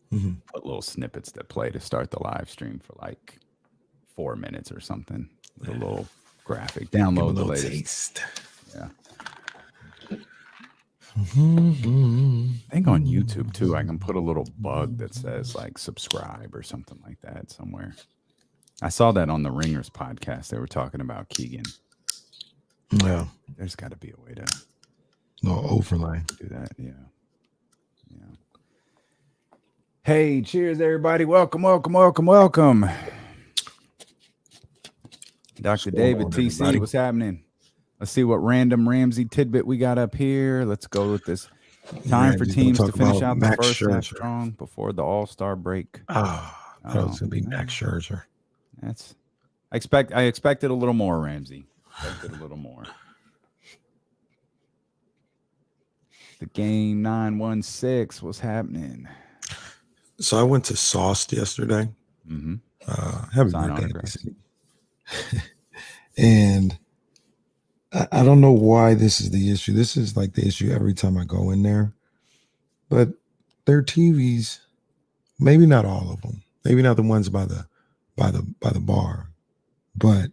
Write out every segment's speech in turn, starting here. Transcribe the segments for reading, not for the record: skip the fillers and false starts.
put little snippets that play to start the live stream for like 4 minutes or something with a little graphic. Download the latest. Taste. Yeah. I think on YouTube too, I can put a little bug that says like subscribe or something like that somewhere. I saw that on the Ringers podcast. They were talking about Keegan. Yeah. There's got to be a way to overlay. Do that. Yeah. Hey, cheers, everybody. Welcome. Dr. David TC, everybody. What's happening? Let's see what random Ramsey tidbit we got up here. Let's go with this. Time for teams to finish out the first half strong before the All-Star break. That was going to be Max Scherzer. I expected a little more, Ramsey. Expected a little more. The game 916. What's happening? So I went to Sauced yesterday. Happy birthday. And I don't know why this is the issue. This is like the issue every time I go in there. But their TVs, maybe not all of them, maybe not the ones by the bar, but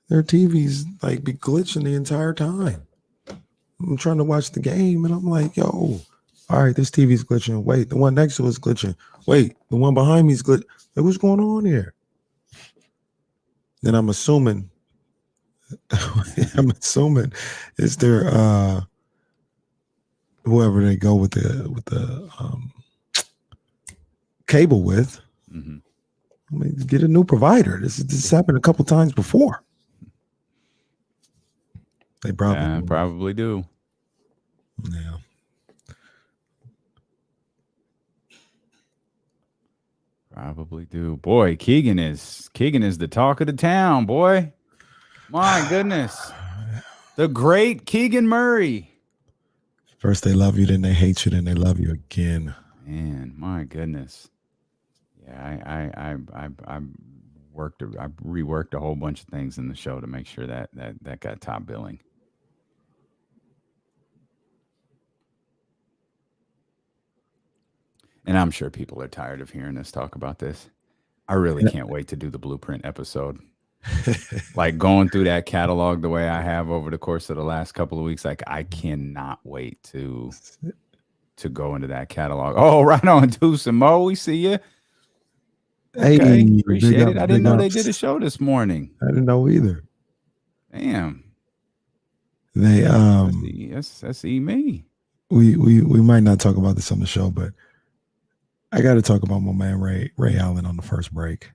their TVs like be glitching the entire time. I'm trying to watch the game and I'm like, yo, all right, this TV's glitching. Wait, the one next to it's glitching. Wait, the one behind me is glitching. Like, what's going on here? Then I'm assuming it's their whoever they go with the cable with. I mean, get a new provider. This happened a couple times before. They probably do. Yeah. Probably do. Boy, Keegan is the talk of the town, boy. My goodness. The great Keegan Murray. First they love you, then they hate you, then they love you again. Man, my goodness. Yeah, I reworked a whole bunch of things in the show to make sure that got top billing. And I'm sure people are tired of hearing us talk about this. I really can't wait to do the Blueprint episode. Like going through that catalog the way I have over the course of the last couple of weeks, like I cannot wait to go into that catalog. Oh, right on, Deuce and Mo, we see you. Okay, hey, appreciate it. I didn't know they did a show this morning. I didn't know either. Damn. They that's me. We might not talk about this on the show, but I got to talk about my man Ray Allen on the first break.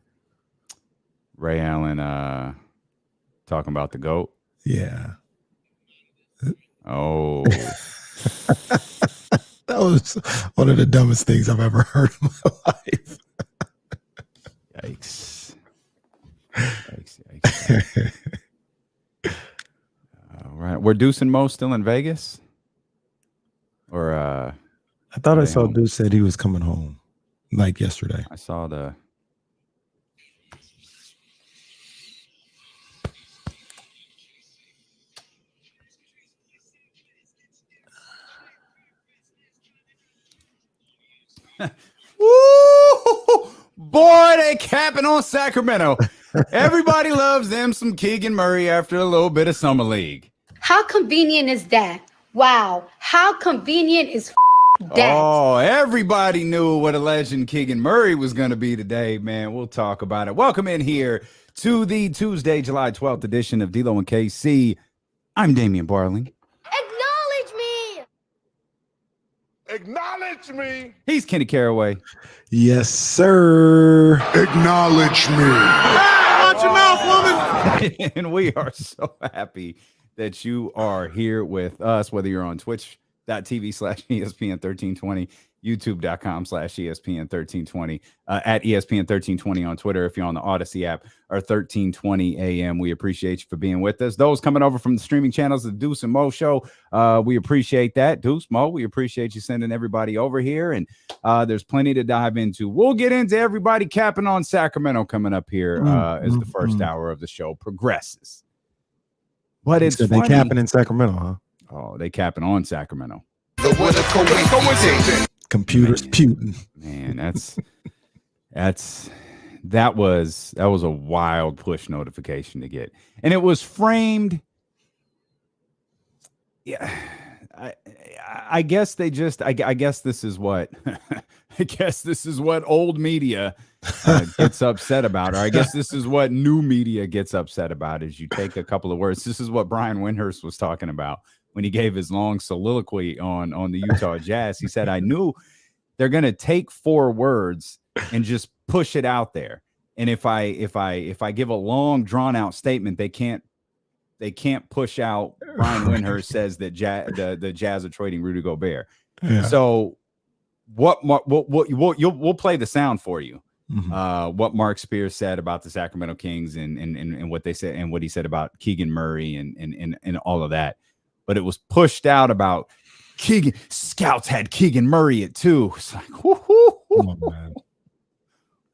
Ray Allen talking about the GOAT? Yeah. Oh. That was one of the dumbest things I've ever heard in my life. Yikes. All right. Were Deuce and Mo still in Vegas? Or I thought I saw home? Deuce said he was coming home like yesterday. I saw the Woo! Boy, they capping on Sacramento. Everybody loves them some Keegan Murray after a little bit of summer league. How convenient is that? Wow. How convenient is that? Oh, everybody knew what a legend Keegan Murray was going to be today, man. We'll talk about it. Welcome in here to the Tuesday, July 12th edition of D-Lo and KC. I'm Damian Barling. Acknowledge me. He's Kenny Caraway. Yes, sir. Acknowledge me. Watch your mouth, woman. And we are so happy that you are here with us, whether you're on twitch.tv/ESPN1320, youtube.com/ESPN1320, at ESPN1320 on Twitter. If you're on the Odyssey app, or 1320 AM, we appreciate you for being with us. Those coming over from the streaming channels of the Deuce and Mo show, we appreciate that. Deuce, Mo, we appreciate you sending everybody over here, and there's plenty to dive into. We'll get into everybody capping on Sacramento coming up here as the first hour of the show progresses. But it's they capping in Sacramento, huh? Oh, they capping on Sacramento. The winner coincidence. Computers putin'. Man, man. That was a wild push notification to get. And it was framed. Yeah. I guess they just I guess this is what I guess this is what old media gets upset about, or I guess this is what new media gets upset about, is you take a couple of words. This is what Brian Windhurst was talking about when he gave his long soliloquy on the Utah Jazz. He said, I knew they're going to take 4 words and just push it out there. And if I give a long drawn out statement, they can't push out. Brian Windhurst says that the Jazz are trading Rudy Gobert. Yeah. So we'll play the sound for you. Mm-hmm. What Mark Spears said about the Sacramento Kings and what they said and what he said about Keegan Murray and all of that. But it was pushed out about Keegan. Scouts had Keegan Murray at 2. It's like, whoo. Come on, man.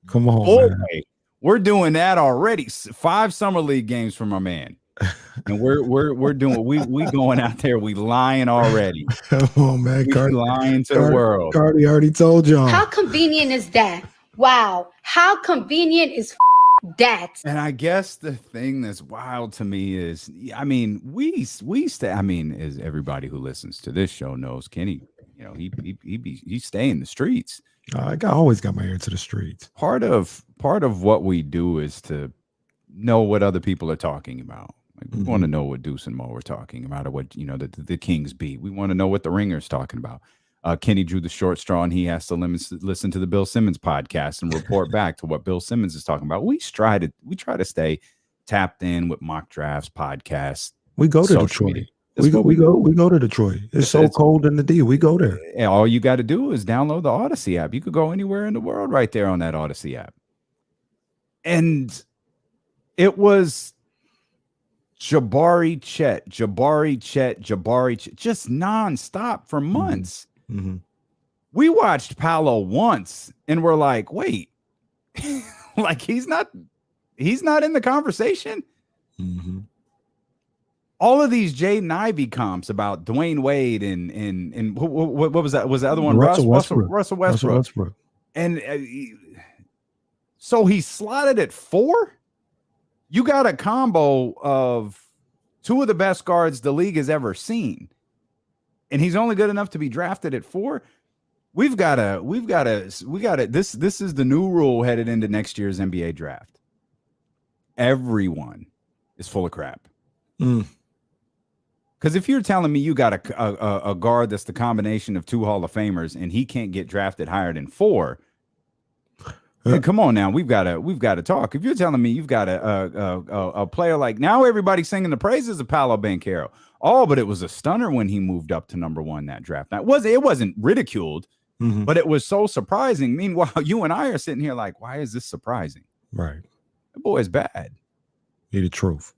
Come on, boy, man. We're doing that already. 5 summer league games from our man. And we're doing we going out there, we lying already. Come on, man. Cardi lying to the world. Cardi already told y'all. How convenient is that? Wow. How convenient is that? And I guess the thing that's wild to me is, I mean, we stay. I mean, as everybody who listens to this show knows, Kenny, you know, he stay in the streets. I always got my ear to the streets. Part of what we do is to know what other people are talking about. Like, we want to know what Deuce and Mo are talking about, or what, you know, the Kings beat. We want to know what the Ringer's talking about. Kenny drew the short straw, and he has to listen to the Bill Simmons podcast and report back to what Bill Simmons is talking about. We try to stay tapped in with mock drafts, podcasts. We go to Detroit. We go to Detroit. It's so cold in the D. We go there. And all you got to do is download the Odyssey app. You could go anywhere in the world right there on that Odyssey app. And it was Jabari Chet, just nonstop for months. Mm-hmm. We watched Paolo once and we're like, wait, like he's not in the conversation. Mm-hmm. All of these Jaden Ivey comps about Dwayne Wade and what was that? Was the other one Russell Westbrook? And so he slotted at 4. You got a combo of 2 of the best guards the league has ever seen, and he's only good enough to be drafted at 4. We got to. This is the new rule headed into next year's NBA draft. Everyone is full of crap. Because if you're telling me you got a guard that's the combination of 2 Hall of Famers and he can't get drafted higher than 4. Hey, come on now, we've got to talk. If you're telling me you've got a player like, now everybody's singing the praises of Paolo Banchero. Oh, but it was a stunner when he moved up to number 1 that draft. Now, it wasn't ridiculed, but it was so surprising. Meanwhile, you and I are sitting here like, why is this surprising? Right. The boy's bad. Need the truth.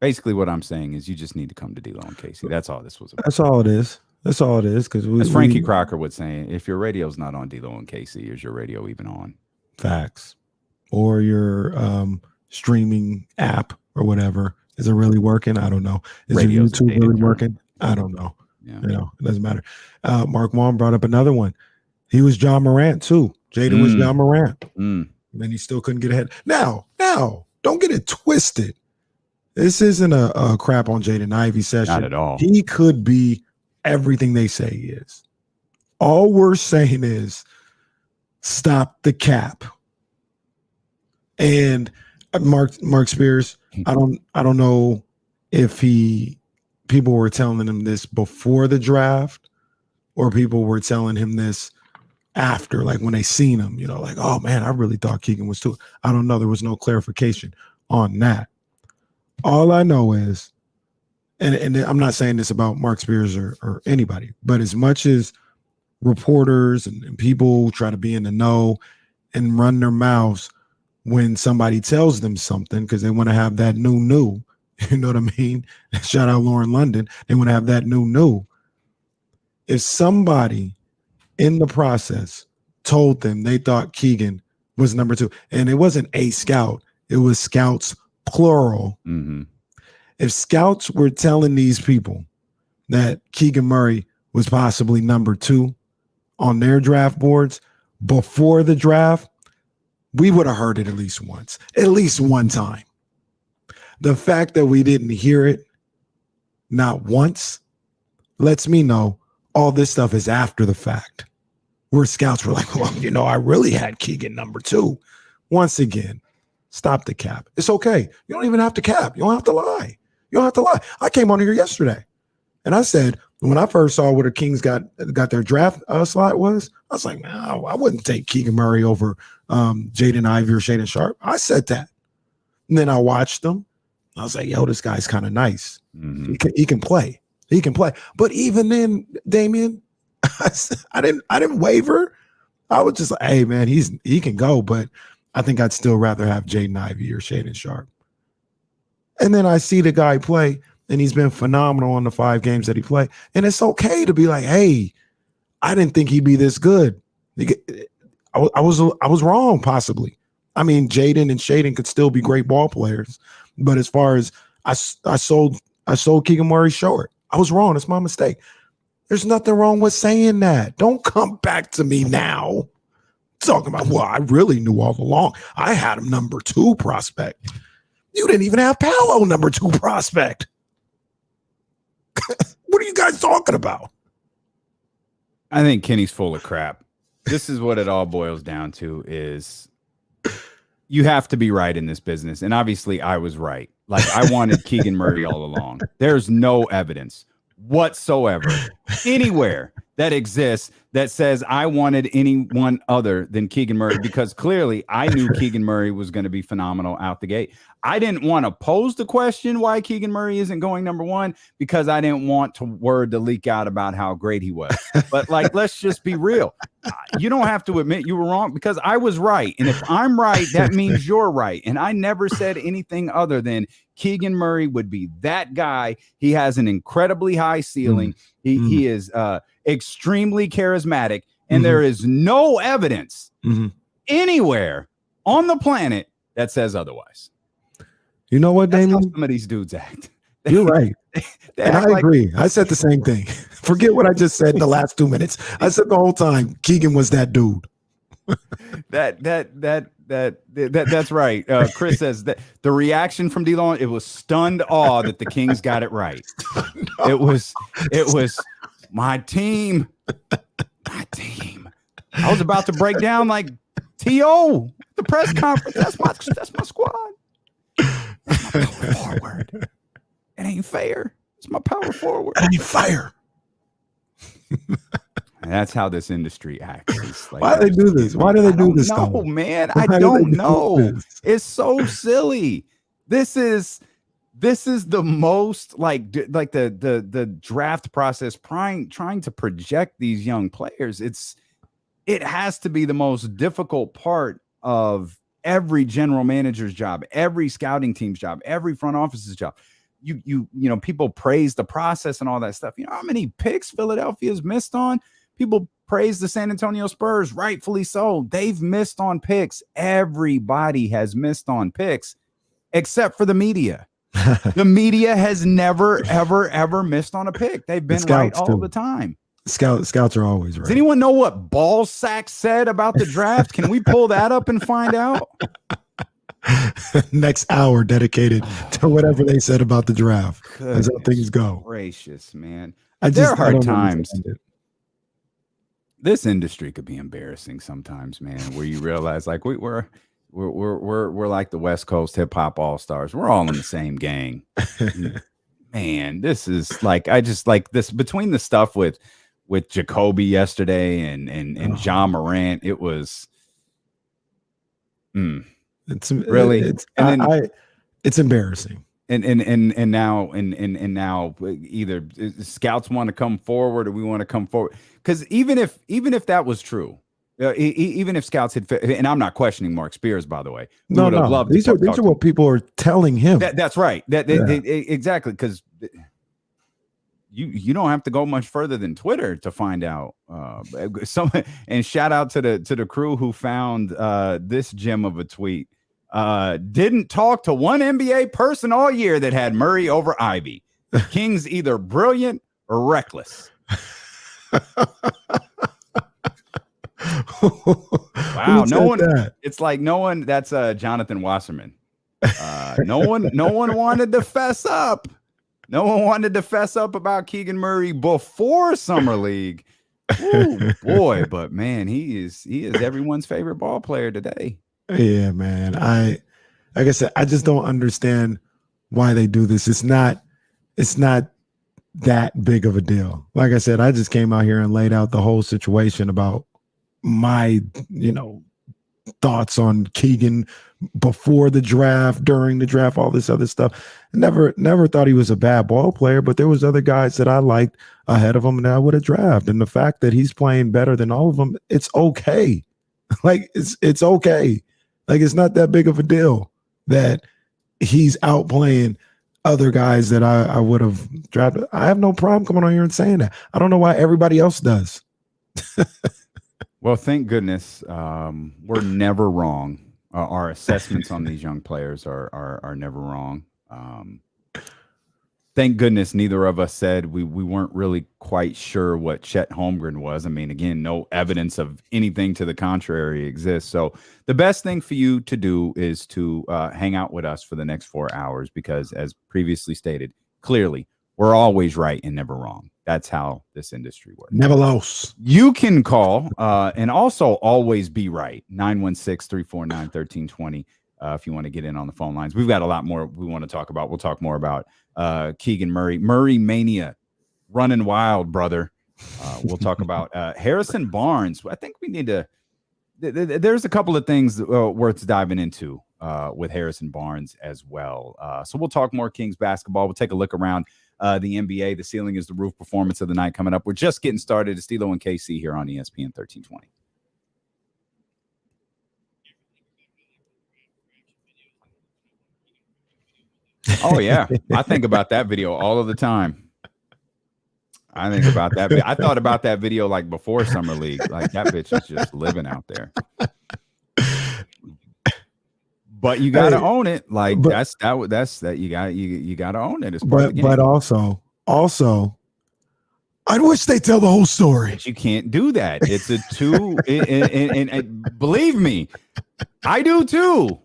Basically, what I'm saying is you just need to come to D-Lo and Casey. That's all this was about. That's all it is. That's all it is. Because as Frankie Crocker would say, if your radio's not on D-Lo and Casey, is your radio even on? Facts. Or your streaming app or whatever. Is it really working? I don't know. Is your YouTube really working? I don't know. Yeah. You know, it doesn't matter. Mark Wong brought up another one. He was John Morant too. Jaden was John Morant. And then he still couldn't get ahead. Now, don't get it twisted. This isn't a crap on Jaden Ivey session. Not at all. He could be everything they say he is. All we're saying is stop the cap. And Mark Spears, I don't know if people were telling him this before the draft or people were telling him this after, like when they seen him, you know, like, oh man, I really thought Keegan was too. I don't know. There was no clarification on that. All I know is, and I'm not saying this about Mark Spears or anybody, but as much as reporters and people try to be in the know and run their mouths when somebody tells them something because they want to have that new, you know what I mean? Shout out Lauren London. They want to have that new. If somebody in the process told them they thought Keegan was number 2, and it wasn't a scout, it was scouts plural. If scouts were telling these people that Keegan Murray was possibly number 2 on their draft boards, before the draft, we would have heard it at least one time. The fact that we didn't hear it not once lets me know all this stuff is after the fact. Where scouts were like, well, I really had Keegan number 2. Once again, stop the cap. It's okay. You don't even have to cap. You don't have to lie. I came on here yesterday and I said, when I first saw what the Kings got their draft slot was, I was like, no, I wouldn't take Keegan Murray over Jaden Ivey or Shaedon Sharpe. I said that. And then I watched them. I was like, yo, this guy's kind of nice. Mm-hmm. He can play. But even then, Damian, I didn't waver. I was just like, hey, man, he can go, but I think I'd still rather have Jaden Ivey or Shaedon Sharpe. And then I see the guy play, and he's been phenomenal on the 5 games that he played. And it's okay to be like, hey, I didn't think he'd be this good. I was wrong, possibly. I mean, Jaden and Shaedon could still be great ball players, but as far as I sold Keegan Murray short. I was wrong. It's my mistake. There's nothing wrong with saying that. Don't come back to me now talking about, well, I really knew all along. I had him number 2 prospect. You didn't even have Paolo number 2 prospect. What are you guys talking about? I think Kenny's full of crap. This is what it all boils down to is you have to be right in this business. And obviously I was right. Like I wanted Keegan Murray all along. There's no evidence whatsoever anywhere that exists that says I wanted anyone other than Keegan Murray, because clearly I knew Keegan Murray was going to be phenomenal out the gate. I didn't want to pose the question why Keegan Murray isn't going number 1 because I didn't want word to leak out about how great he was. But like, let's just be real. You don't have to admit you were wrong because I was right. And if I'm right, that means you're right. And I never said anything other than Keegan Murray would be that guy. He has an incredibly high ceiling. He is extremely charismatic. And there is no evidence anywhere on the planet that says otherwise. You know what, That's Damien? how some of these dudes act. You're right. And I agree. I said the same thing. Forget what I just said in the last 2 minutes. I said the whole time, Keegan was that dude. That's right. Chris says that the reaction from D-Long, it was stunned awe that the Kings got it right. It was my team. I was about to break down like T.O. the press conference. That's my squad. That's my power forward. It ain't fair. It's my power forward. It ain't fair. And that's how this industry acts. Like, why do they do this? Why do they do this? No, man. I don't know. It's so silly. This is the most like the draft process trying to project these young players. It has to be the most difficult part of every general manager's job, every scouting team's job, every front office's job. You know, people praise the process and all that stuff. You know how many picks Philadelphia's missed on? People praise the San Antonio Spurs, rightfully so. They've missed on picks. Everybody has missed on picks except for the media. The media has never, ever missed on a pick. They've been right all the time. Scouts are always right. Does anyone know what Ballsack said about the draft? Can we pull that up and find out? Next hour dedicated to whatever they said about the draft. That's how things go. Gracious, man. There are hard times. This industry could be embarrassing sometimes, man, where you realize like we're like the West Coast hip hop all-stars. We're all in the same gang. Man, this is like, I just like this between the stuff with Jacoby yesterday and John Morant. It was it's embarrassing. And now either scouts want to come forward or we want to come forward, because even if that was true, even if scouts had, and I'm not questioning Mark Spears, by the way. No. These are what people are telling him. That's right. Exactly, because you don't have to go much further than Twitter to find out. And shout out to the crew who found this gem of a tweet. Didn't talk to one NBA person all year that had Murray over Ivy. King's either brilliant or reckless. Wow, no one. That? It's like no one. That's Jonathan Wasserman. No one wanted to fess up. No one wanted to fess up about Keegan Murray before Summer League. Ooh, boy, but man, he is everyone's favorite ball player today. Yeah, man. Like I said, I just don't understand why they do this. It's not that big of a deal. Like I said, I just came out here and laid out the whole situation about my, thoughts on Keegan before the draft, during the draft, all this other stuff. Never thought he was a bad ball player, but there was other guys that I liked ahead of him and I would have drafted. And the fact that he's playing better than all of them, it's okay. Like it's okay. Like it's not that big of a deal that he's outplaying other guys that I would have drafted. I have no problem coming on here and saying that. I don't know why everybody else does. Well, thank goodness we're never wrong. Our assessments on these young players are never wrong. Thank goodness neither of us said we weren't really quite sure what Chet Holmgren was. I mean, again, no evidence of anything to the contrary exists. So the best thing for you to do is to hang out with us for the next 4 hours because, as previously stated, clearly we're always right and never wrong. That's how this industry works. Never lost. You can call and also always be right. 916-349-1320 if you want to get in on the phone lines. We've got a lot more we want to talk about. We'll talk more about Keegan Murray. Murray Mania running wild, brother. We'll talk about Harrison Barnes. I think we need to there's a couple of things worth diving into with Harrison Barnes as well. So we'll talk more Kings basketball. We'll take a look around the NBA. The ceiling is the roof performance of the night coming up. We're just getting started. It's Stilo and KC here on ESPN 1320. Oh, yeah. I think about that video all of the time. I think about that. I thought about that video like before Summer League. Like that bitch is just living out there. But you got to own it. Like that's that you got to own it. It's part of the game. But also, I wish they tell the whole story. But you can't do that. It's a two. and believe me, I do too.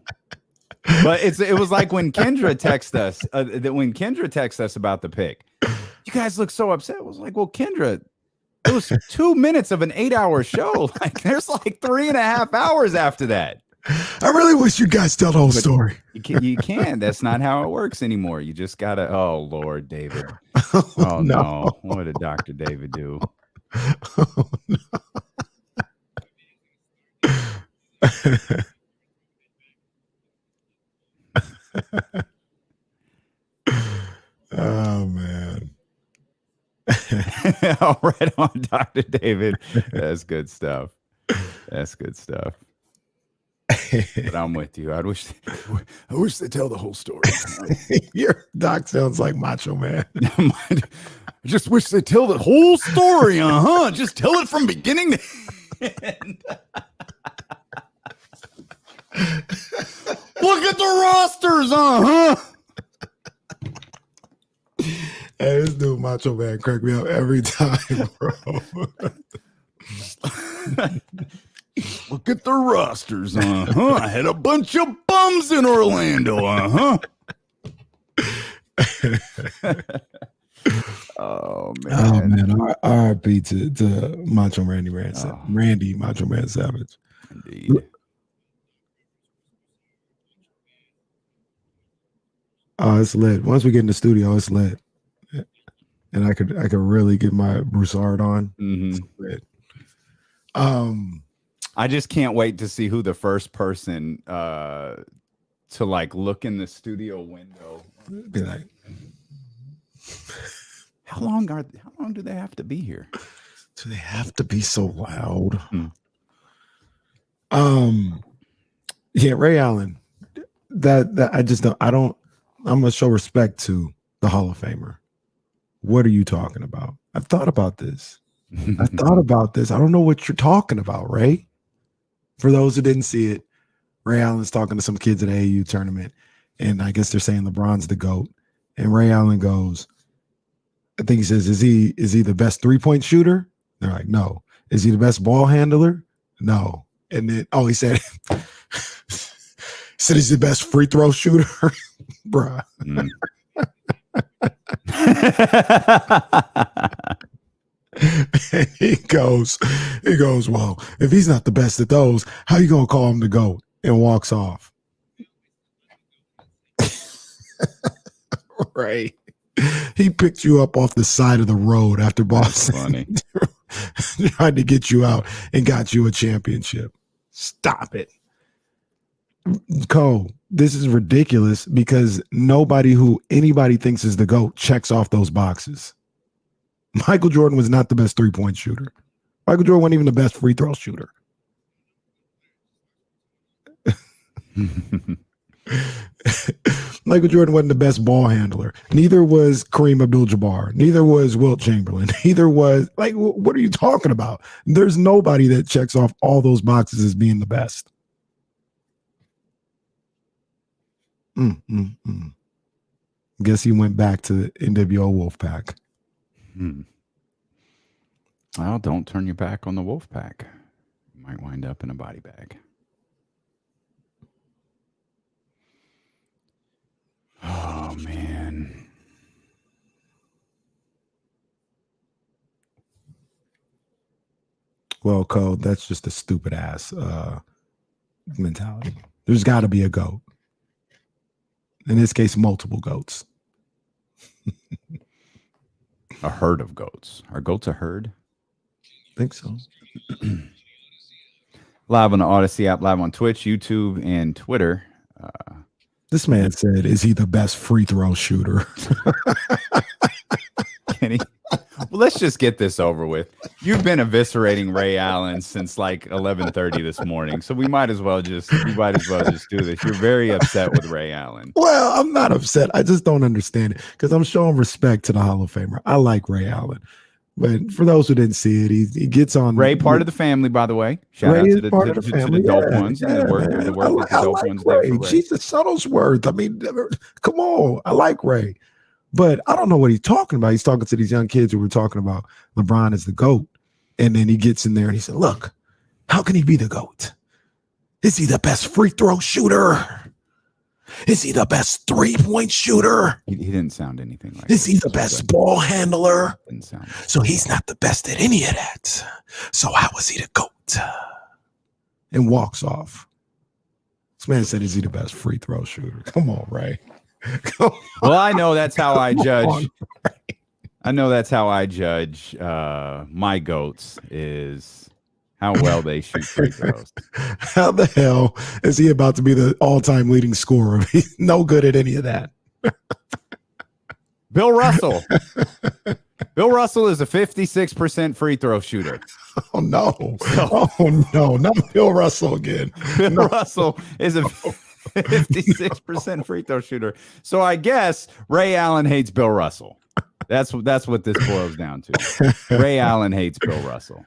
But it was like when Kendra texted us. When Kendra texted us about the pick, you guys look so upset. It was like, well, Kendra, it was 2 minutes of an 8-hour show. Like there's like 3.5 hours after that. I really wish you guys tell the whole story. You can. That's not how it works anymore. You just gotta. Oh Lord, David. Oh no. What did Dr. David do? Oh, no. Oh man. All right on, Dr. David. That's good stuff. That's good stuff. But I'm with you. I wish they tell the whole story. Your doc sounds like Macho Man. I just wish they tell the whole story. Just tell it from beginning to end. Look at the rosters. Hey, this dude Macho Man crack me up every time, bro. Look at the rosters. I had a bunch of bums in Orlando. Oh man. R.I.P. to Macho Randy Macho Man Savage. Indeed. Oh, it's lit. Once we get in the studio, it's lit. And I could really get my Broussard on. Mm-hmm. It's lit. I just can't wait to see who the first person to like look in the studio window. Be like, how long do they have to be here? Do they have to be so loud? Yeah, Ray Allen. That I just don't. I'm gonna show respect to the Hall of Famer. What are you talking about? I've thought about this. I don't know what you're talking about, Ray. For those who didn't see it, Ray Allen's talking to some kids at an AAU tournament, and I guess they're saying LeBron's the GOAT. And Ray Allen goes, I think he says, is he the best 3-point shooter? They're like, no. Is he the best ball handler? No. And then, he said, he's the best free throw shooter. Bruh. Mm. he goes, well, if he's not the best at those, how you going to call him the GOAT? And walks off. Right. He picked you up off the side of the road after Boston tried to get you out and got you a championship. Stop it. Cole, this is ridiculous because nobody who anybody thinks is the GOAT checks off those boxes. Michael Jordan was not the best three-point shooter. Michael Jordan wasn't even the best free throw shooter. Michael Jordan wasn't the best ball handler. Neither was Kareem Abdul-Jabbar. Neither was Wilt Chamberlain. Neither was, what are you talking about? There's nobody that checks off all those boxes as being the best. Guess he went back to NWO Wolfpack. Well, don't turn your back on the Wolfpack. You might wind up in a body bag. Oh, man. Well, Cole, that's just a stupid ass mentality. There's got to be a GOAT. In this case, multiple GOATs. A herd of goats. Are goats a herd? I think so. Live on the Odyssey app, live on Twitch, YouTube, and Twitter. This man said, is he the best free throw shooter? Kenny, well, let's just get this over with. You've been eviscerating Ray Allen since like 11:30 this morning, so we might as well just do this. You're very upset with Ray Allen. Well, I'm not upset. I just don't understand it because I'm showing respect to the Hall of Famer. I like Ray Allen. But for those who didn't see it, he gets on. Ray, part of the family, by the way. Shout out to the dope ones and the work that the dope ones do for Ray. Jesus Shuttlesworth. I mean, come on. I like Ray. But I don't know what he's talking about. He's talking to these young kids who were talking about LeBron as the GOAT. And then he gets in there and he said, look, how can he be the GOAT? Is he the best free throw shooter? Is he the best three-point shooter? He didn't sound anything like Is he the best ball handler? Didn't sound so he's not the best at any of that. So how is he the GOAT? And walks off. This man said, is he the best free throw shooter? Come on, Ray. Well, I know that's how I judge. I know that's how I judge my goats is how well they shoot free throws. How the hell is he about to be the all-time leading scorer? He's no good at any of that. Bill Russell. Bill Russell is a 56% free throw shooter. Oh, no. Oh, no. Not Bill Russell again. Bill Russell is a 56% free throw shooter. So I guess Ray Allen hates Bill Russell. That's what this boils down to. Ray Allen hates Bill Russell.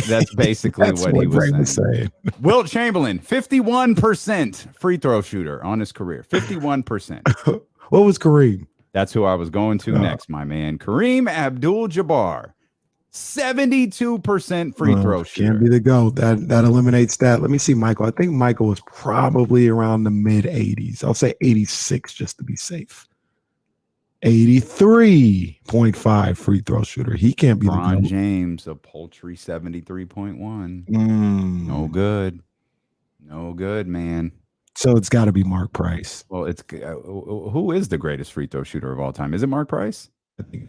That's basically what he was saying. Wilt Chamberlain, 51% free throw shooter on his career. 51%. What was Kareem? That's who I was going to next, my man. Kareem Abdul-Jabbar, 72% free throw shooter. Can't be the GOAT. That eliminates that. Let me see, Michael. I think Michael was probably around the mid-80s. I'll say 86 just to be safe. 83.5 free throw shooter. He can't be LeBron the GOAT. James, a paltry 73.1. No good. No good, man. So it's got to be Mark Price. Well, it's who is the greatest free throw shooter of all time? Is it Mark Price? I think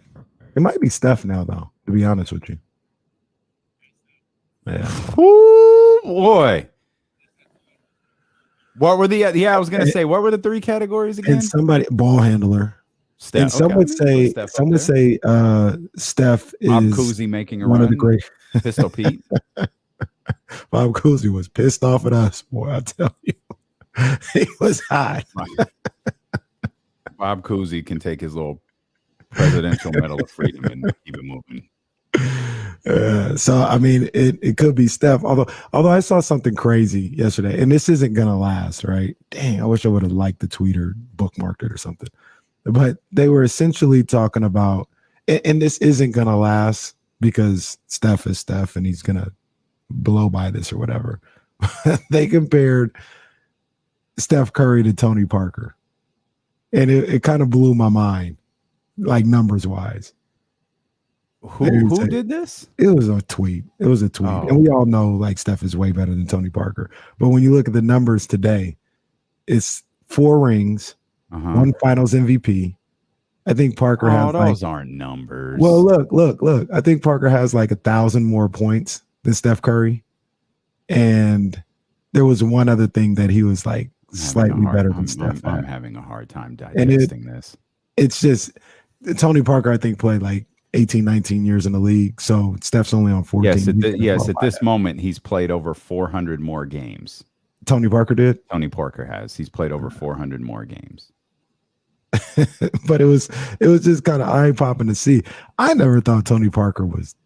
it might be Steph now, though, to be honest with you. Yeah. Ooh, boy. What were the I was gonna say, what were the three categories again? And somebody ball handler. Steph. And some would say Steph is Bob Cousy making a one run. of the great Pistol Pete. Bob Cousy was pissed off at us, boy. I tell you. He was hot. Bob Cousy can take his little Presidential Medal of Freedom and keep it moving. So I mean, it could be Steph. Although I saw something crazy yesterday, and this isn't gonna last, right? Dang, I wish I would have liked the tweet or bookmarked it or something. But they were essentially talking about, and this isn't gonna last, because Steph is Steph and he's gonna blow by this or whatever. They compared Steph Curry to Tony Parker, and it kind of blew my mind, like numbers wise. Who did this? It was a tweet. Oh. And we all know like Steph is way better than Tony Parker. But when you look at the numbers today, it's 4 rings, 1 Finals MVP. I think Parker has those aren't numbers. Well, look. I think Parker has like 1,000 more points than Steph Curry. And there was one other thing that he was like slightly better than Steph. I'm having a hard time digesting this. It's just Tony Parker, I think, played like 18, 19 years in the league. So Steph's only on 14. Yes, at this moment, he's played over 400 more games. Tony Parker did? Tony Parker has. He's played over 400 more games. But it was just kind of eye-popping to see. I never thought Tony Parker was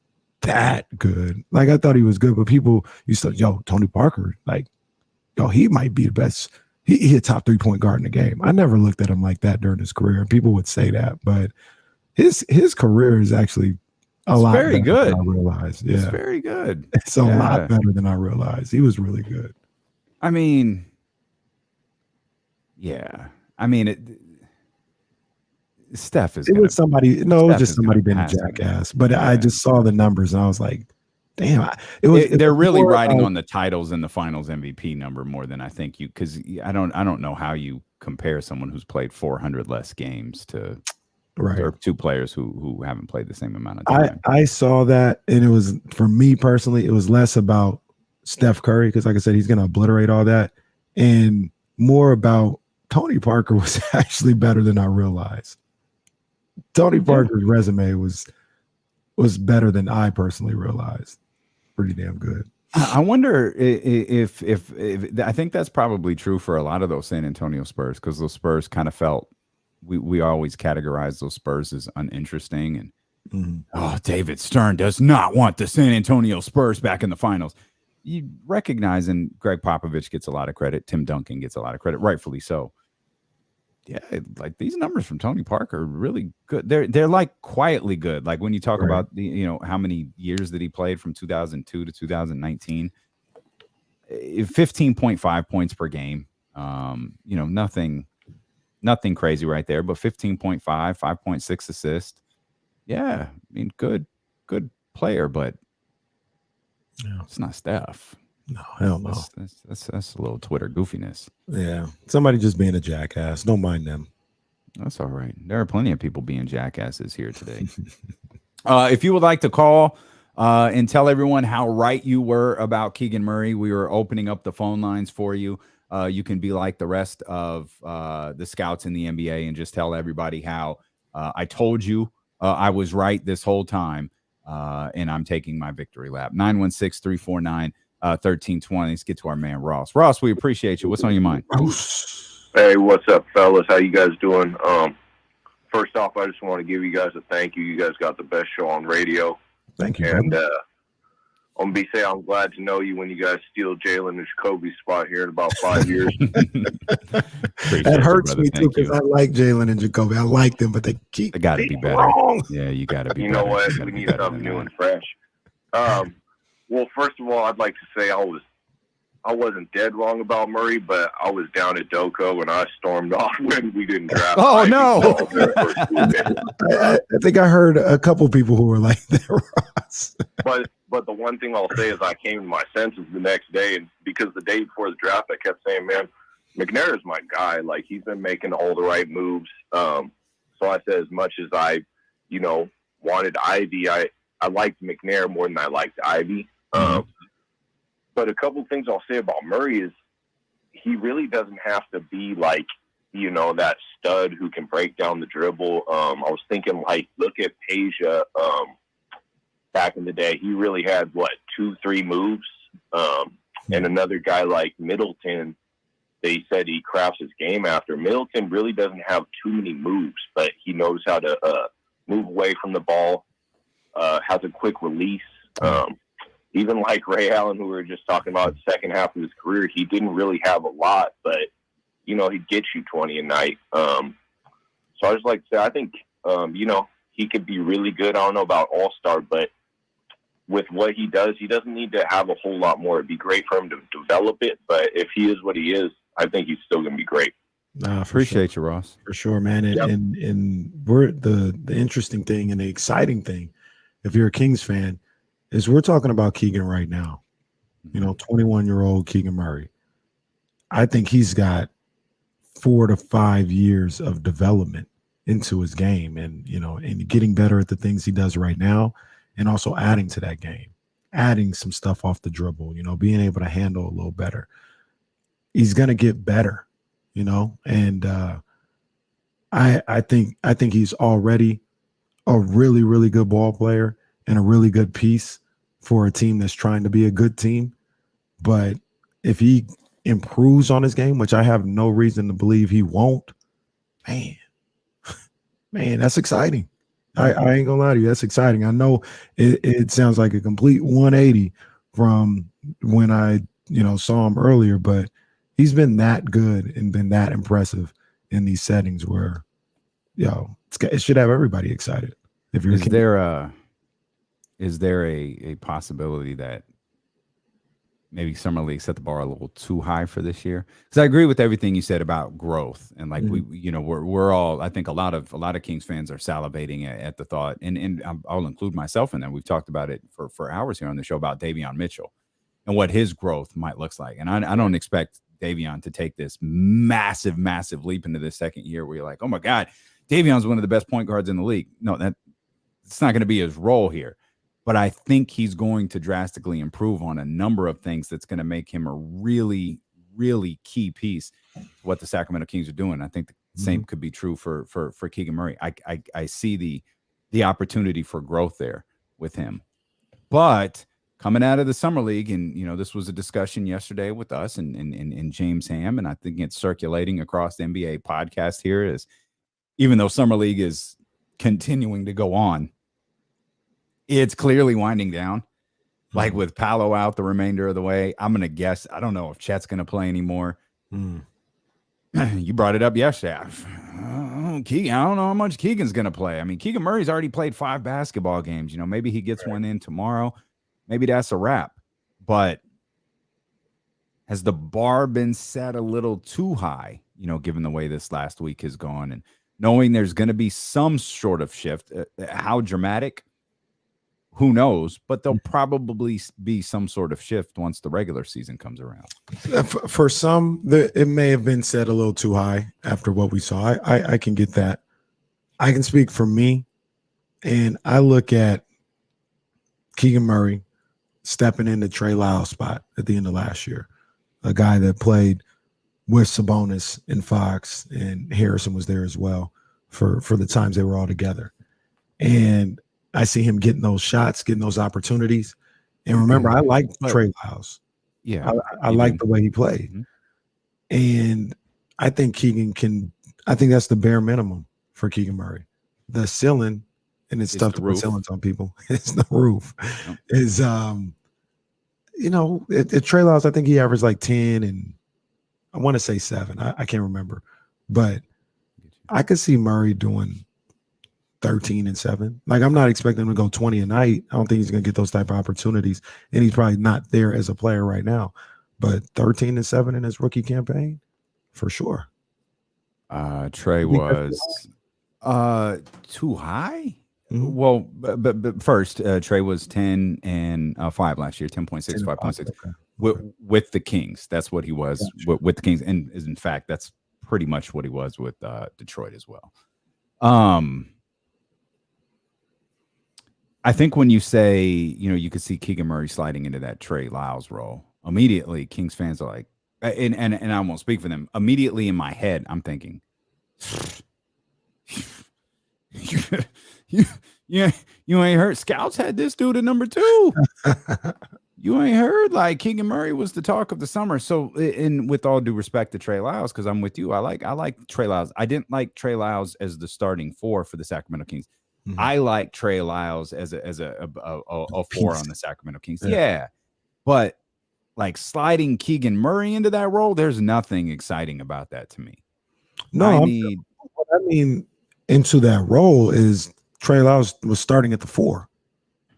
that good. Like, I thought he was good, but people used to, Tony Parker, like, he might be the best. He a top 3-point guard in the game. I never looked at him like that during his career. People would say that, but his career is actually a lot very better good. than I realized. Yeah, it's very good. It's a lot better than I realized. He was really good. I mean, yeah. I mean, Steph is. It was somebody. No, it was just somebody being a jackass. But I just saw the numbers and I was like, damn. They're really riding on the titles and the Finals MVP number more than I think you, because I don't know how you compare someone who's played 400 less games to. Right. Or 2 players who haven't played the same amount of time. I saw that, and it was, for me personally, it was less about Steph Curry, because like I said, he's going to obliterate all that, and more about Tony Parker was actually better than I realized. Tony Parker's resume was better than I personally realized. Pretty damn good. I wonder if I think that's probably true for a lot of those San Antonio Spurs, because those Spurs kind of felt, we always categorize those Spurs as uninteresting, and David Stern does not want the San Antonio Spurs back in the finals. You recognize, and Greg Popovich gets a lot of credit. Tim Duncan gets a lot of credit, rightfully so. Yeah, like these numbers from Tony Parker are really good. They're like quietly good. Like when you talk about the, how many years that he played from 2002 to 2019, 15.5 points per game. Nothing crazy right there, but 15.5, 5.6 assists. Yeah, I mean, good player, but it's not Steph. No, hell no. That's a little Twitter goofiness. Yeah, somebody just being a jackass. Don't mind them. That's all right. There are plenty of people being jackasses here today. If you would like to call and tell everyone how right you were about Keegan Murray, we are opening up the phone lines for you. You can be like the rest of the scouts in the NBA and just tell everybody how I told you I was right this whole time, and I'm taking my victory lap. 916-349-1320. Let's get to our man, Ross. Ross, we appreciate you. What's on your mind? Hey, what's up, fellas? How you guys doing? First off, I just want to give you guys a thank you. You guys got the best show on radio. Thank you. And I'm going to say I'm glad to know you when you guys steal Jalen and Jacoby's spot here in about 5 years. That hurts me too, because I like Jalen and Jacoby. I like them, but they got to be better. Wrong. Yeah, you got to be. You know what? We need something new and fresh. Well, first of all, I'd like to say I wasn't dead wrong about Murray, but I was down at Doko and I stormed off when we didn't draft. Oh no! I think I heard a couple people who were like that, Ross. But the one thing I'll say is I came to my senses the next day, and because the day before the draft, I kept saying, "Man, McNair is my guy. Like, he's been making all the right moves." So I said, as much as I, wanted Ivy, I liked McNair more than I liked Ivy. But a couple things I'll say about Murray is he really doesn't have to be like, that stud who can break down the dribble. I was thinking, like, look at Peja. Back in the day, he really had 2-3 moves. And another guy like Middleton, they said he crafts his game after. Middleton really doesn't have too many moves, but he knows how to move away from the ball, has a quick release. Even like Ray Allen, who we were just talking about the second half of his career, he didn't really have a lot, but, he'd get you 20 a night. So I just like to say, I think, he could be really good. I don't know about all-star, but with what he does, he doesn't need to have a whole lot more. It'd be great for him to develop it, but if he is what he is, I think he's still going to be great. Nah, Appreciate you, Ross. For sure, man. And, Yep. and we're the interesting thing and the exciting thing, if you're a Kings fan, is we're talking about Keegan right now. 21-year-old Keegan Murray. I think he's got 4 to 5 years of development into his game, and and getting better at the things he does right now, and also adding to that game, adding some stuff off the dribble, being able to handle a little better. He's gonna get better, and I think he's already a really, really good ball player and a really good piece for a team that's trying to be a good team. But if he improves on his game, which I have no reason to believe he won't, man, that's exciting. I ain't gonna lie to you, that's exciting. I know it sounds like a complete 180 from when I saw him earlier, but he's been that good and been that impressive in these settings where it should have everybody excited. If you're is there a possibility that maybe Summer League set the bar a little too high for this year? Because I agree with everything you said about growth, and like we're all, I think a lot of Kings fans are salivating at the thought, and I'll include myself in that. We've talked about it for hours here on the show about Davion Mitchell and what his growth might look like. And I don't expect Davion to take this massive leap into this second year where you're like, oh my God, Davion's one of the best point guards in the league. No, it's not going to be his role here. But I think he's going to drastically improve on a number of things that's going to make him a really, really key piece to what the Sacramento Kings are doing. I think the same could be true for Keegan Murray. I see the opportunity for growth there with him. But coming out of the Summer League, and this was a discussion yesterday with us and James Ham, and I think it's circulating across the NBA podcast here, is even though Summer League is continuing to go on, it's clearly winding down. Like with Paolo out the remainder of the way, I'm going to guess, I don't know if Chet's going to play anymore. You brought it up yesterday. Keegan, I don't know how much Keegan's going to play. I mean, Keegan Murray's already played 5 basketball games. Maybe he gets one in tomorrow. Maybe that's a wrap. But has the bar been set a little too high, given the way this last week has gone, and knowing there's going to be some sort of shift? How dramatic? Who knows? But there'll probably be some sort of shift once the regular season comes around. For some, it may have been set a little too high after what we saw. I can get that. I can speak for me, and I look at Keegan Murray stepping in the Trey Lyles spot at the end of last year, a guy that played with Sabonis and Fox, and Harrison was there as well for the times they were all together. And I see him getting those shots, getting those opportunities. And remember, I like Trey Lyles. Yeah. I like the way he played. And I think I think that's the bare minimum for Keegan Murray. The ceiling, and it's tough to put ceilings on people. It's the roof. Is at Trey Lyles, I think he averaged like 10 and I want to say 7. I can't remember. But I could see Murray doing 13 and 7. Like, I'm not expecting him to go 20 a night. I don't think he's going to get those type of opportunities, and he's probably not there as a player right now. But 13 and 7 in his rookie campaign, for sure. Trey was too high. Well, but first, Trey was 10 and 5 last year, 10.6, 5.6 okay. with the Kings. That's what he was with the Kings, and in fact, that's pretty much what he was with Detroit as well. I think when you say, you could see Keegan Murray sliding into that Trey Lyles role, immediately Kings fans are like, and I won't speak for them. Immediately in my head, I'm thinking, you ain't heard scouts had this dude at number 2. You ain't heard like Keegan Murray was the talk of the summer. So, and with all due respect to Trey Lyles, because I'm with you, I like Trey Lyles. I didn't like Trey Lyles as the starting 4 for the Sacramento Kings. I like Trey Lyles as a 4 on the Sacramento Kings. Yeah. But like sliding Keegan Murray into that role, there's nothing exciting about that to me. No, what I mean into that role is Trey Lyles was starting at the 4.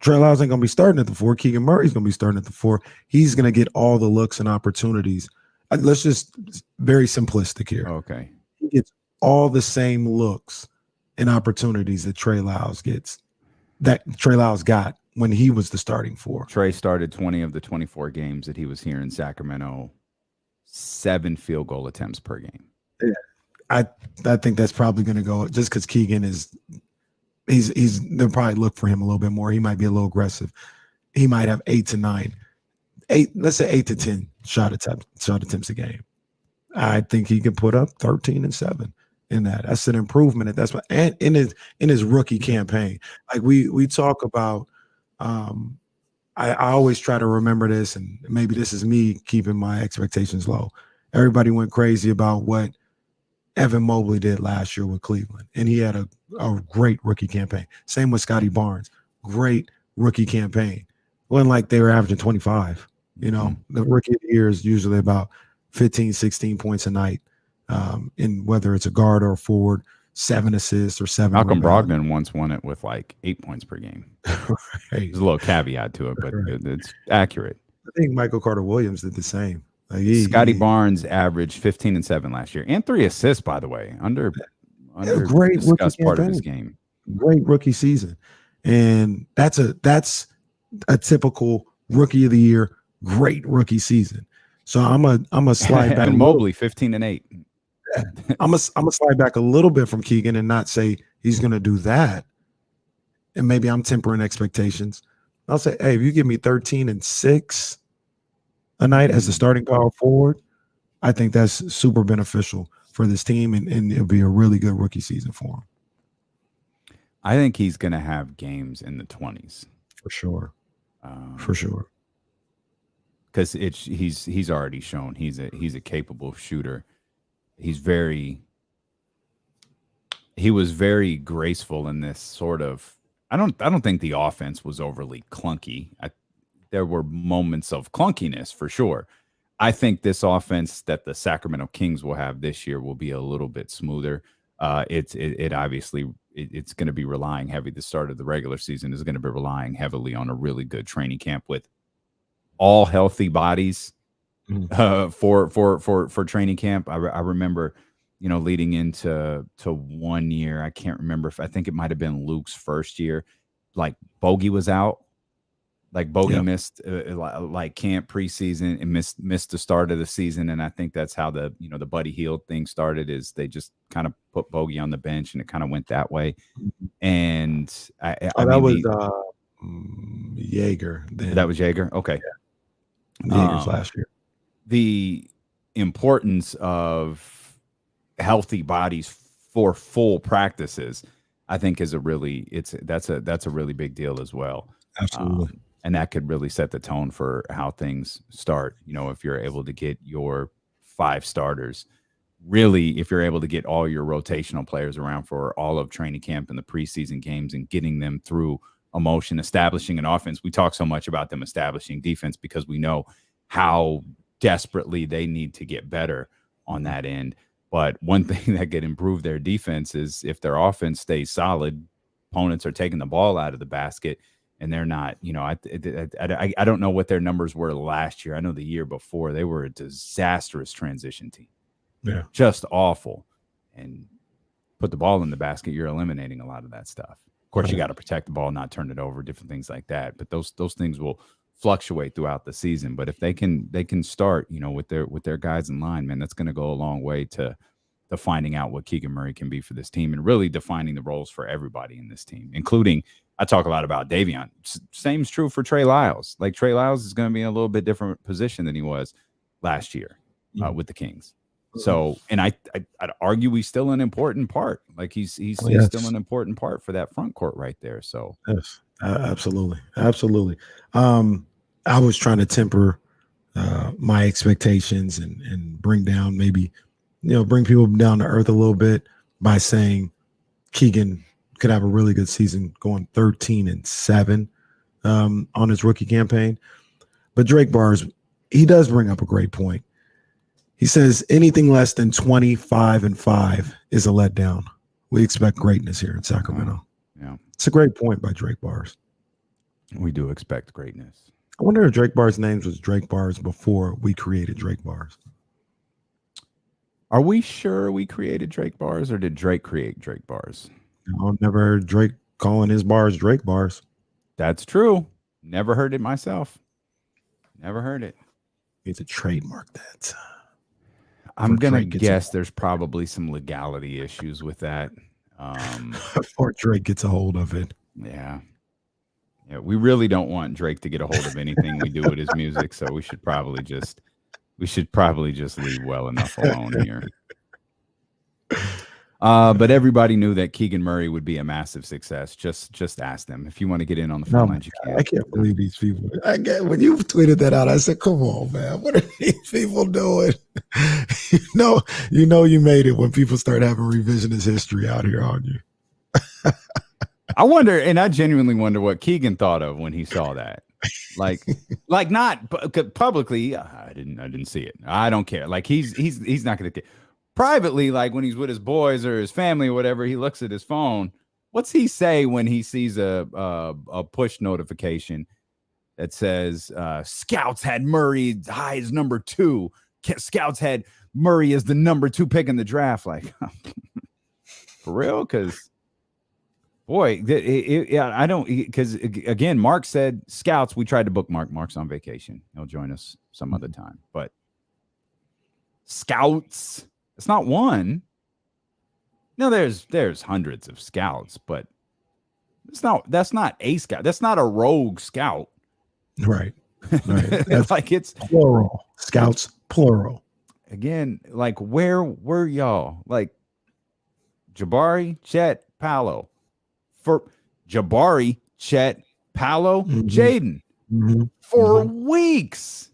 Trey Lyles ain't going to be starting at the 4. Keegan Murray's going to be starting at the 4. He's going to get all the looks and opportunities. Let's just very simplistic here. Okay. He gets all the same looks and opportunities that Trey Lyles gets, that Trey Lyles got when he was the starting 4. Trey started 20 of the 24 games that he was here in Sacramento, 7 field goal attempts per game. Yeah. I think that's probably going to go just because Keegan they'll probably look for him a little bit more. He might be a little aggressive. He might have 8 to 9, let's say 8 to 10 shot attempts a game. I think he can put up 13 and 7 in that. That's an improvement. That's what, and in his rookie campaign, like we talk about. I always try to remember this, and maybe this is me keeping my expectations low. Everybody went crazy about what Evan Mobley did last year with Cleveland, and he had a great rookie campaign. Same with Scotty Barnes, great rookie campaign. It wasn't like they were averaging 25. The rookie of the year is usually about 15, 16 points a night, in whether it's a guard or a forward, 7 assists or 7 Malcolm rebounds. Brogdon once won it with like 8 points per game. Right. There's a little caveat to it, but it's accurate. I think Michael Carter-Williams did the same. Like Scotty Barnes averaged 15 and 7 last year, and 3 assists, by the way, under great discussed rookie part of campaign. his game. Great rookie season, and that's a typical rookie of the year. Great rookie season. So I'm a slide back. And Mobley 15 and 8. I'm a slide back a little bit from Keegan and not say he's going to do that. And maybe I'm tempering expectations. I'll say, hey, if you give me 13 and 6 a night as the starting power forward, I think that's super beneficial for this team, and it'll be a really good rookie season for him. I think he's going to have games in the 20s For sure. For sure. Because he's already shown he's a capable shooter. He was very graceful in this sort of. I don't think the offense was overly clunky. There were moments of clunkiness for sure. I think this offense that the Sacramento Kings will have this year will be a little bit smoother. It obviously it's going to be relying heavy. The start of the regular season is going to be relying heavily on a really good training camp with all healthy bodies for training camp. I remember, leading into 1 year, I can't remember I think it might have been Luke's first year, like Bogey was out. Like Bogey missed like camp preseason and missed the start of the season, and I think that's how the Buddy Hield thing started. Is they just kind of put Bogey on the bench, and it kind of went that way. And that was Jaeger. Then. That was Jaeger. Okay, Jaeger's last year. The importance of healthy bodies for full practices, I think, is that's a really big deal as well. Absolutely. And that could really set the tone for how things start. If you're able to get your 5 starters, really, if you're able to get all your rotational players around for all of training camp and the preseason games and getting them through emotion, establishing an offense. We talk so much about them establishing defense because we know how desperately they need to get better on that end. But one thing that could improve their defense is if their offense stays solid, opponents are taking the ball out of the basket. And they're not, I don't know what their numbers were last year. I know the year before they were a disastrous transition team. Yeah. Just awful. And put the ball in the basket, you're eliminating a lot of that stuff. Of course, you got to protect the ball, not turn it over, different things like that. But those things will fluctuate throughout the season. But if they can start, with their guys in line, man, that's going to go a long way to finding out what Keegan Murray can be for this team and really defining the roles for everybody in this team, including I talk a lot about Davion. Same's true for Trey Lyles. Like Trey Lyles is going to be in a little bit different position than he was last year with the Kings. So, and I'd argue he's still an important part. Like he's still an important part for that front court right there. So yes, absolutely. I was trying to temper my expectations and bring down bring people down to earth a little bit by saying Keegan could have a really good season going 13 and 7 on his rookie campaign. But Drake Bars, he does bring up a great point. He says anything less than 25 and 5 is a letdown. We expect greatness here in Sacramento. Yeah. It's a great point by Drake Bars. We do expect greatness. I wonder if Drake Bars' names was Drake Bars before we created Drake Bars. Are we sure we created Drake Bars, or did Drake create Drake Bars? I've never heard Drake calling his bars Drake Bars. That's true. Never heard it myself. Never heard it. It's a trademark that. I'm going to guess there's probably some legality issues with that. Before Drake gets a hold of it. Yeah. Yeah, we really don't want Drake to get a hold of anything we do with his music, so we should probably just leave well enough alone here. But everybody knew that Keegan Murray would be a massive success. Just ask them. If you want to get in on the phone lines, you can. I can't believe these people. When you tweeted that out, I said, come on, man. What are these people doing? you know you made it when people start having revisionist history out here on you. I wonder, and I genuinely wonder what Keegan thought of when he saw that. Like not publicly. I didn't see it. I don't care. Like he's not going to care. Privately, like when he's with his boys or his family or whatever, he looks at his phone. What's he say when he sees a push notification that says Scouts had Murray high as number 2? Scouts had Murray as the number 2 pick in the draft. Like for real? Because boy, I don't. Because again, Mark said Scouts. We tried to book Mark. Mark's on vacation. He'll join us some other time. But Scouts. It's not one. No, there's hundreds of scouts, but that's not a scout. That's not a rogue scout. Right. That's like it's plural. Scouts, plural. Again, like where were y'all? Like Jabari, Chet, Paolo. For Jabari, Chet, Paolo, Jaden. For weeks,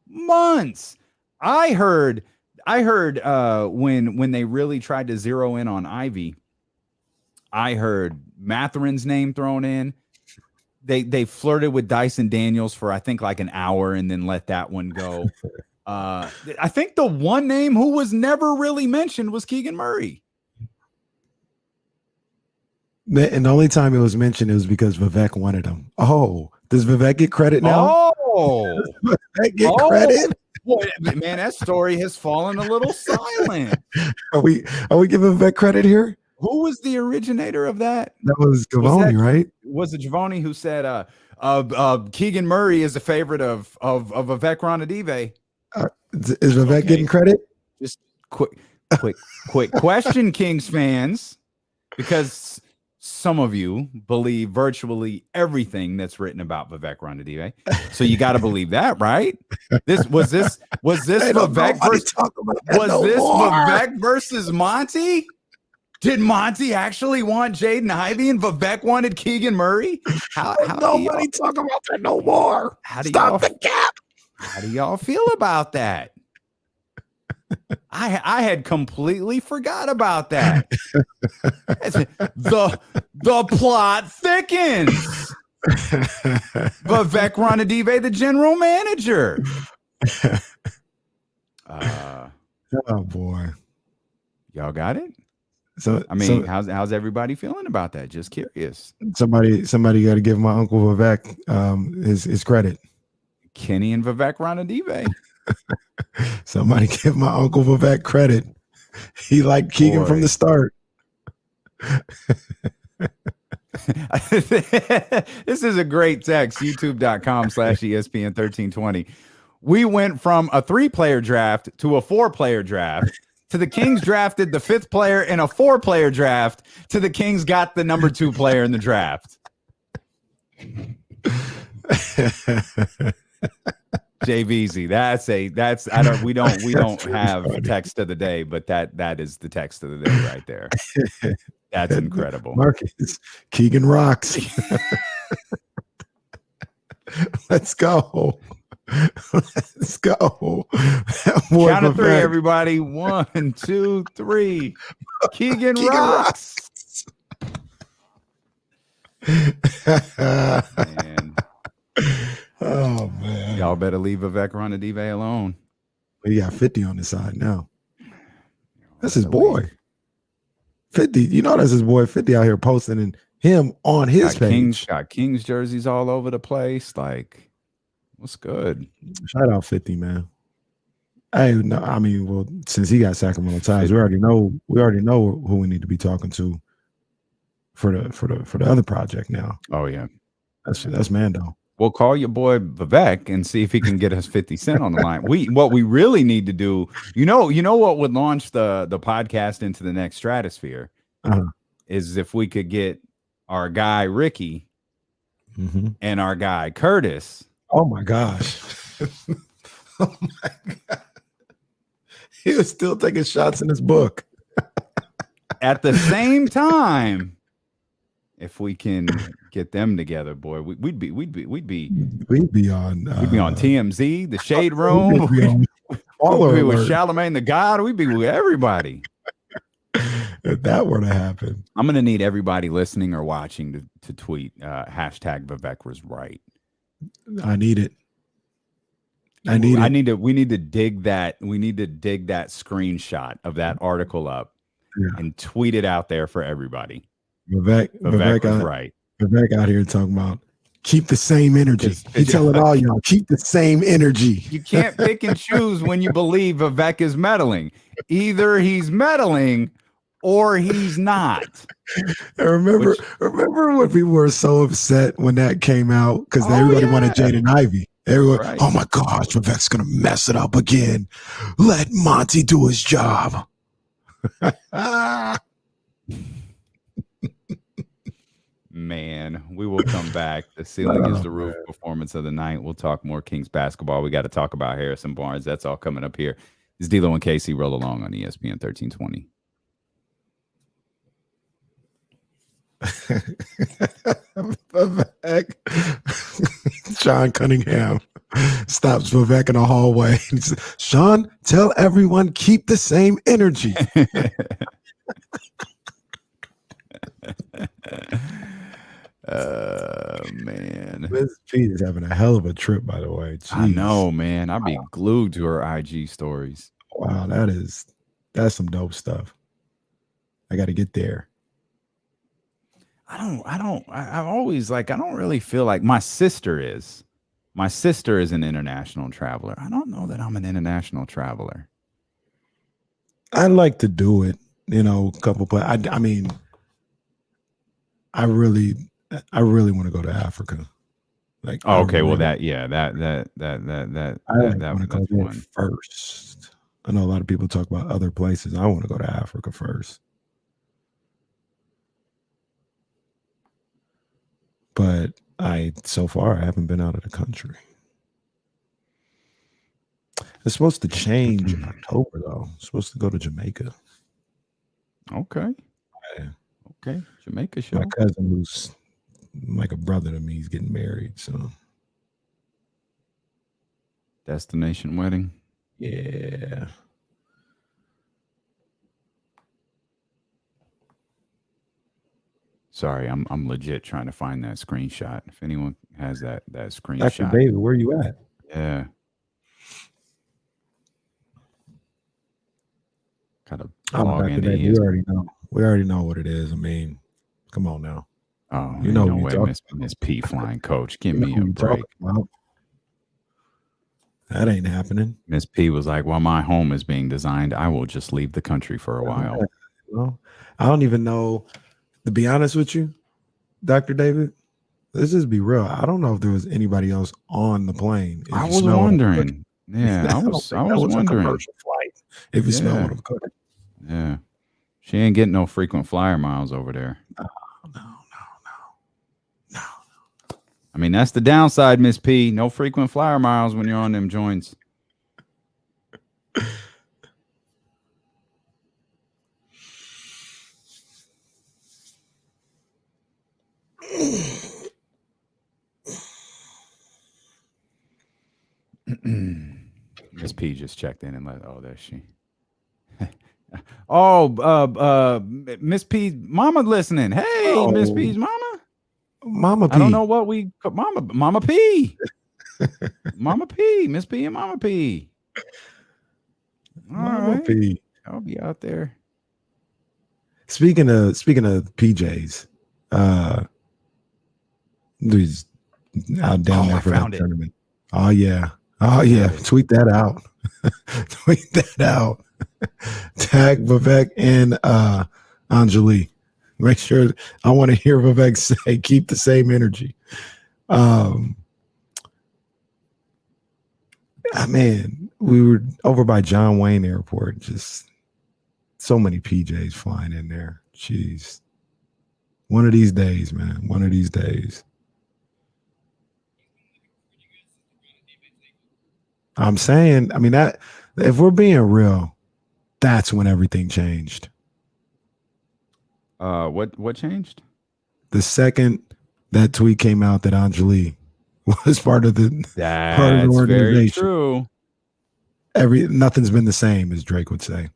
months. I heard when they really tried to zero in on Ivy, I heard Matherin's name thrown in. They flirted with Dyson Daniels for I think like an hour and then let that one go. I think the one name who was never really mentioned was Keegan Murray. And the only time it was mentioned, it was because Vivek wanted him. Oh, does Vivek get credit now? Oh, does Vivek get credit? Boy, man, that story has fallen a little silent. Are we giving Vivek credit here? Who was the originator of that? That was Gavoni, right? Was it Gavoni who said Keegan Murray is a favorite of Vivek Ranadive? Is Vivek getting credit? Just quick question, Kings fans, because some of you believe virtually everything that's written about Vivek Ranadive. So you got to believe that, right? Was this Vivek versus Monty? Did Monty actually want Jaden Ivey and Vivek wanted Keegan Murray? How nobody talk about that no more. Stop the cap. How do y'all feel about that? I had completely forgot about that. The plot thickens. Vivek Ranadive, the general manager. Oh boy, y'all got it. So I mean, how's everybody feeling about that? Just curious. Somebody got to give my uncle Vivek his credit. Kenny and Vivek Ranadive. Somebody give my uncle Vivek credit. He liked Keegan from the start. This is a great text. YouTube.com/ESPN 1320. We went from a 3-player draft to a 4-player draft to the Kings drafted the 5th player in a 4-player draft to the Kings got the number 2 player in the draft. JVZ, we don't have text of the day, but that is the text of the day right there. That's incredible. Marcus, Keegan rocks. Let's go. Let's go. Count of 3, everybody. 1, 2, 3. Keegan rocks. Man. Oh man, y'all better leave Vivek Ranadive alone. He got 50 on his side now. That's his boy. 50, you know that's his boy. 50 out here posting, and him on his page. Got Kings jerseys all over the place. Like, what's good? Shout out 50, man. Hey, no, I mean, well, since he got Sacramento ties, we already know who we need to be talking to for the other project now. Oh yeah, that's Mando. We'll call your boy Vivek and see if he can get us 50 Cent on the line. What we really need to do, you know what would launch the podcast into the next stratosphere is if we could get our guy Ricky and our guy Curtis. Oh my gosh. Oh my God. He was still taking shots in his book. At the same time, if we can get them together, boy, we'd be on TMZ, the Shade Room. We'd be with Charlamagne the God. We'd be with everybody. If that were to happen, I'm gonna need everybody listening or watching to tweet hashtag Vivek was right. I need it. We need to dig that screenshot of that article up and tweet it out there for everybody. Vivek was right. Vivek out here talking about keep the same energy. He telling all y'all keep the same energy. You can't pick and choose when you believe Vivek is meddling. Either he's meddling or he's not. I remember when people were so upset when that came out because everybody wanted Jaden Ivey. Everyone, oh my gosh, Vivek's gonna mess it up again. Let Monty do his job. Man, we will come back. The ceiling is the roof performance of the night. We'll talk more Kings basketball. We got to talk about Harrison Barnes. That's all coming up here. It's D'Lo and Casey. Roll along on ESPN 1320. Sean Cunningham stops Vivek in the hallway. He says, Sean, tell everyone keep the same energy. Man, Miss P is having a hell of a trip, by the way. Jeez. I know, man. I'd be glued to her IG stories. Wow, that's some dope stuff. I got to get there. I've always I don't really feel like my sister is an international traveler. I don't know that I'm an international traveler. I like to do it, a couple, but I mean, I really want to go to Africa. Like, okay, well that want to go there first. I know a lot of people talk about other places. I want to go to Africa first. But so far I haven't been out of the country. It's supposed to change in October though. It's supposed to go to Jamaica. Okay. Yeah. Okay. Jamaica show. My cousin, who's like a brother to me, he's getting married. So destination wedding. Yeah. Sorry, I'm legit trying to find that screenshot. If anyone has that screenshot. Dr. David, where you at? Yeah. Kind of log into David, we already know what it is. I mean, come on now. Oh, no way, Miss P flying coach. Give me a break. That ain't happening. Miss P was like, while my home is being designed, I will just leave the country for a while. Well, I don't even know. To be honest with you, Dr. David, let's just be real. I don't know if there was anybody else on the plane. I was wondering. Yeah, I was wondering. A commercial flight if you smell what I'm cooking. Yeah. She ain't getting no frequent flyer miles over there. No. I mean, that's the downside, Miss P. No frequent flyer miles when you're on them joints. Miss P just checked in and there's she. Miss P's mama listening. Hey, Miss P's mama P. I don't know what Mama P. Mama P, Miss P and Mama P. Mama P. I'll be out there. Speaking of PJs, He's out down there for that found it. tournament. Oh yeah. Tweet that out. Tweet that out. Tag Vivek and Anjali. Make sure I want to hear Vivek say keep the same energy. Man, we were over by John Wayne Airport. Just so many PJs flying in there. Jeez. One of these days, man. One of these days. I'm saying, I mean, that if we're being real, that's when everything changed. What changed? The second that tweet came out that Anjali was part of the organization. Very true. Nothing's been the same, as Drake would say.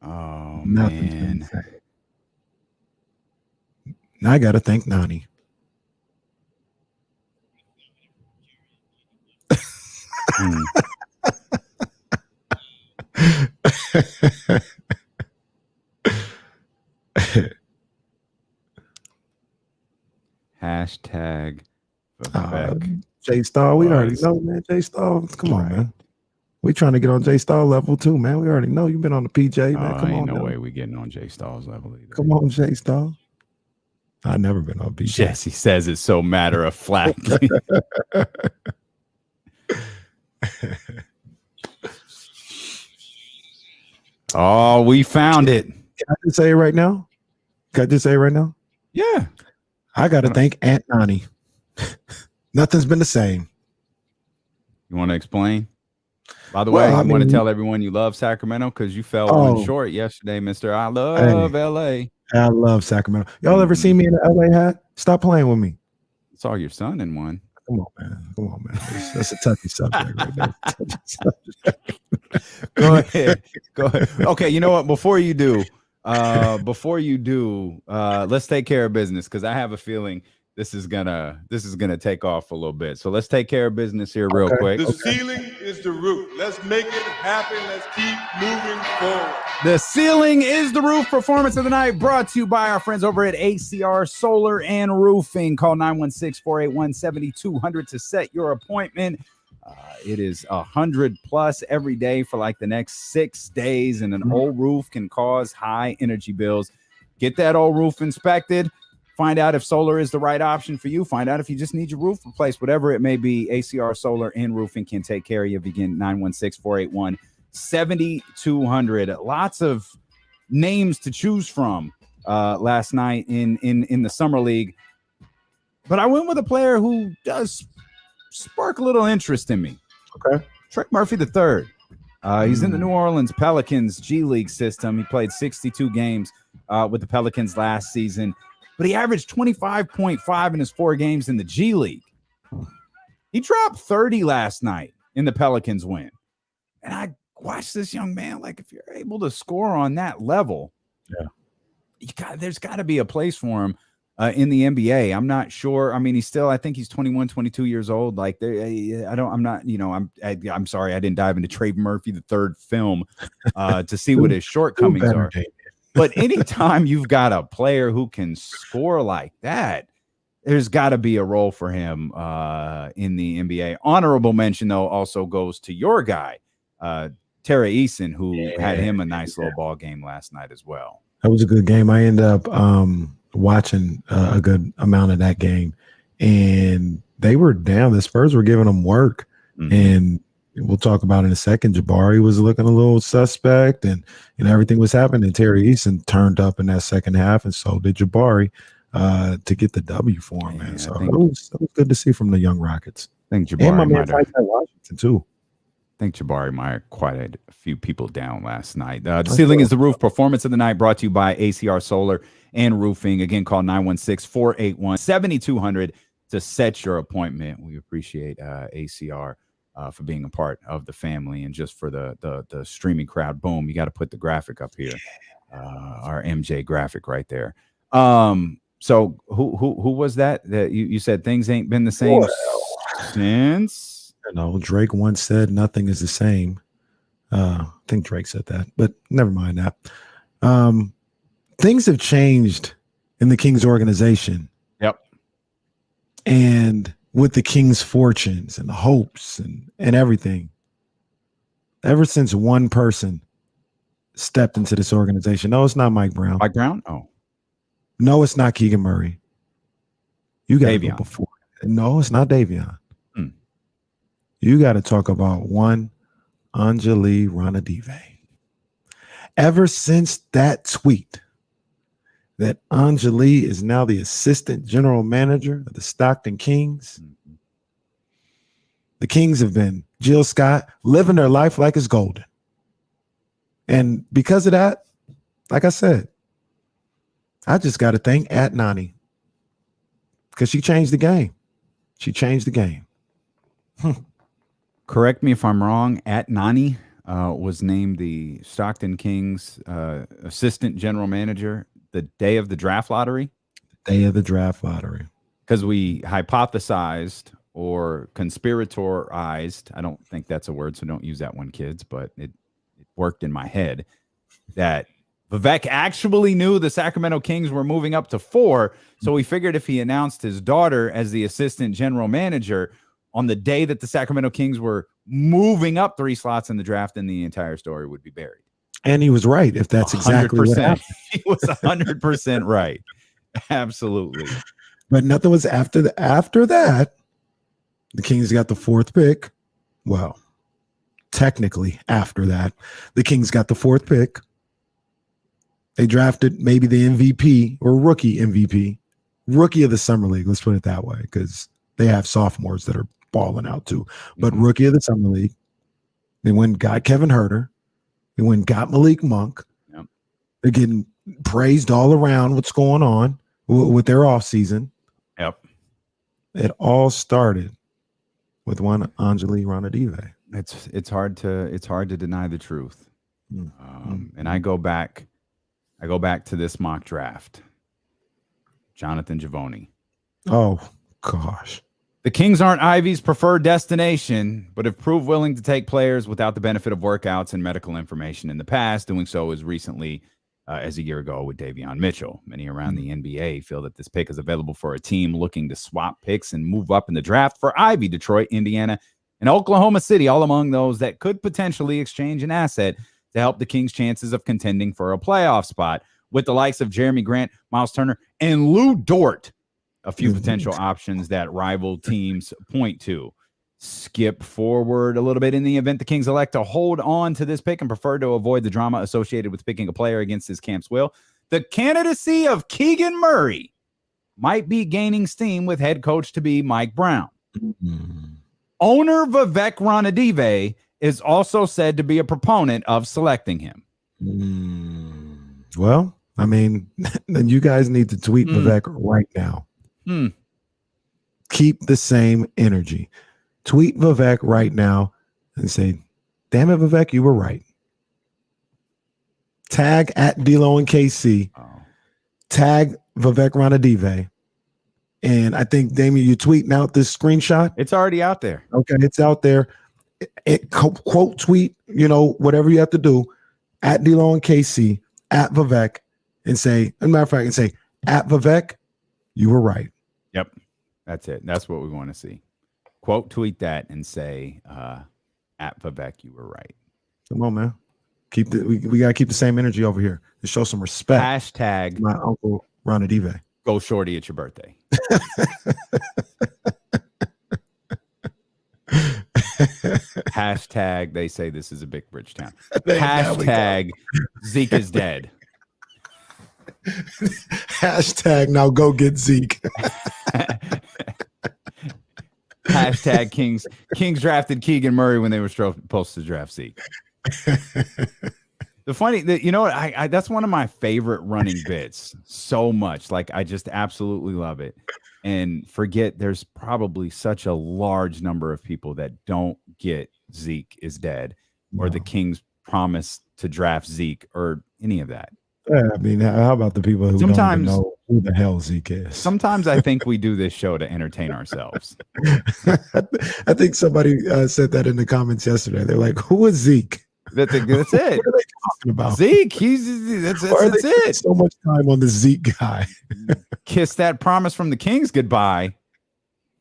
Oh Nothing's been man. the same. Now I gotta thank Nani. Hashtag Vivek. J Star, we already know, man. J Star, come on, man. We trying to get on J Star level too, man. We already know you've been on the PJ, man. Come on, no now. way we getting on J Star's level either. Come on, J Star. I've never been on PJ. Jesse says it so matter of factly. Oh, we found it. Can I just say it right now? Yeah. I got to thank Aunt Nani. Nothing's been the same. You want to explain? By the way, I want to tell everyone you love Sacramento because you fell one short yesterday, Mr. I love LA. I love Sacramento. Y'all ever see me in an LA hat? Stop playing with me. Saw your son in one. Come on, man. That's a touchy subject right there. Go ahead. Okay, you know what? Before you do, let's take care of business because I have a feeling this is gonna take off a little bit. So let's take care of business here real quick. The ceiling is the roof. Let's make it happen. Let's keep moving forward. The ceiling is the roof. Performance of the night brought to you by our friends over at ACR Solar and Roofing. Call 916-481-7200 to set your appointment. It is 100 plus every day for like the next 6 days, and an old roof can cause high energy bills. Get that old roof inspected. Find out if solar is the right option for you. Find out if you just need your roof replaced, whatever it may be. ACR Solar and Roofing can take care of you. Begin 916-481-7200. Lots of names to choose from last night in the summer league, but I went with a player who does spark a little interest in me. Okay, Trey Murphy III. He's in the New Orleans Pelicans G League system. He played 62 games with the Pelicans last season, but he averaged 25.5 in his 4 games in the G League. He dropped 30 last night in the Pelicans win. And I watched this young man, like, if you're able to score on that level, there's got to be a place for him in the NBA. I'm not sure. I mean, I think he's 21, 22 years old. Like, I'm sorry, I didn't dive into Trey Murphy III film to see what his shortcomings are. But anytime you've got a player who can score like that, there's got to be a role for him in the NBA. Honorable mention, though, also goes to your guy, Terry Eason, who had him a nice little ball game last night as well. That was a good game. I ended up watching a good amount of that game, and they were down. The Spurs were giving them work, and we'll talk about in a second. Jabari was looking a little suspect, and everything was happening. Terry Eason turned up in that second half, and so did Jabari to get the W for him, man. So it was good to see from the young Rockets. I think Jabari and my man Washington too. I think Jabari might have quite a few people down last night. The ceiling is the roof. Performance of the night brought to you by ACR Solar and Roofing. Again, call 916-481-7200 to set your appointment. We appreciate ACR for being a part of the family, and just for the streaming crowd. Boom, you got to put the graphic up here, our MJ graphic right there. So who was that you said things ain't been the same since? Drake once said nothing is the same. I think Drake said that, but never mind that. Things have changed in the Kings organization. Yep. And with the Kings' fortunes and the hopes and everything. Ever since one person stepped into this organization. No, it's not Mike Brown. Mike Brown? Oh. No, it's not Keegan Murray. You got to go Davion. before. No, it's not Davion. Hmm. You got to talk about one Anjali Ranadive. Ever since that tweet that Anjali is now the assistant general manager of the Stockton Kings, the Kings have been Jill Scott living their life like it's golden. And because of that, like I said, I just got to thank at Nani because she changed the game. She changed the game. Correct me if I'm wrong. At Nani was named the Stockton Kings assistant general manager the day of the draft lottery. Day of the draft lottery. Because we hypothesized or conspiratorized. I don't think that's a word, so don't use that one, kids. But it worked in my head that Vivek actually knew the Sacramento Kings were moving up to 4. So we figured if he announced his daughter as the assistant general manager on the day that the Sacramento Kings were moving up 3 slots in the draft, then the entire story would be buried. And he was right, if that's exactly what happened. He was 100% right. Absolutely. But nothing was after that. The Kings got the 4th pick. Well, technically after that, the Kings got the 4th pick. They drafted maybe the MVP or rookie MVP, rookie of the summer league. Let's put it that way, because they have sophomores that are balling out too. But rookie of the summer league. They went and got Kevin Huerter. They went and got Malik Monk. Yep. They're getting praised all around what's going on with their offseason. Yep. It all started with one Anjali Ranadive. It's hard to deny the truth. And I go back to this mock draft. Jonathan Givony. Oh gosh. The Kings aren't Ivy's preferred destination, but have proved willing to take players without the benefit of workouts and medical information in the past, doing so as recently as a year ago with Donovan Mitchell. Many around the NBA feel that this pick is available for a team looking to swap picks and move up in the draft for Ivy, Detroit, Indiana, and Oklahoma City, all among those that could potentially exchange an asset to help the Kings' chances of contending for a playoff spot, with the likes of Jeremy Grant, Miles Turner, and Lou Dort, a few potential options that rival teams point to. Skip forward a little bit. In the event the Kings elect to hold on to this pick and prefer to avoid the drama associated with picking a player against his camp's will, the candidacy of Keegan Murray might be gaining steam with head coach to be Mike Brown. Owner Vivek Ranadive is also said to be a proponent of selecting him. Well, I mean, then you guys need to tweet Vivek right now. Keep the same energy. Tweet Vivek right now and say, damn it, Vivek, you were right. Tag at D-Lo and KC. Tag Vivek Ranadive. And I think, Damien, you're tweeting out this screenshot. It's already out there. Okay, it's out there. Quote tweet, whatever you have to do, at D-Lo and KC, at Vivek, and say, as a matter of fact, and say, at Vivek, you were right. Yep. That's it. That's what we want to see. Quote tweet that and say, at Vivek, you were right. Come on, man. We gotta keep the same energy over here to show some respect. Hashtag my uncle Ranadive. Go shorty at your birthday. Hashtag they say this is a big bridge town. Hashtag Zeke is dead. Hashtag now go get Zeke. Hashtag Kings drafted Keegan Murray when they were supposed to draft Zeke. The funny that I that's one of my favorite running bits so much. Like I just absolutely love it. And forget there's probably such a large number of people that don't get Zeke is dead or the Kings promise to draft Zeke or any of that. I mean, how about the people who don't even know who the hell Zeke is? Sometimes I think we do this show to entertain ourselves. I think somebody said that in the comments yesterday. They're like, who is Zeke? That's it. What are they talking about? Zeke, that's Why are they it. spending so much time on the Zeke guy? Kiss that promise from the Kings goodbye.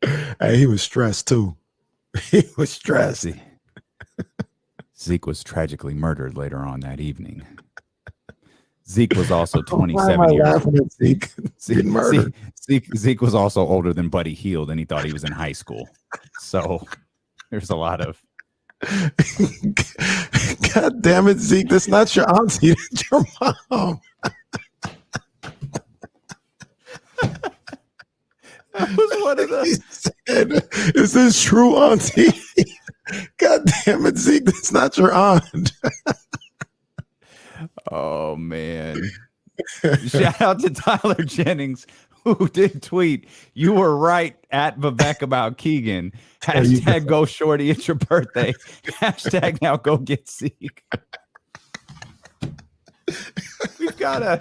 Hey, he was stressed too. He was stressed. Zeke was tragically murdered later on that evening. Zeke was also Why 27 am I years laughing at Zeke getting murdered? Zeke was also older than Buddy Hield, and he thought he was in high school. So there's a lot of. God damn it, Zeke! That's not your auntie. That's your mom. That was one of the. He said, "Is this true, auntie?" God damn it, Zeke! That's not your aunt. Oh man! Shout out to Tyler Jennings, who did tweet, "You were right at Vivek about Keegan. Hashtag go shorty, it's your birthday. Hashtag now go get Zeke." We've gotta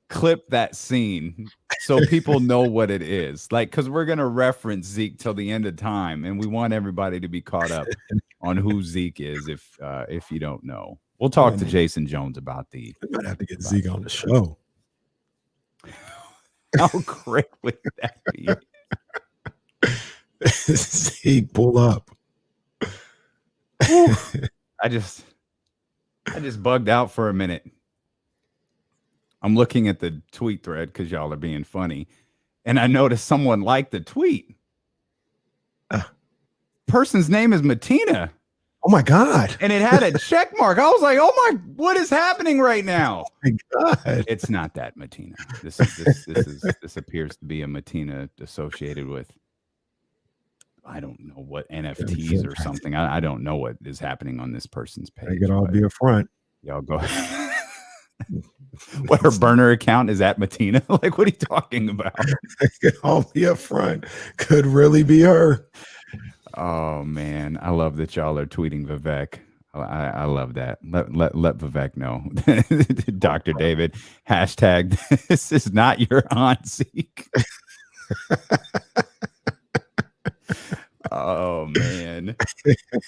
clip that scene so people know what it is. Like, because we're gonna reference Zeke till the end of time, and we want everybody to be caught up on who Zeke is. If you don't know, we'll talk to Jason Jones about we might have to get Zeke on the show. How great would that be? Zeke, pull up. I just bugged out for a minute. I'm looking at the tweet thread because y'all are being funny, and I noticed someone liked the tweet. Person's name is Matina. Oh my God. And it had a check mark. I was like, oh my, what is happening right now? Oh my God. It's not that Matina. This appears to be a Matina associated with, I don't know what, NFTs or something. I don't know what is happening on this person's page. It could all be a front. Y'all go. What, her burner account is at Matina? Like, what are you talking about? It could all be a front. Could really be her. Oh man, I love that y'all are tweeting Vivek. I love that. Let Vivek know. Dr. David, hashtag this is not your aunt Zeke. Oh man.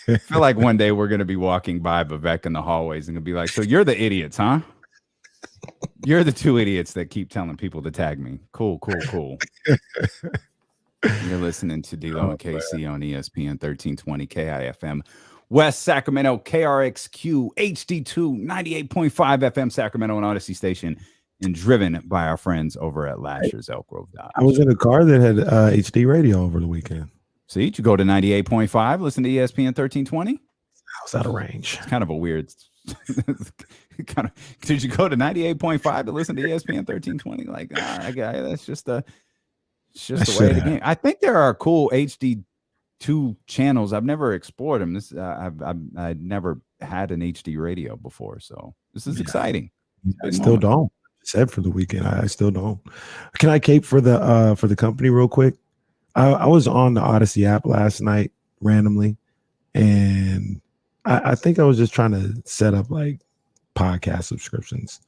I feel like one day we're gonna be walking by Vivek in the hallways and gonna be like, so you're the idiots, huh? You're the two idiots that keep telling people to tag me. Cool. You're listening to D-Lo and KC on ESPN 1320 KIFM, West Sacramento, KRXQ, HD2, 98.5 FM Sacramento and Odyssey Station, and driven by our friends over at Lasher's Elk Grove Dodge. I was in a car that had HD radio over the weekend. See, you go to 98.5, listen to ESPN 1320. I was out of range. It's kind of a weird did you go to 98.5 to listen to ESPN 1320? Like, that's just the way of the game. I think there are cool HD2 channels. I've never explored them. I've never had an HD radio before, so this is exciting. I still don't. Said for the weekend, I still don't. Can I cape for the company real quick? I was on the Odyssey app last night randomly, and I think I was just trying to set up like podcast subscriptions.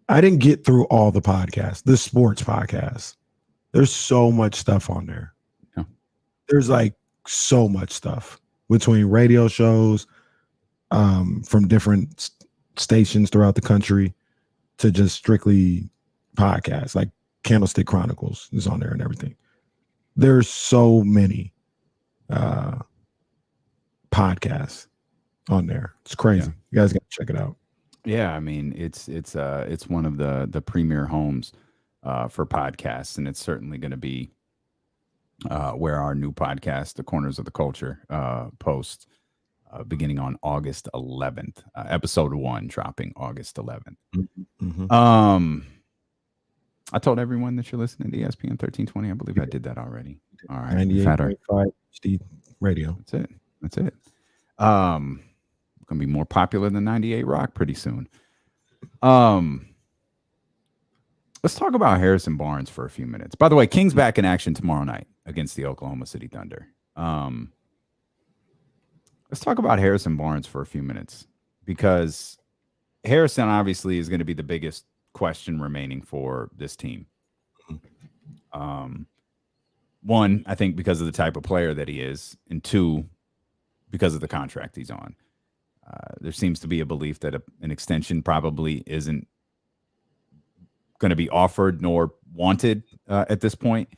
I didn't get through all the podcasts, the sports podcasts. There's so much stuff on there. Yeah. There's like so much stuff between radio shows from different stations throughout the country to just strictly podcasts, like Candlestick Chronicles is on there and everything. There's so many podcasts on there. It's crazy. Yeah. You guys got to check it out. Yeah, I mean, it's one of the premier homes for podcasts, and it's certainly going to be where our new podcast, The Corners of the Culture, posts beginning on August 11th. Episode 1 dropping August 11th. Mm-hmm. I told everyone that you're listening to ESPN 1320. I believe I did that already. All right. 98.5 HD radio. That's it. Gonna be more popular than 98 Rock pretty soon. Let's talk about Harrison Barnes for a few minutes. By the way, Kings back in action tomorrow night against the Oklahoma City Thunder. Let's talk about Harrison Barnes for a few minutes, because Harrison obviously is going to be the biggest question remaining for this team. One, I think because of the type of player that he is, and two, because of the contract he's on. There seems to be a belief that an extension probably isn't going to be offered nor wanted at this point.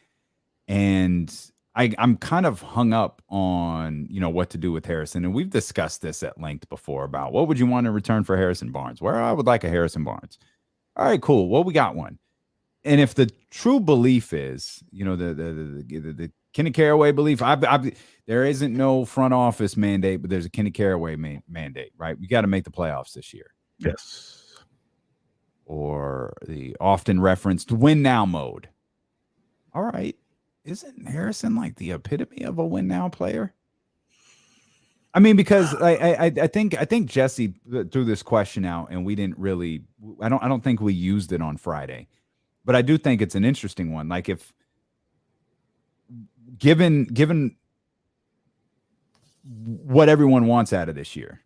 And I'm kind of hung up on, what to do with Harrison. And we've discussed this at length before about what would you want in return for Harrison Barnes? Well, I would like a Harrison Barnes. All right, cool. Well, we got one. And if the true belief is, the Kenny Caraway belief, there isn't no front office mandate, but there's a Kenny Caraway mandate, right? We got to make the playoffs this year. Yes. Or the often referenced win now mode. All right. Isn't Harrison like the epitome of a win now player? I mean, because I think Jesse threw this question out and we didn't really, I don't think we used it on Friday, but I do think it's an interesting one. Like if given what everyone wants out of this year,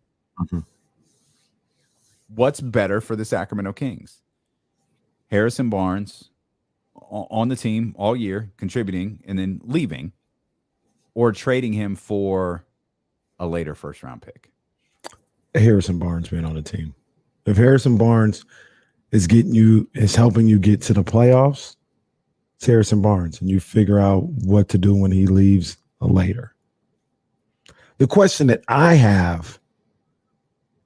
what's better for the Sacramento Kings? Harrison Barnes on the team all year, contributing and then leaving, or trading him for a later first-round pick? Harrison Barnes being on the team. If Harrison Barnes is helping you get to the playoffs, it's Harrison Barnes, and you figure out what to do when he leaves later. The question that I have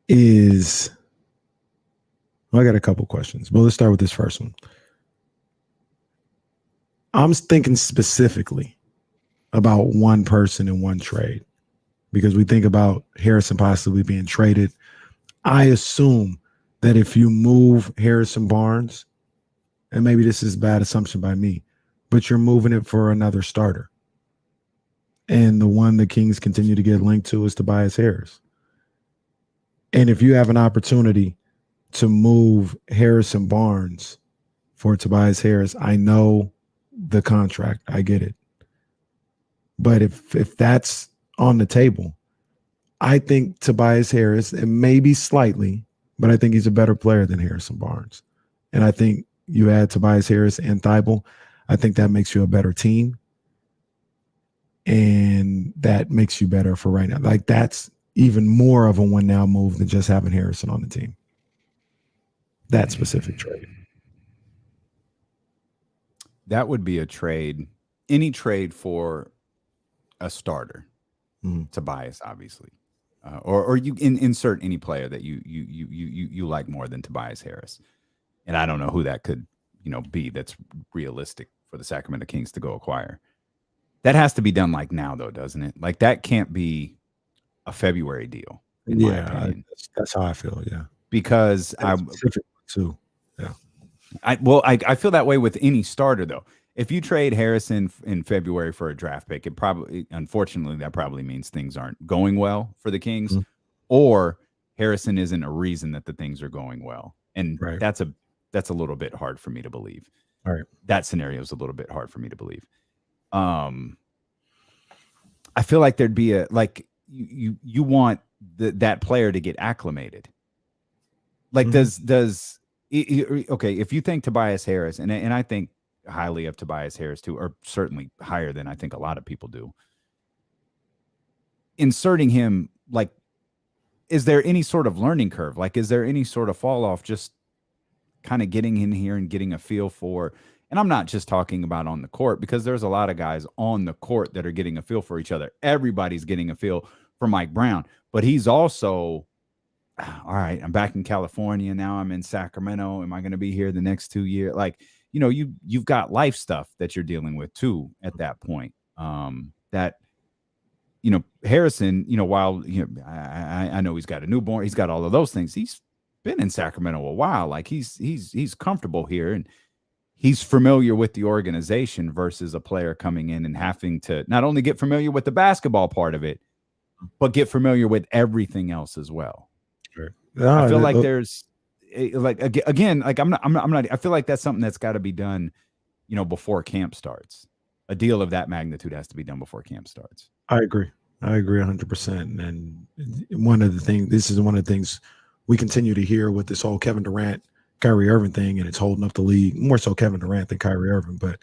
is, I got a couple questions, but let's start with this first one. I'm thinking specifically about one person in one trade, because we think about Harrison possibly being traded. I assume that if you move Harrison Barnes, and maybe this is a bad assumption by me, but you're moving it for another starter. And the one the Kings continue to get linked to is Tobias Harris. And if you have an opportunity to move Harrison Barnes for Tobias Harris, I know the contract, I get it. But if that's on the table, I think Tobias Harris, and maybe slightly, but I think he's a better player than Harrison Barnes. And I think you add Tobias Harris and Thibault, I think that makes you a better team. And that makes you better for right now. Like, that's even more of a win now move than just having Harrison on the team. That specific trade. That would be a trade, any trade for a starter, Tobias, obviously, or you insert any player that you like more than Tobias Harris, and I don't know who that could be that's realistic for the Sacramento Kings to go acquire. That has to be done like now, though, doesn't it? Like that can't be a February deal. Yeah, that's how I feel. Yeah, because too. Yeah. I feel that way with any starter, though. If you trade Harrison in February for a draft pick, unfortunately, that probably means things aren't going well for the Kings, or Harrison isn't a reason that the things are going well. And that's a little bit hard for me to believe. All right. That scenario is a little bit hard for me to believe. I feel like there'd be you want that player to get acclimated. Like okay, if you think Tobias Harris, and I think highly of Tobias Harris too, or certainly higher than I think a lot of people do, inserting him, like, is there any sort of learning curve? Like, is there any sort of fall off just kind of getting in here and getting a feel for, and I'm not just talking about on the court, because there's a lot of guys on the court that are getting a feel for each other. Everybody's getting a feel for Mike Brown, but he's also, all right, I'm back in California now. I'm in Sacramento. Am I going to be here the next 2 years? Like, you've got life stuff that you're dealing with too at that point. That, Harrison, while I know he's got a newborn, he's got all of those things. He's been in Sacramento a while. Like he's comfortable here, and he's familiar with the organization versus a player coming in and having to not only get familiar with the basketball part of it, but get familiar with everything else as well. Sure. I feel like there's again, like I'm not, I feel like that's something that's got to be done, before camp starts. A deal of that magnitude has to be done before camp starts. I agree 100%. And this is one of the things we continue to hear with this whole Kevin Durant, Kyrie Irving thing, and it's holding up the league, more so Kevin Durant than Kyrie Irving. But,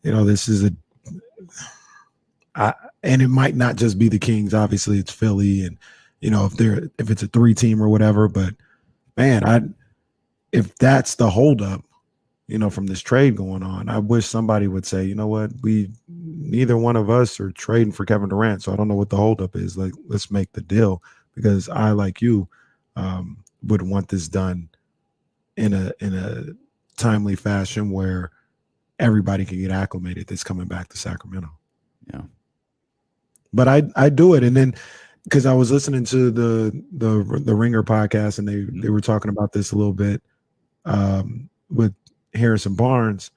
this is and it might not just be the Kings. Obviously, it's Philly, and if it's a 3-team or whatever. But man, if that's the holdup, from this trade going on, I wish somebody would say, you know what, neither one of us are trading for Kevin Durant. So I don't know what the holdup is. Like, let's make the deal, because I, like you, would want this done in a timely fashion where everybody can get acclimated that's coming back to Sacramento. Yeah. But I do it. And then, because I was listening to the Ringer podcast, and they were talking about this a little bit with Harrison Barnes.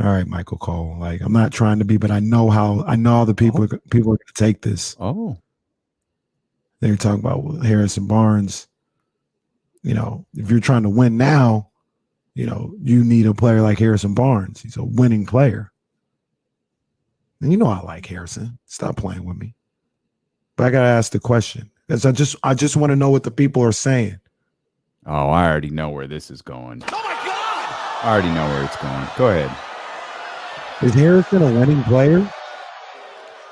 All right, Michael Cole. Like, I'm not trying to be, but I know how the people are going to take this. Oh, they're talking about Harrison Barnes. If you're trying to win now, you need a player like Harrison Barnes. He's a winning player. And I like Harrison. Stop playing with me. But I gotta ask the question, because I just want to know what the people are saying. Oh, I already know where this is going. Oh my God! I already know where it's going. Go ahead. Is Harrison a winning player?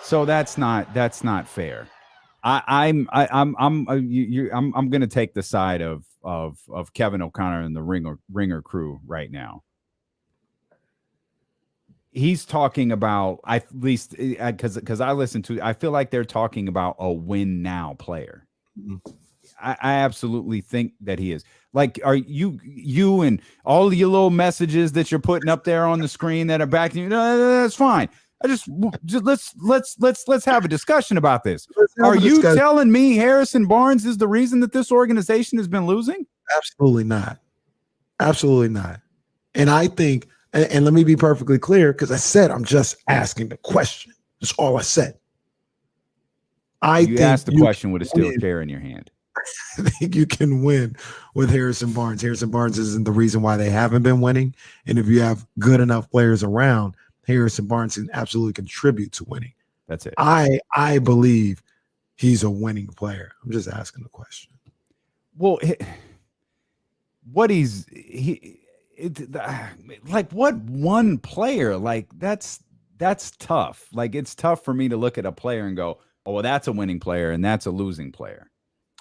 So that's not fair. I'm going to take the side of Kevin O'Connor and the Ringer crew right now. He's talking about, at least because I listen to, I feel like they're talking about a win now player. Mm-hmm. I absolutely think that he is. Like, are you and all your little messages that you're putting up there on the screen that are backing you? No, that's fine. Just let's have a discussion about this. Are you telling me Harrison Barnes is the reason that this organization has been losing? Absolutely not. Absolutely not. And I think, and let me be perfectly clear, because I said I'm just asking the question. That's all I said. You asked the question with a steel chair in your hand. I think you can win with Harrison Barnes. Harrison Barnes isn't the reason why they haven't been winning. And if you have good enough players around, Harrison Barnes can absolutely contribute to winning. That's it. I believe he's a winning player. I'm just asking the question. Well, what one player? Like, that's tough. Like, it's tough for me to look at a player and go, oh, well, that's a winning player and that's a losing player.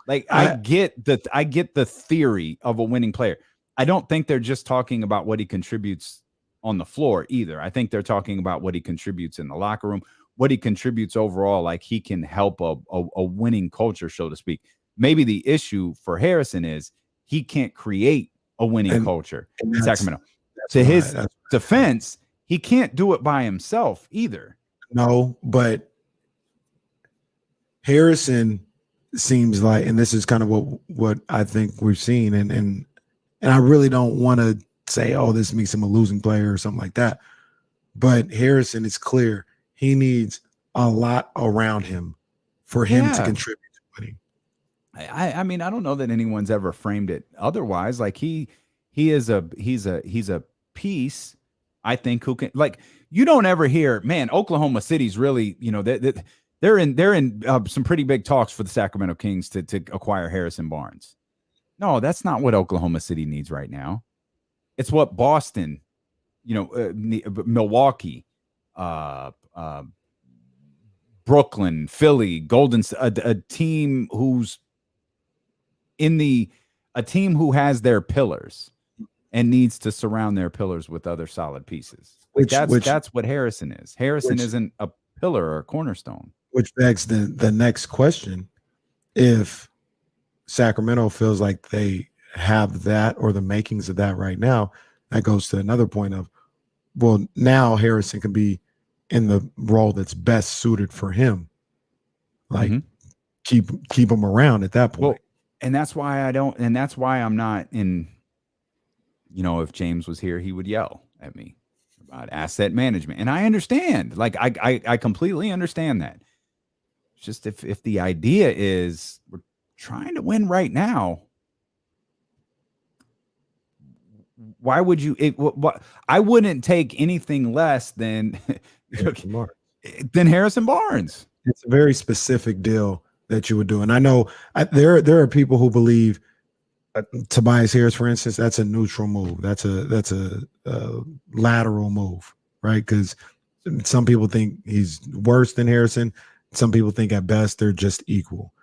Like, I get the theory of a winning player. I don't think they're just talking about what he contributes on the floor either. I think they're talking about what he contributes in the locker room, what he contributes overall. Like, he can help a winning culture, so to speak. Maybe the issue for Harrison is he can't create a winning culture in Sacramento. To his defense, he can't do it by himself either. No, but Harrison seems like, and this is kind of what I think we've seen, and I really don't want to say, oh, this makes him a losing player or something like that. But Harrison is clear. He needs a lot around him for him to contribute to winning. I mean, I don't know that anyone's ever framed it otherwise. Like, he's a piece, I think, who can, like, you don't ever hear, man, Oklahoma City's really, they're in some pretty big talks for the Sacramento Kings to acquire Harrison Barnes. No, that's not what Oklahoma City needs right now. It's what Boston, Milwaukee, Brooklyn, Philly, Golden, a team who's a team who has their pillars and needs to surround their pillars with other solid pieces. That's what Harrison is. Harrison isn't a pillar or a cornerstone. Which begs the next question. If Sacramento feels like they have that or the makings of that right now, that goes to another point of, well, now Harrison can be in the role that's best suited for him. Like, keep him around at that point. Well, and that's why I'm not in, if James was here, he would yell at me about asset management. And I understand. Like, I completely understand that. It's just if the idea is we're trying to win right now, why would you? I wouldn't take anything less than Harrison Barnes. It's a very specific deal that you would do, and I know there are people who believe Tobias Harris, for instance, that's a neutral move. That's a lateral move, right? Because some people think he's worse than Harrison. Some people think at best they're just equal,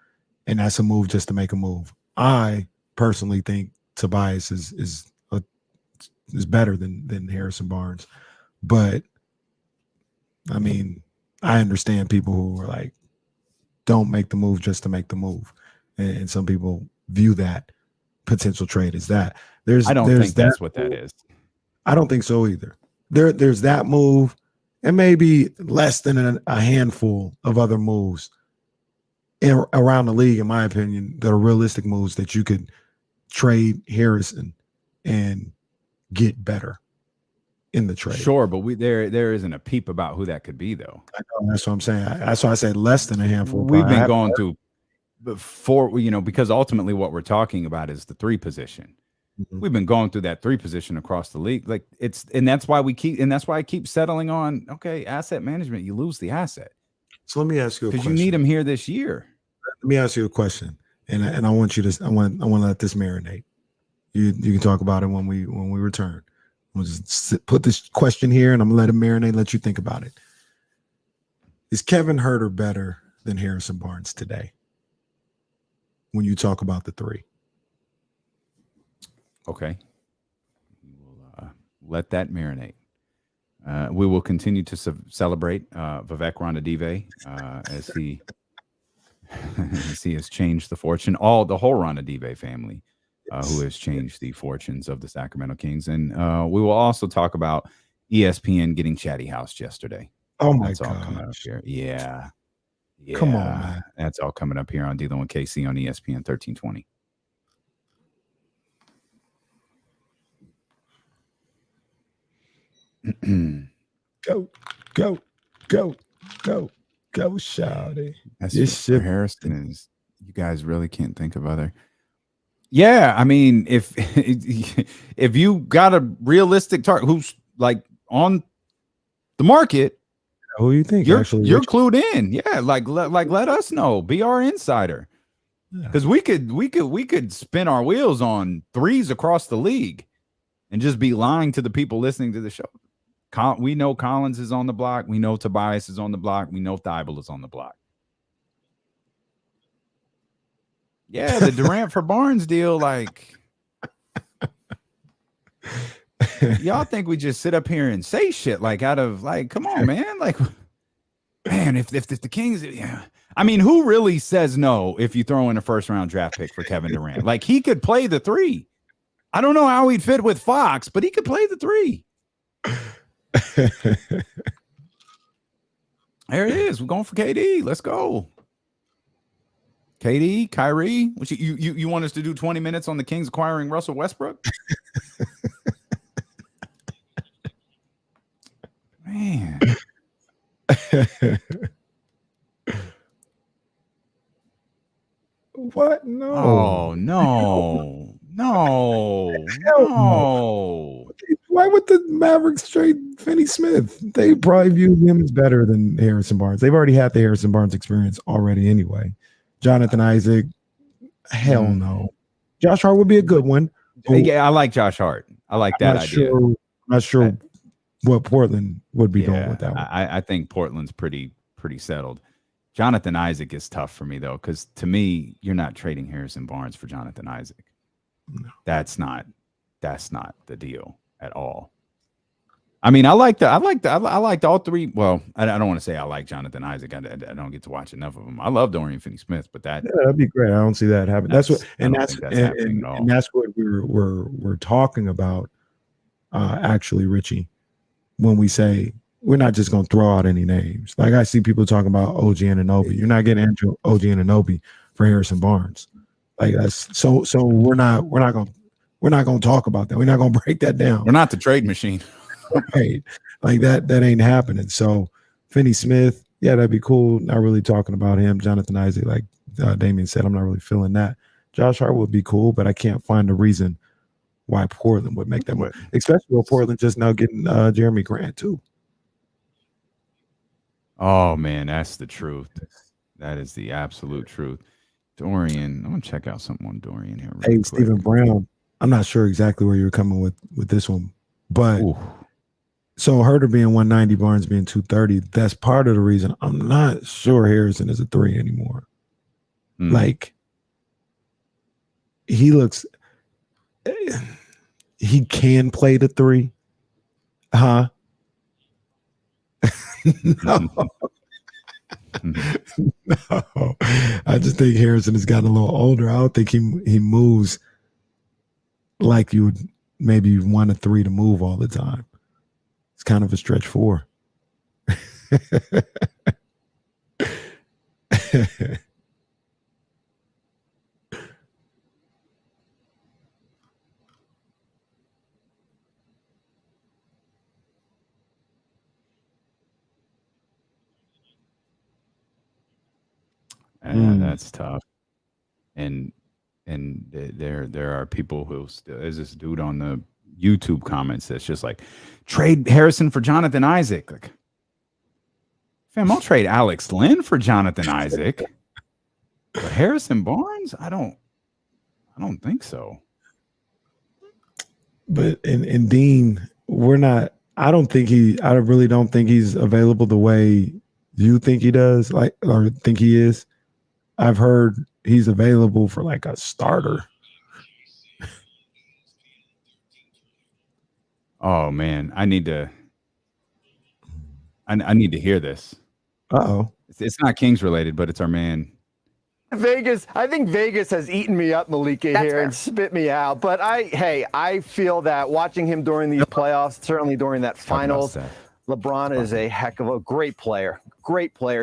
and that's a move just to make a move. I personally think Tobias is better than Harrison Barnes, but I mean, I understand people who are like, don't make the move just to make the move, and some people view that potential trade as that. I don't think that's what that is. I don't think so either. There's that move, and maybe less than a handful of other moves around the league, in my opinion, that are realistic moves that you could trade Harrison and get better in the trade. Sure, but there isn't a peep about who that could be, though. I know, that's what I'm saying. That's why I said less than a handful. We've been going through before, because ultimately what we're talking about is the 3 position. Mm-hmm. We've been going through that 3 position across the league. Like that's why I keep settling on, okay, asset management. You lose the asset. So let me ask you a question. Because you need him here this year. Let me ask you a question. And I want you to, I want to let this marinate. You can talk about it when we return. We'll just put this question here, and I'm gonna let it marinate. Let you think about it. Is Kevin Huerter better than Harrison Barnes today? When you talk about the 3, okay, we'll let that marinate. We will continue to celebrate Vivek Ranadive as he has changed the fortune. The whole Ranadive family. Who has changed the fortunes of the Sacramento Kings. And we will also talk about ESPN getting ChattyHoused yesterday. Oh, my That's God. all coming up here. Yeah. Come on, man. That's all coming up here on Dealing with KC on ESPN 1320. Go, shawty. That's for Harrison is, you guys really can't think of other. Yeah, I mean, if you got a realistic target who's like on the market, who you think you're clued in. Yeah, like let us know. Be our insider, because we could spin our wheels on 3s across the league, and just be lying to the people listening to the show. We know Collins is on the block. We know Tobias is on the block. We know Thibault is on the block. Yeah, the Durant for Barnes deal, like, y'all think we just sit up here and say shit like out of like, come on, man. Like, man, if the Kings, yeah. I mean, who really says no if you throw in a 1st-round draft pick for Kevin Durant? Like, he could play the 3. I don't know how he'd fit with Fox, but he could play the 3. There it is. We're going for KD. Let's go. KD, Kyrie, which you want us to do 20 minutes on the Kings acquiring Russell Westbrook? Man. What? No. Oh, no. No. Why would the Mavericks trade Finney Smith? They probably view him as better than Harrison Barnes. They've already had the Harrison Barnes experience already anyway. Jonathan Isaac, hell no. Josh Hart would be a good one. Yeah, I like Josh Hart. I like that idea. Not sure what Portland would be doing with that one. I think Portland's pretty settled. Jonathan Isaac is tough for me, though, because to me, you're not trading Harrison Barnes for Jonathan Isaac. No. That's not the deal at all. I mean, I liked all 3. Well, I don't want to say I like Jonathan Isaac. I don't get to watch enough of him. I love Dorian Finney-Smith, but that'd be great. I don't see that happen. That's what we're talking about. Actually, Richie, when we say we're not just going to throw out any names. Like, I see people talking about OG Anunoby. You're not getting OG Anunoby for Harrison Barnes. Like, that's so we're not going to talk about that. We're not going to break that down. We're not the trade machine. Right. Like that ain't happening. So Finney Smith, yeah, that'd be cool. Not really talking about him. Jonathan Isaac, like Damian said, I'm not really feeling that. Josh Hart would be cool, but I can't find a reason why Portland would make that move, especially with Portland just now getting Jeremy Grant too. Oh man, that's the truth. That is the absolute truth. Dorian. I'm gonna check out something on Dorian here. Hey, Quick. Stephen Brown. I'm not sure exactly where you're coming with this one, but Ooh. so Huerter being 190, Barnes being 230. That's part of the reason I'm not sure Harrison is a 3 anymore. Like he looks, he can play the 3, huh? No. No, I just think Harrison has gotten a little older. I don't think he moves like you would maybe want a 3 to move all the time. It's kind of a stretch 4. That's tough. And there are people who still, there's this dude on the YouTube comments that's just like, trade Harrison for Jonathan Isaac. Like, fam, I'll trade Alex Lynn for Jonathan Isaac. But Harrison Barnes, I don't think so. But and Dean, we're not. I really don't think he's available the way you think he does, like, or think he is. I've heard he's available for like a starter. Oh man, I need to hear this. Uh-oh. It's not Kings related, but it's our man. Vegas, I think Vegas has eaten me up, Malika, here and spit me out. But I feel that watching him during these playoffs, certainly during that finals, LeBron is a heck of a great player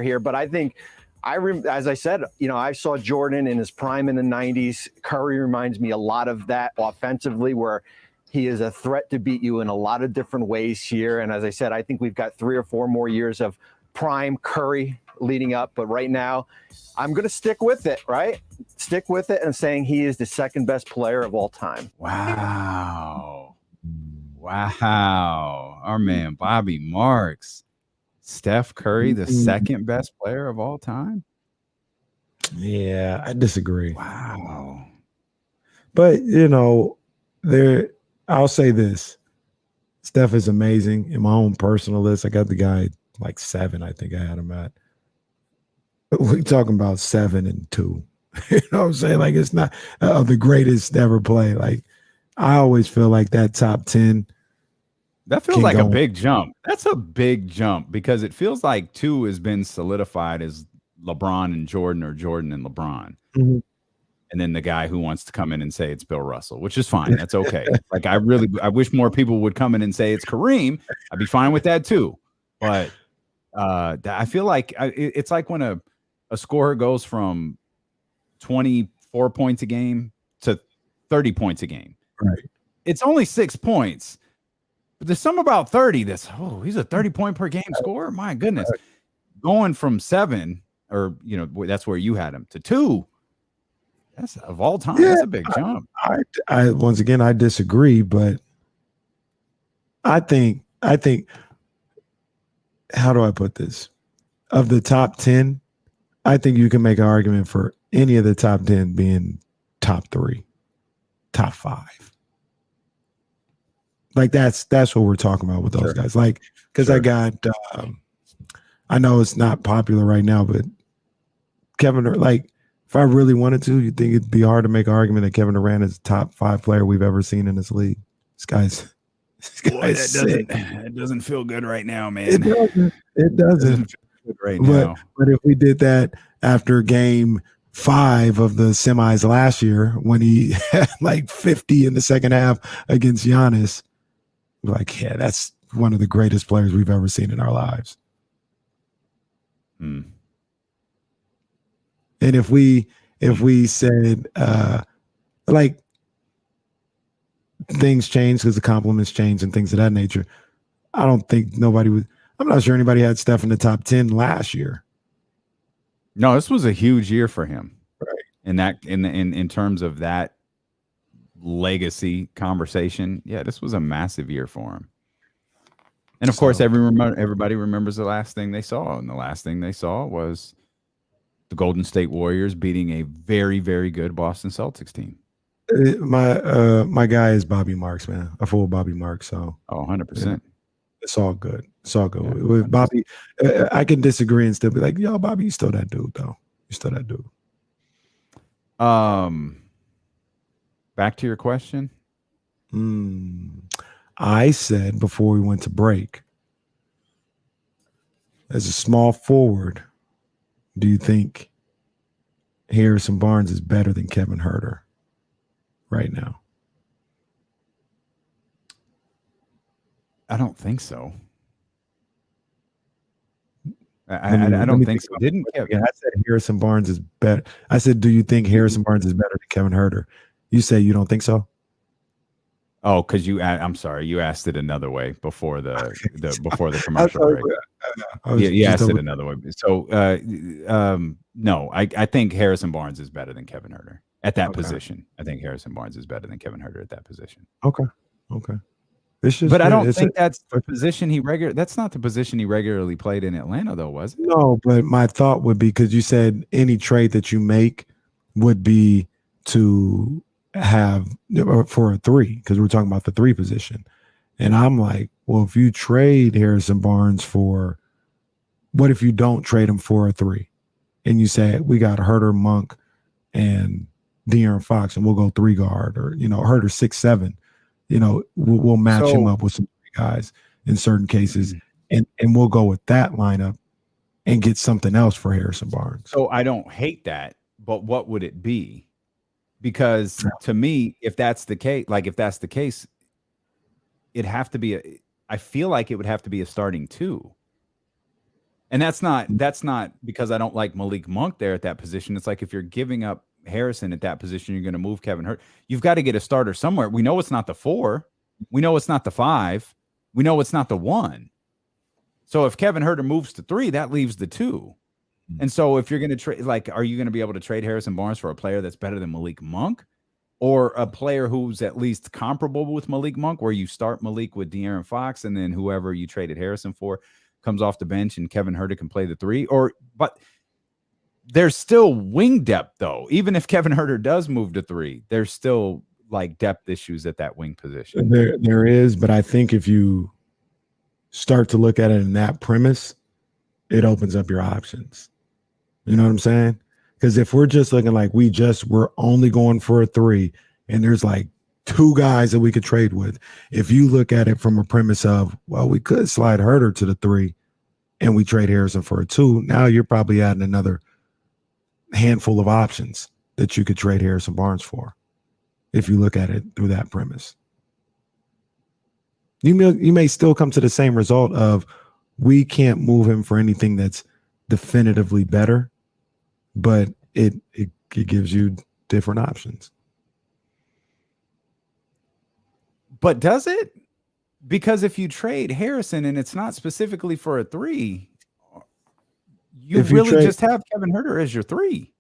here. But I think, as I said, I saw Jordan in his prime in the 90s. Curry reminds me a lot of that offensively, where he is a threat to beat you in a lot of different ways here. And as I said, I think we've got 3 or 4 more years of prime Curry leading up. But right now, I'm going to stick with it, right? Stick with it and saying he is the second best player of all time. Wow. Our man, Bobby Marks. Steph Curry, the second best player of all time? Yeah, I disagree. Wow. But, I'll say this. Steph is amazing. In my own personal list, I got the guy like 7, I think I had him at. We're talking about 7 and 2. You know what I'm saying? Like, it's not the greatest ever play. Like, I always feel like that top 10. That feels like a big jump. That's a big jump because it feels like 2 has been solidified as LeBron and Jordan or Jordan and LeBron. Mm-hmm. And then the guy who wants to come in and say it's Bill Russell, which is fine. That's okay. Like, I wish more people would come in and say it's Kareem. I'd be fine with that too. But I feel like it's like when a scorer goes from 24 points a game to 30 points a game. Right. It's only 6 points. But there's something about 30 that's, he's a 30-point per game scorer. My goodness. Right. Going from 7, or, that's where you had him, to 2. That's of all time. Yeah, that's a big jump. I once again, I disagree, but I think, how do I put this? Of the top 10, I think you can make an argument for any of the top 10 being top 3, top 5. Like that's what we're talking about with those guys. Like, because I got, I know it's not popular right now, but Kevin, like, if I really wanted to, you think it'd be hard to make an argument that Kevin Durant is the top 5 player we've ever seen in this league? This guy's sick. That doesn't feel good right now, man. It doesn't feel good right now. But if we did that after game 5 of the semis last year, when he had like 50 in the second half against Giannis, we're like, yeah, that's one of the greatest players we've ever seen in our lives. And if we said like things change because the compliments change and things of that nature, I don't think I'm not sure anybody had Steph in the top 10 last year. No, this was a huge year for him. Right. In terms of that legacy conversation, yeah, this was a massive year for him. And of course, everybody remembers the last thing they saw, and the last thing they saw was the Golden State Warriors beating a very, very good Boston Celtics team. My guy is Bobby Marks, man. A full Bobby Marks. So 100%. It's all good. It's all good. Yeah, With Bobby, I can disagree and still be like, yo, Bobby, you still that dude, though. You still that dude. Back to your question. I said before we went to break, as a small forward, do you think Harrison Barnes is better than Kevin Huerter right now? I don't think so. I don't think so. Didn't Kevin? I said Harrison Barnes is better. I said, do you think Harrison Barnes is better than Kevin Huerter? You say you don't think so? Oh, because I'm sorry, you asked it another way before the commercial break. You asked it another way. So no, I think Harrison Barnes is better than Kevin Huerter at that position. I think Harrison Barnes is better than Kevin Huerter at that position. Okay. But I don't think that's the position that's not the position he regularly played in Atlanta, though, was it? No, but my thought would be, because you said any trade that you make would be to have for a 3, because we're talking about the 3 position. And I'm like, well, if you trade Harrison Barnes for, what if you don't trade him for a 3? And you say, we got Huerter, Monk, and De'Aaron Fox, and we'll go 3 guard, or, Huerter 6'7". We'll match him up with some guys in certain cases, and we'll go with that lineup and get something else for Harrison Barnes. So I don't hate that, but what would it be? Because to me, if that's the case, it'd have to be I feel like it would have to be a starting 2. And that's not because I don't like Malik Monk there at that position. It's like, if you're giving up Harrison at that position, you're going to move Kevin Huerter. You've got to get a starter somewhere. We know it's not the 4. We know it's not the 5. We know it's not the 1. So if Kevin Huerter moves to 3, that leaves the 2. And so if you're going to trade, are you going to be able to trade Harrison Barnes for a player that's better than Malik Monk, or a player who's at least comparable with Malik Monk, where you start Malik with De'Aaron Fox, and then whoever you traded Harrison for comes off the bench and Kevin Huerter can play the 3? But there's still wing depth, though. Even if Kevin Huerter does move to 3, there's still depth issues at that wing position. There is, but I think if you start to look at it in that premise, it opens up your options. You know what I'm saying? Because if we're just looking like we're only going for a 3, and there's 2 guys that we could trade with. If you look at it from a premise of, well, we could slide Huerter to the 3 and we trade Harrison for a 2, now you're probably adding another handful of options that you could trade Harrison Barnes for, if you look at it through that premise. You may still come to the same result of, we can't move him for anything that's definitively better, but it gives you different options. But does it? Because if you trade Harrison and it's not specifically for a 3, you really just have Kevin Huerter as your 3.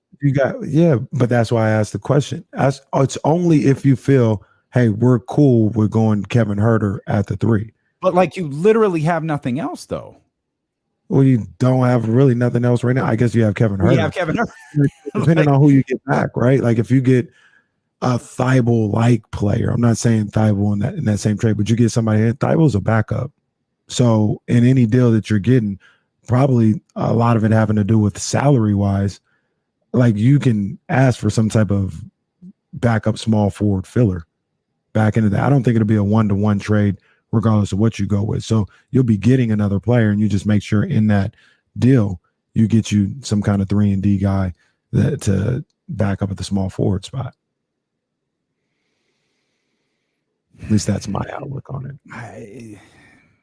But that's why I asked the question. It's only if you feel, hey, we're cool with going Kevin Huerter at the 3. But you literally have nothing else, though. Well, you don't have really nothing else right now. I guess you have Kevin Huerter. You have Kevin Huerter. Depending on who you get back, right? If you get a Thibault-like player, I'm not saying Thibault in that same trade, but you get somebody, Thibault's a backup. So in any deal that you're getting, probably a lot of it having to do with salary-wise, you can ask for some type of backup small forward filler back into that. I don't think it'll be a 1-to-1 trade regardless of what you go with. So you'll be getting another player, and you just make sure in that deal you get you some kind of 3-and-D guy to back up at the small forward spot. At least that's my outlook on it.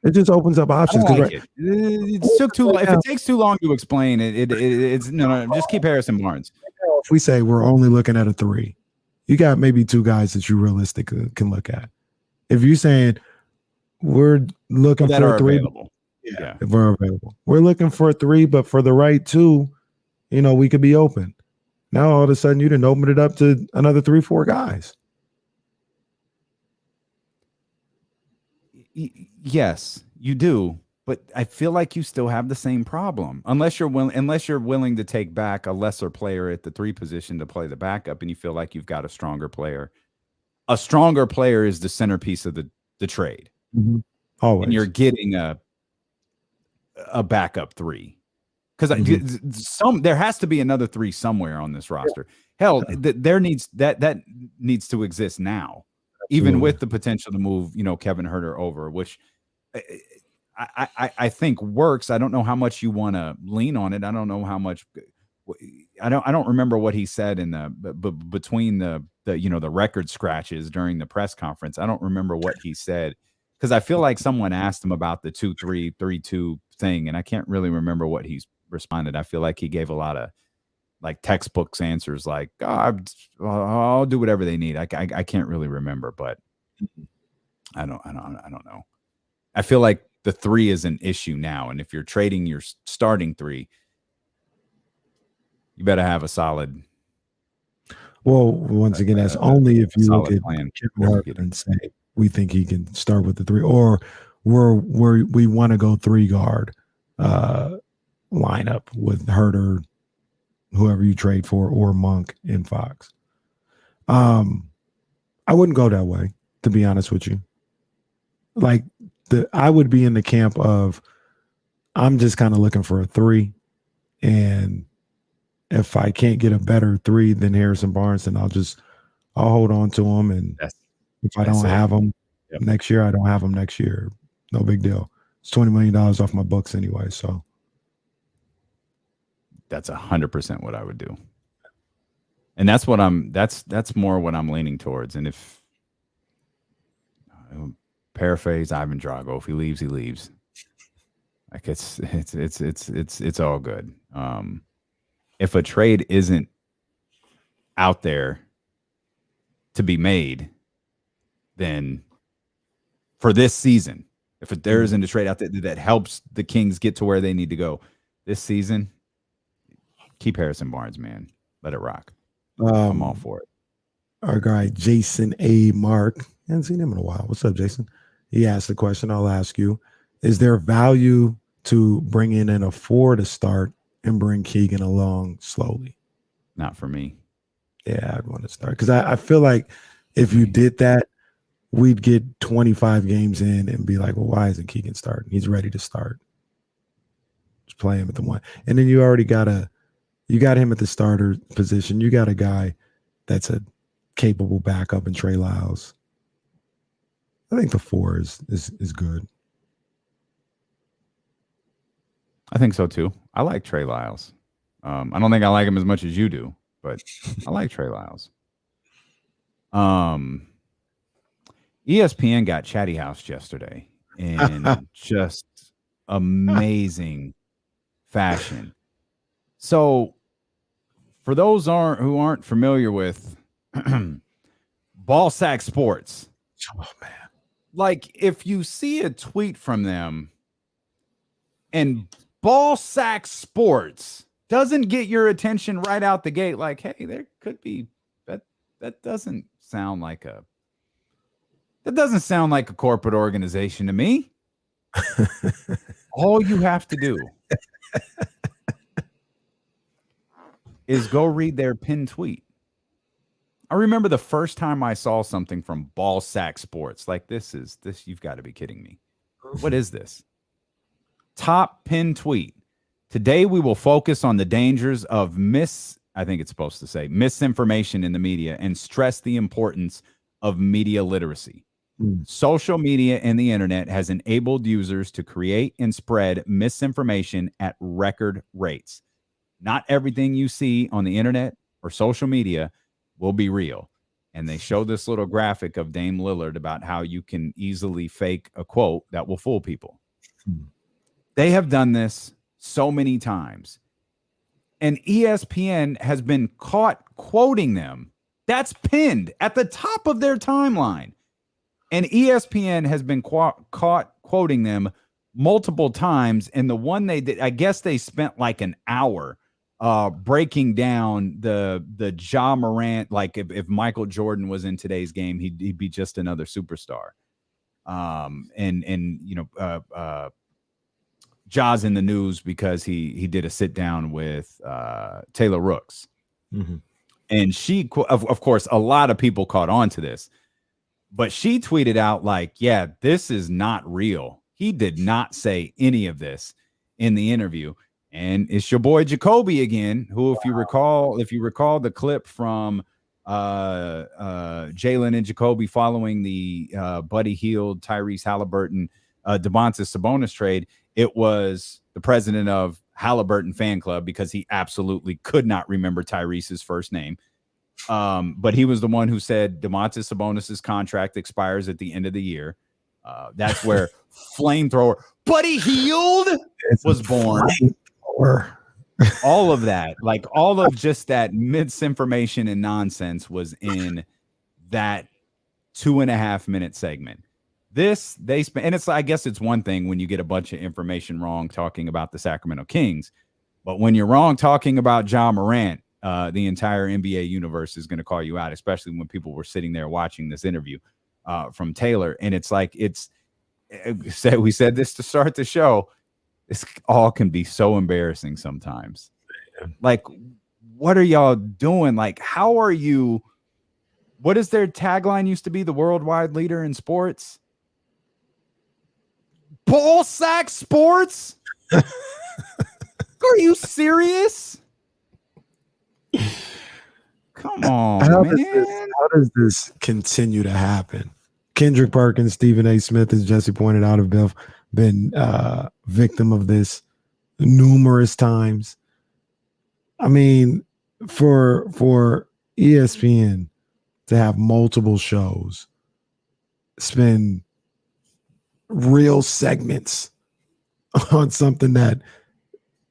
It just opens up options. It took too long. If it takes too long to explain it's no. Just keep Harrison Barnes. If we say we're only looking at a 3, you got maybe 2 guys that you realistically can look at. If you're saying we're looking for a 3, available. If we're available, we're looking for a 3, but for the right 2, we could be open. Now all of a sudden you didn't open it up to another 3-4 guys. Yes, you do. But I feel like you still have the same problem unless you're willing to take back a lesser player at the 3 position to play the backup, and you feel like you've got a stronger player. A stronger player is the centerpiece of the trade. Mm-hmm. Always. And you're getting a backup 3 because there has to be another 3 somewhere on this roster. Hell, there needs that needs to exist now, even with the potential to move, Kevin Huerter over, which I think works. I don't know how much you want to lean on it. I don't know how much. I don't remember what he said in between the record scratches during the press conference. I don't remember what he said because I feel like someone asked him about the 2-3, 3-2 thing, and I can't really remember what he's responded. I feel like he gave a lot of like textbooks answers, like I'll do whatever they need. I can't really remember, but I don't know. I feel like the 3 is an issue now, and if you're trading your starting 3, you better have a solid. Well, once again, that's only if you look at Kevin Huerter and say we think he can start with the 3, or we want to go 3 guard lineup with Huerter, whoever you trade for, or Monk and Fox. I wouldn't go that way, to be honest with you. Like I would be in the camp of I'm just kind of looking for a 3, and if I can't get a better 3 than Harrison Barnes, then I'll hold on to him, and if I don't have him next year, I don't have him next year. No big deal. It's $20 million off my books anyway, so that's 100% what I would do, and that's what that's more what I'm leaning towards. And if paraphrase Ivan Drago, if he leaves, he leaves. Like it's all good. If a trade isn't out there to be made, then for this season, if there isn't a trade out there that helps the Kings get to where they need to go this season, keep Harrison Barnes, man. Let it rock. I'm all for it. Our guy, Jason A. Mark, I haven't seen him in a while. What's up, Jason? He asked the question. I'll ask you. Is there value to bringing in a 4 to start and bring Keegan along slowly? Not for me. Yeah, I'd want to start because I feel like if you did that, we'd get 25 games in and be like, well, why isn't Keegan starting? He's ready to start. Just play him at the 1. And then you already got him at the starter position. You got a guy that's a capable backup in Trey Lyles. I think the 4 is good. I think so too. I like Trey Lyles. I don't think I like him as much as you do, but I like Trey Lyles. ESPN got ChattyHoused yesterday in just amazing fashion. So for those who aren't familiar with Ball Sack Sports, oh man, like if you see a tweet from them and Ball Sack Sports doesn't get your attention right out the gate, like, hey, there could be that doesn't sound like a corporate organization to me. All you have to do is go read their pinned tweet. I remember the first time I saw something from Ball Sack Sports. Like, this, you've got to be kidding me. What is this? Top pinned tweet. Today we will focus on the dangers of misinformation in the media and stress the importance of media literacy. Social media and the internet has enabled users to create and spread misinformation at record rates. Not everything you see on the internet or social media will be real. And they show this little graphic of Dame Lillard about how you can easily fake a quote that will fool people. They have done this so many times. And ESPN has been caught quoting them. That's pinned at the top of their timeline. And ESPN has been caught quoting them multiple times. And the one they did, I guess they spent like an hour breaking down the Ja Morant, like if Michael Jordan was in today's game, he'd be just another superstar. Ja's in the news because he did a sit down with Taylor Rooks. Mm-hmm. And she, of course, a lot of people caught on to this, but she tweeted out like, yeah, this is not real. He did not say any of this in the interview. And it's your boy Jacoby again, who, if you recall the clip from Jalen and Jacoby following the Buddy Hield, Tyrese Halliburton, Domantas Sabonis trade, it was the president of Halliburton fan club because he absolutely could not remember Tyrese's first name. But he was the one who said Domantas Sabonis's contract expires at the end of the year. That's where flamethrower Buddy Hield was born. All of that, like all of just that misinformation and nonsense was in that 2.5 minute segment. This they spent, and it's, I guess it's one thing when you get a bunch of information wrong talking about the Sacramento Kings, but when you're wrong talking about Ja Morant, the entire NBA universe is going to call you out, especially when people were sitting there watching this interview from Taylor. And it's like, we said this to start the show. This all can be so embarrassing sometimes. Like, what are y'all doing? Like, how are you? What is their tagline used to be? The worldwide leader in sports? Ball sack sports? Are you serious? Come on, man. How does this continue to happen? Kendrick Perkins, Stephen A. Smith, as Jesse pointed out, have been victim of this numerous times. I mean, for ESPN to have multiple shows spend real segments on something that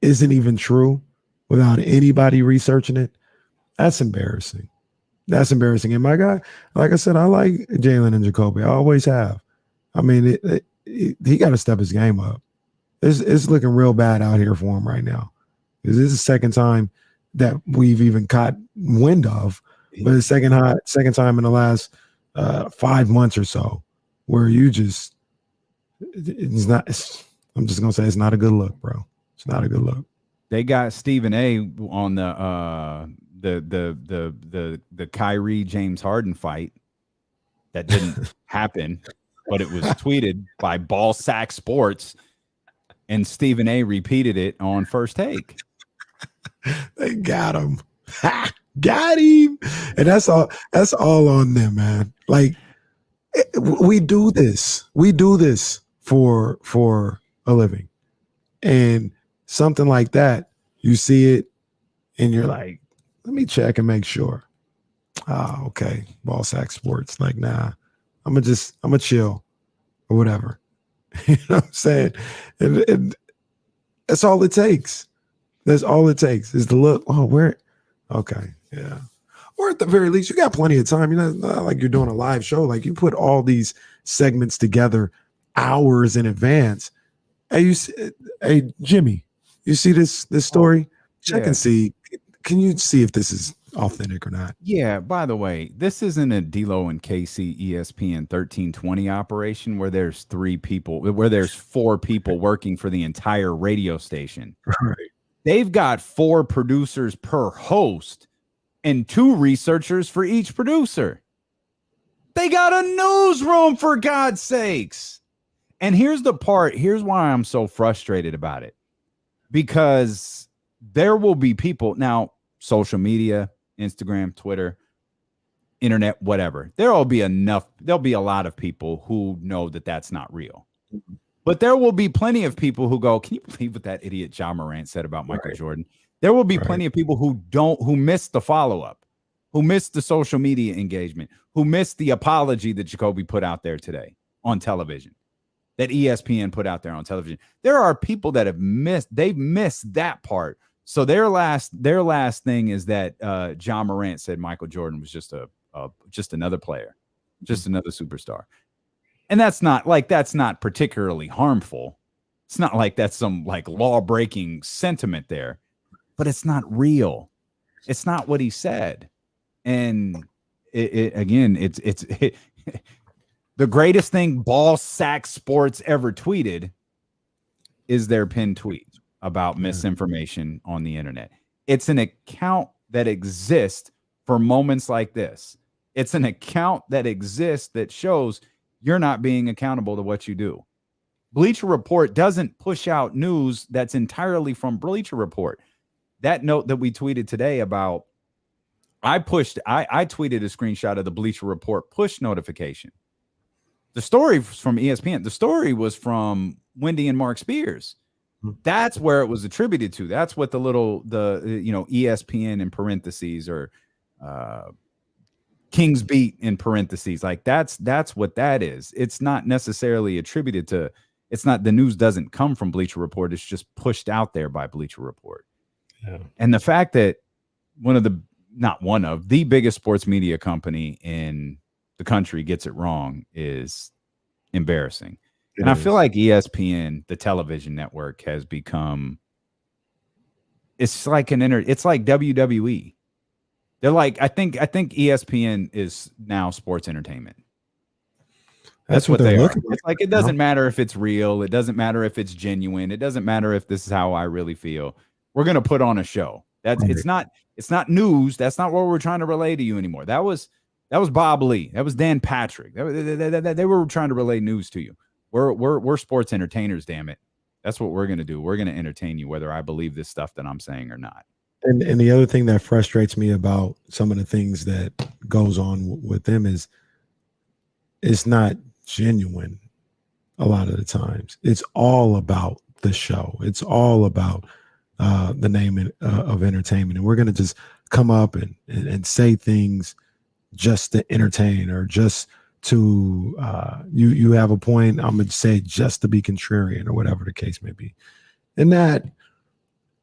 isn't even true without anybody researching it, that's embarrassing. That's embarrassing. And my guy, like I said, I like Jalen and Jacoby. I always have. I mean, he got to step his game up. It's looking real bad out here for him right now. This is the second time that we've even caught wind of, but the second time in the last 5 months or so, where I'm just gonna say it's not a good look, bro. It's not a good look. They got Stephen A. on the Kyrie James Harden fight that didn't happen, but it was tweeted by Ball Sack Sports, and Stephen A. repeated it on First Take. They got him. Got him. And that's all on them, man. Like, we do this. We do this for a living. And something like that, you see it and you're like, let me check and make sure. Oh, okay. Ball Sack Sports. Like, nah, I'm gonna chill or whatever. You know what I'm saying? And that's all it takes. That's all it takes is to look. Oh, where? Okay. Yeah. Or at the very least, you got plenty of time. You know, not like you're doing a live show. Like, you put all these segments together hours in advance. Hey, Jimmy, you see this story? Check and see. Can you see if this is authentic or not? Yeah. By the way, this isn't a D-Lo and KC ESPN 1320 operation where there's 4 people working for the entire radio station. Right. They've got 4 producers per host and 2 researchers for each producer. They got a newsroom, for God's sakes. And here's why I'm so frustrated about it. Because there will be people now, social media, Instagram, Twitter, internet, whatever. There'll be a lot of people who know that that's not real. But there will be plenty of people who go, can you believe what that idiot Ja Morant said about Michael Jordan? There will be plenty of people who missed the follow-up, who missed the social media engagement, who missed the apology that Jacoby put out there today on television, that ESPN put out there on television. There are people that they've missed that part. So their last thing is that Ja Morant said Michael Jordan was just another player, just another superstar. And that's not particularly harmful. It's not like that's some like law-breaking sentiment there, but it's not real. It's not what he said. And it's the greatest thing Ball Sack Sports ever tweeted is their pinned tweet about misinformation on the internet. It's an account that exists for moments like this. It's an account that exists that shows you're not being accountable to what you do. Bleacher Report doesn't push out news that's entirely from Bleacher Report. That note that we tweeted today about, I tweeted a screenshot of the Bleacher Report push notification. The story was from ESPN. The story was from Wendy and Mark Spears. That's where it was attributed to. That's what ESPN in parentheses or King's Beat in parentheses. Like that's what that is. It's not necessarily attributed to. It's not, the news doesn't come from Bleacher Report. It's just pushed out there by Bleacher Report. Yeah. And the fact that the biggest sports media company in the country gets it wrong is embarrassing. And I feel like ESPN, the television network, has become, it's like it's like WWE. They're like, I think ESPN is now sports entertainment. That's what they are. It's like, it doesn't matter if it's real. It doesn't matter if it's genuine. It doesn't matter if this is how I really feel. We're going to put on a show. It's not news. That's not what we're trying to relay to you anymore. That was Bob Lee. That was Dan Patrick. They were trying to relay news to you. We're sports entertainers, damn it. That's what we're going to do. We're going to entertain you, whether I believe this stuff that I'm saying or not. And the other thing that frustrates me about some of the things that goes on with them is it's not genuine a lot of the times. It's all about the show. It's all about the name of entertainment. And we're going to just come up and say things just to entertain or just to you have a point, I'm going to say just to be contrarian or whatever the case may be. And that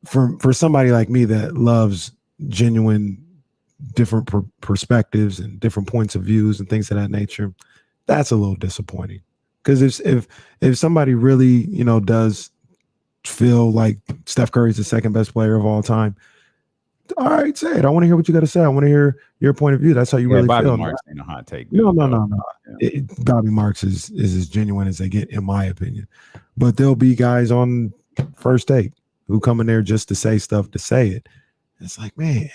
for somebody like me that loves genuine different perspectives and different points of views and things of that nature, that's a little disappointing. Because if somebody really, does feel like Steph Curry's the second best player of all time, all right, say it. I want to hear what you got to say. I want to hear your point of view. That's how you really Bobby feel. Marks ain't a hot take. No. Yeah. Bobby Marks is as genuine as they get, in my opinion. But there'll be guys on First Take who come in there just to say stuff to say it. It's like, man,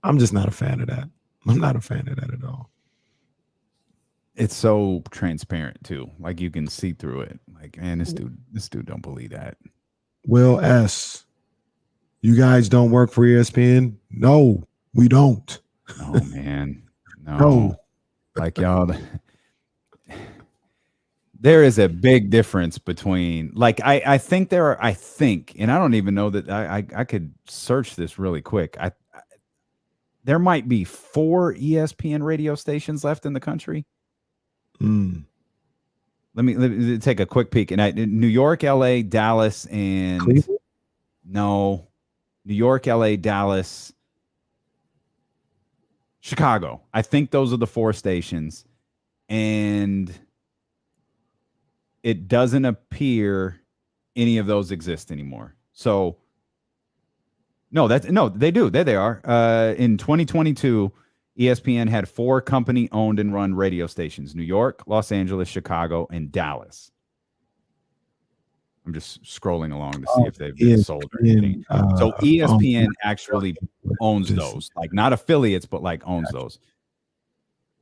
I'm just not a fan of that. I'm not a fan of that at all. It's so transparent too. Like you can see through it. Like, man, this dude don't believe that. Will S., you guys don't work for ESPN? No, we don't. Oh man. No. Like y'all, there is a big difference between, like, I think, and I don't even know that I could search this really quick. There might be 4 ESPN radio stations left in the country. Let me take a quick peek. And New York, LA, Dallas, and Cleveland? No, New York, LA, Dallas, Chicago. I think those are the 4 stations. And it doesn't appear any of those exist anymore. So no, they do. There they are. In 2022, ESPN had 4 company-owned and run radio stations: New York, Los Angeles, Chicago, and Dallas. I'm just scrolling along to see if they've been sold or anything. So ESPN actually owns those, like not affiliates, but like owns those.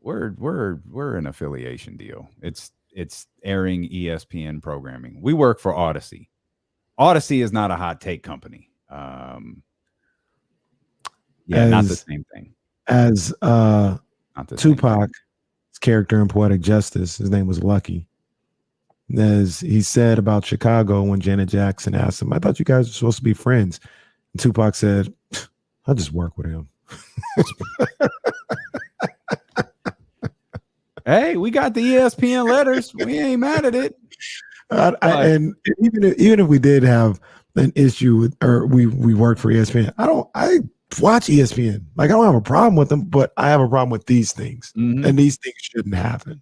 We're an affiliation deal. It's airing ESPN programming. We work for Odyssey. Odyssey is not a hot take company. Not the same thing. As Tupac's character in Poetic Justice, his name was Lucky. As he said about Chicago when Janet Jackson asked him, I thought you guys were supposed to be friends. And Tupac said, I'll just work with him. Hey, we got the ESPN letters. We ain't mad at it. And even if we did have an issue with, or we worked for ESPN, I watch ESPN. Like, I don't have a problem with them, but I have a problem with these things. Mm-hmm. And these things shouldn't happen.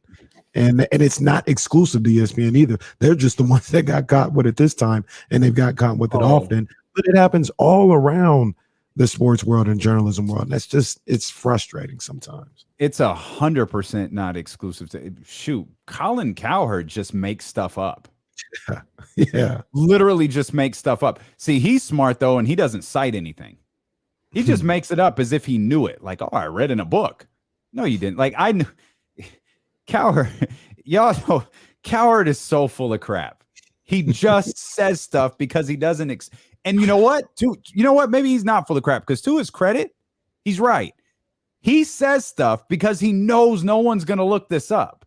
And it's not exclusive to ESPN either. They're just the ones that got caught with it this time, and they've got caught with it often. But it happens all around the sports world and journalism world. And it's frustrating sometimes. It's 100% not exclusive to. Shoot, Colin Cowherd just makes stuff up. Yeah. Literally just makes stuff up. See, he's smart though, and he doesn't cite anything. He just makes it up as if he knew it. Like, oh, I read in a book. No, you didn't. Like, I knew. Cowherd, y'all know, Cowherd is so full of crap. He just says stuff because he doesn't. And you know what? Maybe he's not full of crap, because to his credit, he's right. He says stuff because he knows no one's going to look this up.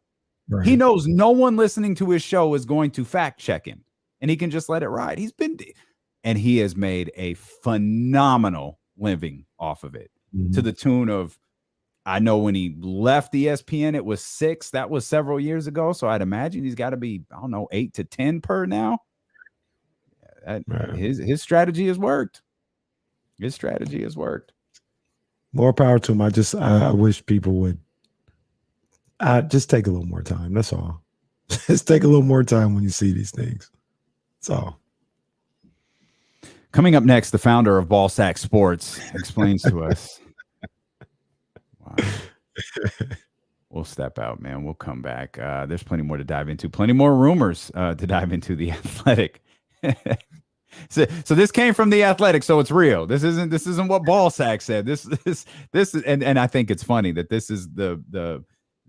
Right. He knows no one listening to his show is going to fact check him, and he can just let it ride. And he has made a phenomenal living off of it, to the tune of, I know when he left ESPN, it was 6. That was several years ago. So I'd imagine he's got to be, I don't know, 8 to 10 per now. His strategy has worked. His strategy has worked. More power to him. I wish people would just take a little more time. That's all. Just take a little more time when you see these things. That's all. Coming up next, the founder of Ballsack Sports explains to us. Wow. We'll step out, man. We'll come back. There's plenty more to dive into. Plenty more rumors to dive into the Athletic. So this came from the Athletic, so it's real. This isn't what Ballsack said. This is, and I think it's funny that this is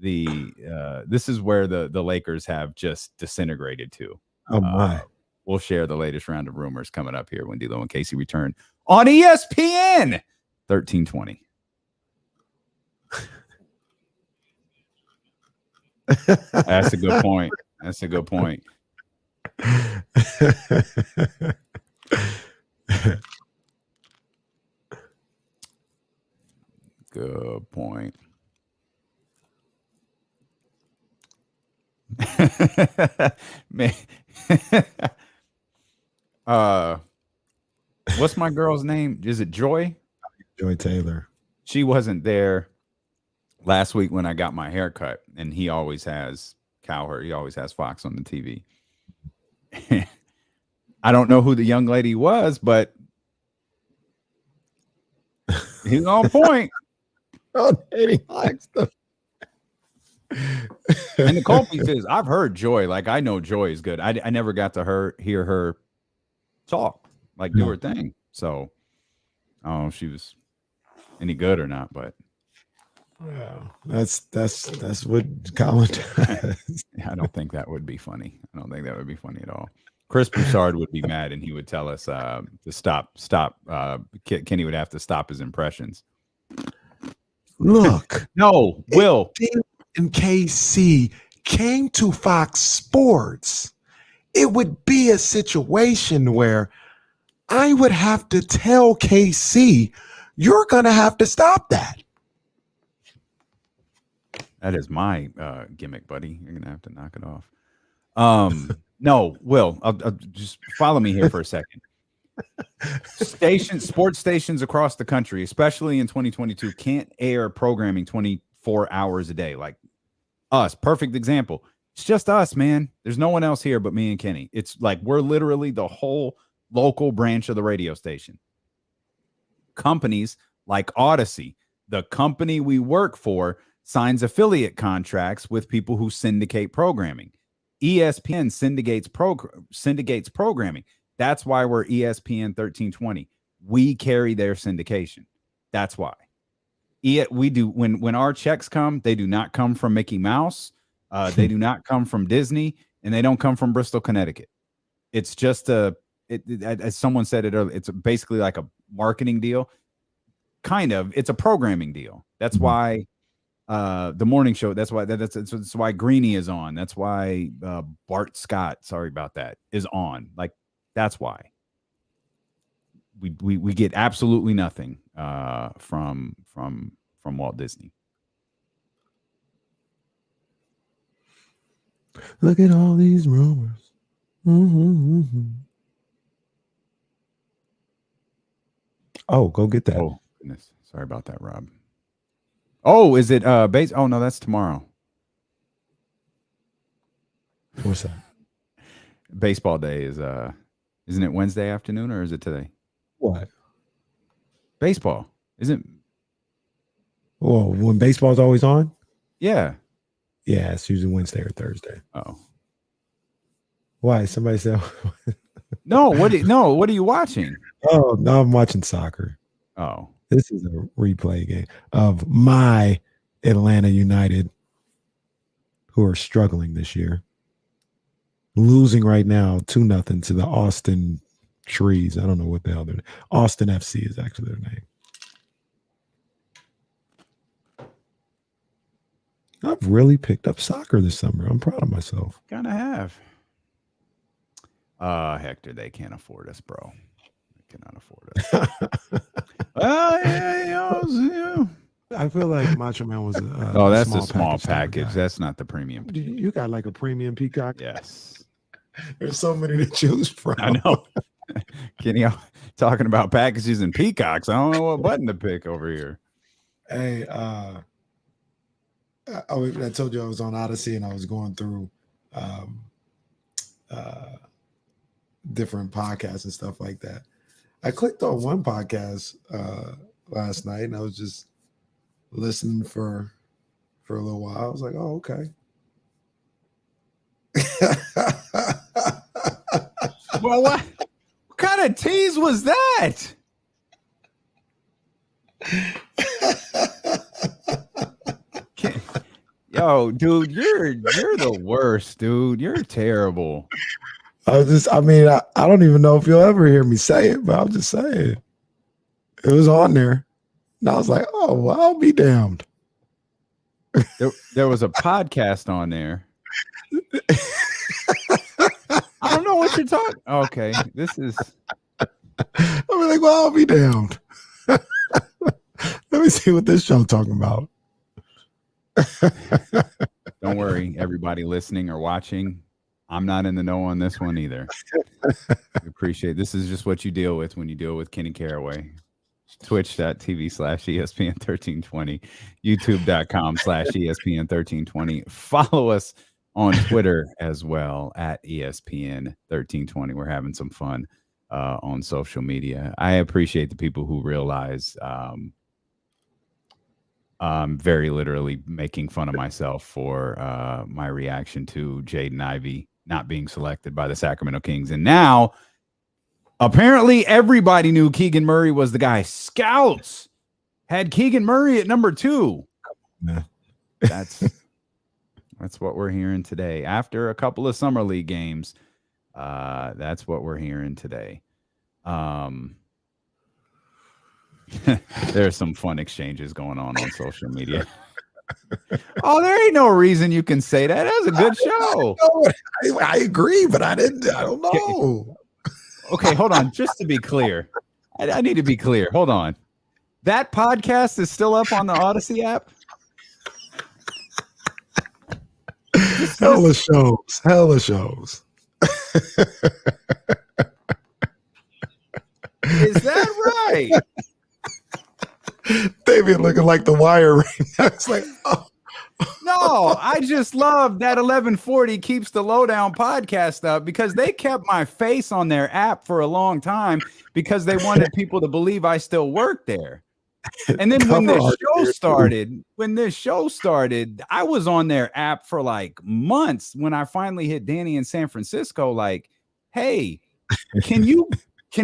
this is where the Lakers have just disintegrated to. Oh my. We'll share the latest round of rumors coming up here when D'Lo and Casey return on ESPN 1320. That's a good point. That's a good point. Good point. Man. What's my girl's name? Is it Joy? Joy Taylor. She wasn't there last week when I got my haircut, and he always has Cowherd. He always has Fox on the TV. I don't know who the young lady was, but he's on point. Oh, he likes them. And the cold piece is, I've heard Joy. Like, I know Joy is good. I never got to hear her talk, like do her thing. So, I don't know if she was any good or not, but yeah, that's what Colin does. I don't think that would be funny. I don't think that would be funny at all. Chris Broussard would be mad, and he would tell us to stop. Kenny would have to stop his impressions. Look, no, Will and KC came to Fox Sports, it would be a situation where I would have to tell KC, you're going to have to stop that. That is my gimmick, buddy. You're going to have to knock it off. No, Will, I'll just follow me here for a second. Sports stations across the country, especially in 2022, can't air programming 24 hours a day. Like us, perfect example. It's just us, man. There's no one else here but me and Kenny. It's like we're literally the whole local branch of the radio station. Companies like Odyssey, the company we work for, signs affiliate contracts with people who syndicate programming. ESPN syndicates programming. That's why we're ESPN 1320. We carry their syndication. That's why. We do when our checks come, they do not come from Mickey Mouse. They do not come from Disney, and they don't come from Bristol, Connecticut. It's just as someone said it earlier, it's basically like a marketing deal. Kind of. It's a programming deal. That's why the morning show. That's why Greeny is on. That's why Bart Scott. Sorry about that. Is on. Like that's why we get absolutely nothing from Walt Disney. Look at all these rumors. Oh, go get that. Oh goodness, sorry about that, Rob. Oh, is it base? Oh no, that's tomorrow. What's that? Baseball day is isn't it Wednesday afternoon or is it today? What? Baseball. Isn't Well, when baseball's always on? Yeah. Yeah, it's usually Wednesday or Thursday. Oh. Why? Somebody said. No, what are you watching? Oh, no, I'm watching soccer. Oh, This is a replay game of my Atlanta United, who are struggling this year. Losing right now 2-0 to the Austin Trees. I don't know what the hell they're. Austin FC is actually their name. I've really picked up soccer this summer. I'm proud of myself. kind of have. Hector, they can't afford us, bro. They cannot afford us. Yeah. I feel like Macho Man was Oh, that's a small package. guy. That's not the premium. You got like a premium peacock. Yes. There's so many to choose from. I know. Kenny talking about packages and peacocks. I don't know what button to pick over here. Hey, I told you I was on Odyssey and I was going through different podcasts and stuff like that. I clicked on one podcast last night and I was just listening for a little while. I was like, oh, okay. Well, what kind of tease was that? Yo, dude, you're the worst, dude. You're terrible. I don't even know if you'll ever hear me say it, but I'll just say it. It was on there. And I was like, oh, well, I'll be damned. There was a podcast on there. I don't know what you're talking. Okay, this is. I'll be like, well, I'll be damned. Let me see what this show talking about. Don't worry, everybody listening or watching. I'm not in the know on this one either. We appreciate this is just what you deal with when you deal with Kenny Caraway. Twitch.tv/ESPN1320, YouTube.com/ESPN1320. Follow us on Twitter as well at ESPN1320. We're having some fun on social media. I appreciate the people who realize very literally making fun of myself for my reaction to Jaden Ivey not being selected by the Sacramento Kings. And now, apparently, everybody knew Keegan Murray was the guy. Scouts had Keegan Murray at number 2. Yeah. That's what we're hearing today. After a couple of summer league games, that's what we're hearing today. There's some fun exchanges going on social media. Oh, there ain't no reason you can say that. That was a good show. I agree, but I don't know. Okay, hold on. Just to be clear, I need to be clear. Hold on. That podcast is still up on the Odyssey app? Hella shows. Is that right? David looking like The Wire right now. It's like, oh. No, I just love that 1140 keeps the Lowdown podcast up because they kept my face on their app for a long time because they wanted people to believe I still work there. And then when this show started, I was on their app for like months when I finally hit Danny in San Francisco. Like, hey, can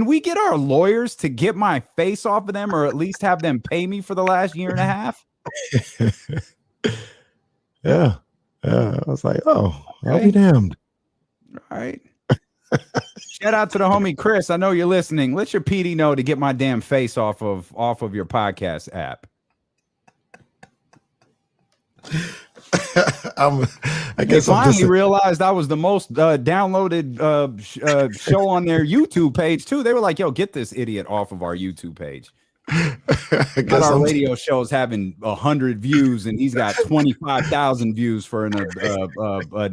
we get our lawyers to get my face off of them or at least have them pay me for the last year and a half? Yeah. I was like, oh, okay. I'll be damned. All right. Shout out to the homie Chris. I know you're listening. Let your PD know to get my damn face off of your podcast app. I guess I finally realized I was the most downloaded show on their YouTube page too. They were like, "Yo, get this idiot off of our YouTube page." But our radio show's having 100 views, and he's got 25,000 views for an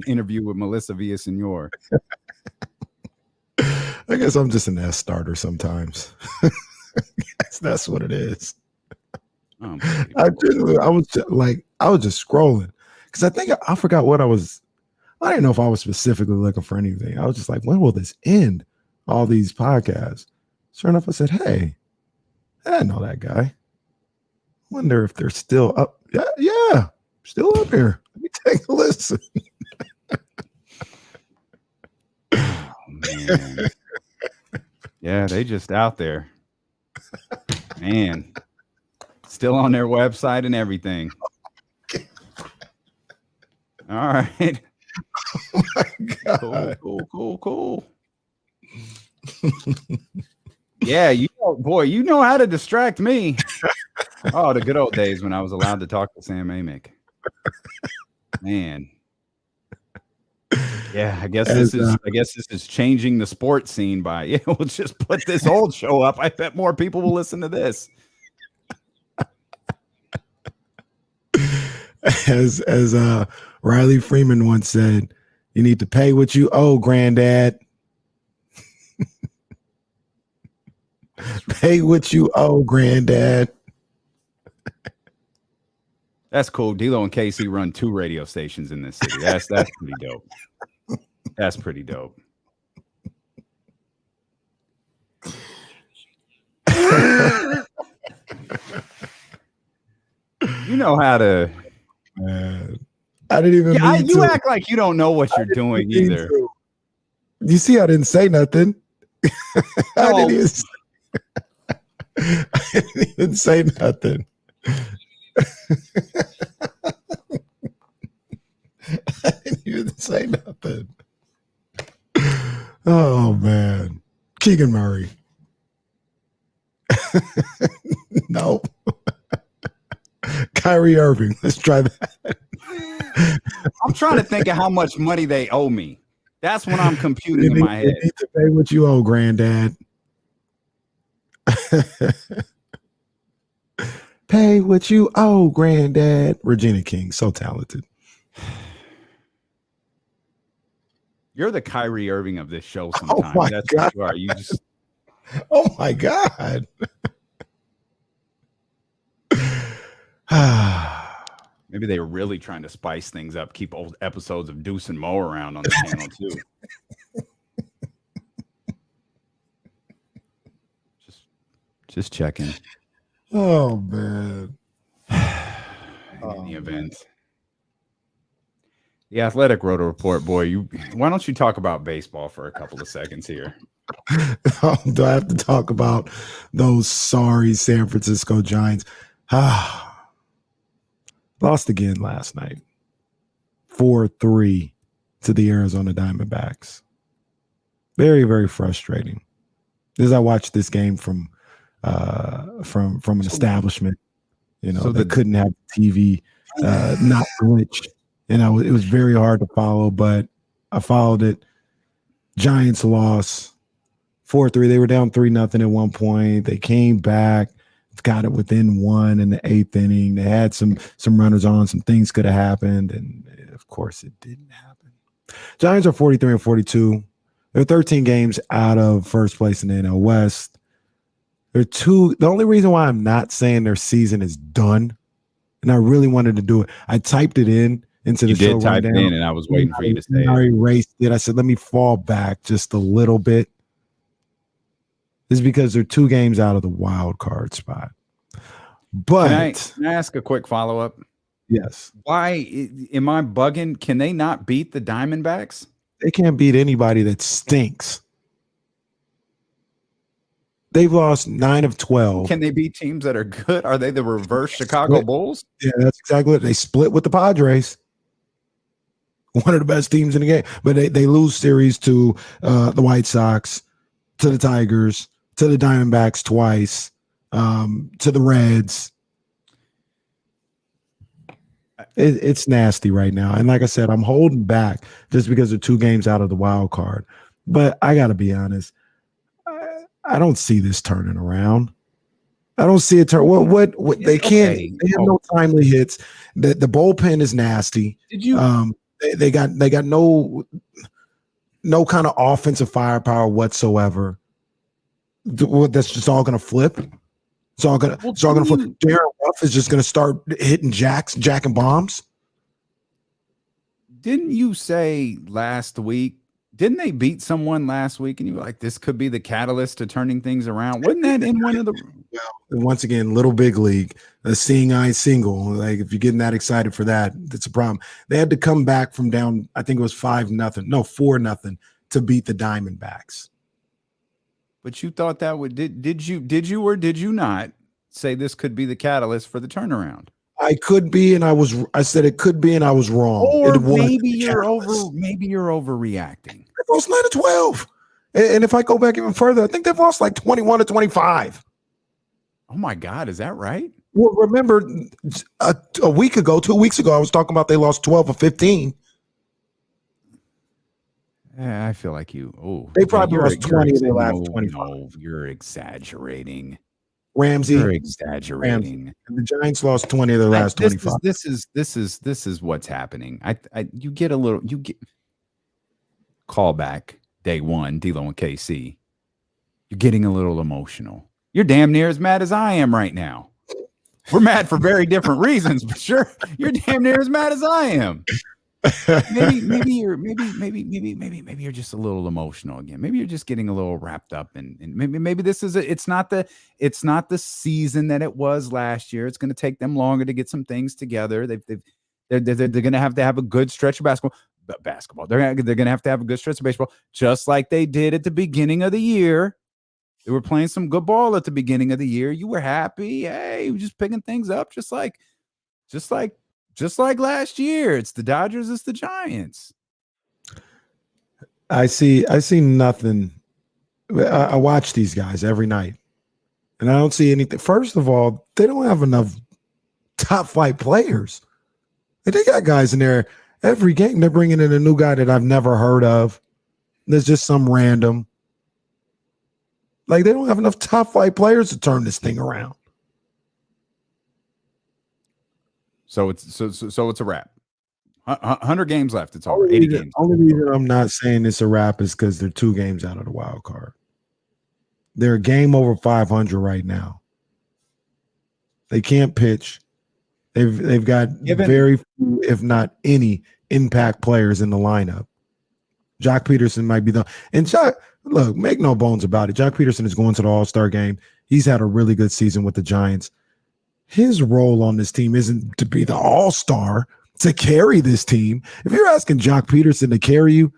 interview with Melissa Villasenor. I guess I'm just an S starter sometimes. That's what it is. I was just scrolling because I forgot what I was. I didn't know if I was specifically looking for anything. I was just like, when will this end? All these podcasts. Sure enough, I said, hey, I didn't know that guy. Wonder if they're still up. Yeah, still up here. Let me take a listen. Man. Yeah, they just out there. Man. Still on their website and everything. All right. Oh my God. Cool. Yeah, you know how to distract me. Oh, the good old days when I was allowed to talk to Sam Amick. Man. Yeah, I guess this is changing the sports scene by we'll just put this old show up. I bet more people will listen to this. As Riley Freeman once said, you need to pay what you owe, granddad. Pay what you owe, granddad. That's cool. D'Lo and Casey run 2 radio stations in this city. That's pretty dope. That's pretty dope. You know how to. I didn't even. You act like you don't know what you're doing either. You see, I didn't say nothing. I didn't even say nothing. I didn't even say nothing. Oh man, Keegan Murray. Nope. Kyrie Irving. Let's try that. I'm trying to think of how much money they owe me. That's when I'm computing in my head. You need to pay what you owe, granddad. Pay what you owe, granddad. Regina King, so talented. You're the Kyrie Irving of this show sometimes. Oh my That's God. what you are. You just. Oh my God. Maybe they were really trying to spice things up, keep old episodes of Deuce and Mo around on the channel too. Just checking. Oh man. In the event. The Athletic wrote a report, boy. Why don't you talk about baseball for a couple of seconds here? Do I have to talk about those sorry San Francisco Giants? Lost again last night. 4-3 to the Arizona Diamondbacks. Very, very frustrating. As I watched this game from an establishment, so they couldn't have TV not glitch. And it was very hard to follow, but I followed it. Giants lost 4-3. They were down 3-0 at one point. They came back, got it within 1 in the 8th inning. They had some runners on. Some things could have happened, and of course, it didn't happen. Giants are 43-42. They're 13 games out of first place in the NL West. They're 2. The only reason why I'm not saying their season is done, and I really wanted to do it, I typed it into the show. You did type it in, and I was waiting for you to say it. I erased it. I said, let me fall back just a little bit. This is because they're 2 games out of the wild card spot. But can I ask a quick follow-up? Yes. Why am I bugging? Can they not beat the Diamondbacks? They can't beat anybody that stinks. They've lost 9 of 12. Can they beat teams that are good? Are they the reverse Chicago Bulls? Yeah, that's exactly it. They split with the Padres. One of the best teams in the game. But they lose series to the White Sox, to the Tigers, to the Diamondbacks twice, to the Reds. It's nasty right now. And like I said, I'm holding back just because they're 2 games out of the wild card. But I got to be honest. I don't see this turning around. I don't see it turn. What they can't. Okay. They have no timely hits. The bullpen is nasty. Did you? They got no kind of offensive firepower whatsoever. That's just all going to flip. It's all going to flip. Darren Ruff is just going to start hitting jacking bombs. Didn't you say last week? Didn't they beat someone last week? And you were like, this could be the catalyst to turning things around. Wasn't that in one of the? Well, once again, little big league, a seeing eye single. Like if you're getting that excited for that, that's a problem. They had to come back from down. I think it was 5-0, no 4-0 to beat the Diamondbacks. But you thought that would did you or did you not say this could be the catalyst for the turnaround? I could be, and I said it could be, and I was wrong. Or maybe you're overreacting. They lost 9-12. And if I go back even further, I think they've lost like 21-25. Oh my God, is that right? Well, remember a week ago, 2 weeks ago, I was talking about they lost 12 or 15. Yeah, I feel like they probably lost 20 in their last 25. No, you're exaggerating. Ramsey, you're exaggerating. Ramsey. And the Giants lost 20 of their last 25. This is what's happening. You get call back day one, dealing with KC. You're getting a little emotional. You're damn near as mad as I am right now. We're mad for very different reasons, but sure, you're damn near as mad as I am. Maybe you're just a little emotional again. Maybe you're just getting a little wrapped up, and maybe this is it's not the season that it was last year. It's going to take them longer to get some things together. They're going to have a good stretch of basketball. They're going to have to have a good stretch of baseball, just like they did at the beginning of the year. They were playing some good ball at the beginning of the year. You were happy. Hey, you were just picking things up, just like last year. It's the Dodgers, it's the Giants. I see nothing. I watch these guys every night, and I don't see anything. First of all, they don't have enough top flight players. They got guys in there every game. They're bringing in a new guy that I've never heard of. There's just some random. Like, they don't have enough top flight players to turn this thing around. So it's a wrap. 100 games left. It's over. 80 games. Only reason I'm not saying it's a wrap is because they're 2 games out of the wild card. They're a game over 500 right now. They can't pitch. They've got very few, if not any, impact players in the lineup. Jock Peterson might be look, make no bones about it. Jock Peterson is going to the All-Star game. He's had a really good season with the Giants. His role on this team isn't to be the all-star, to carry this team. If you're asking Jock Peterson to carry you,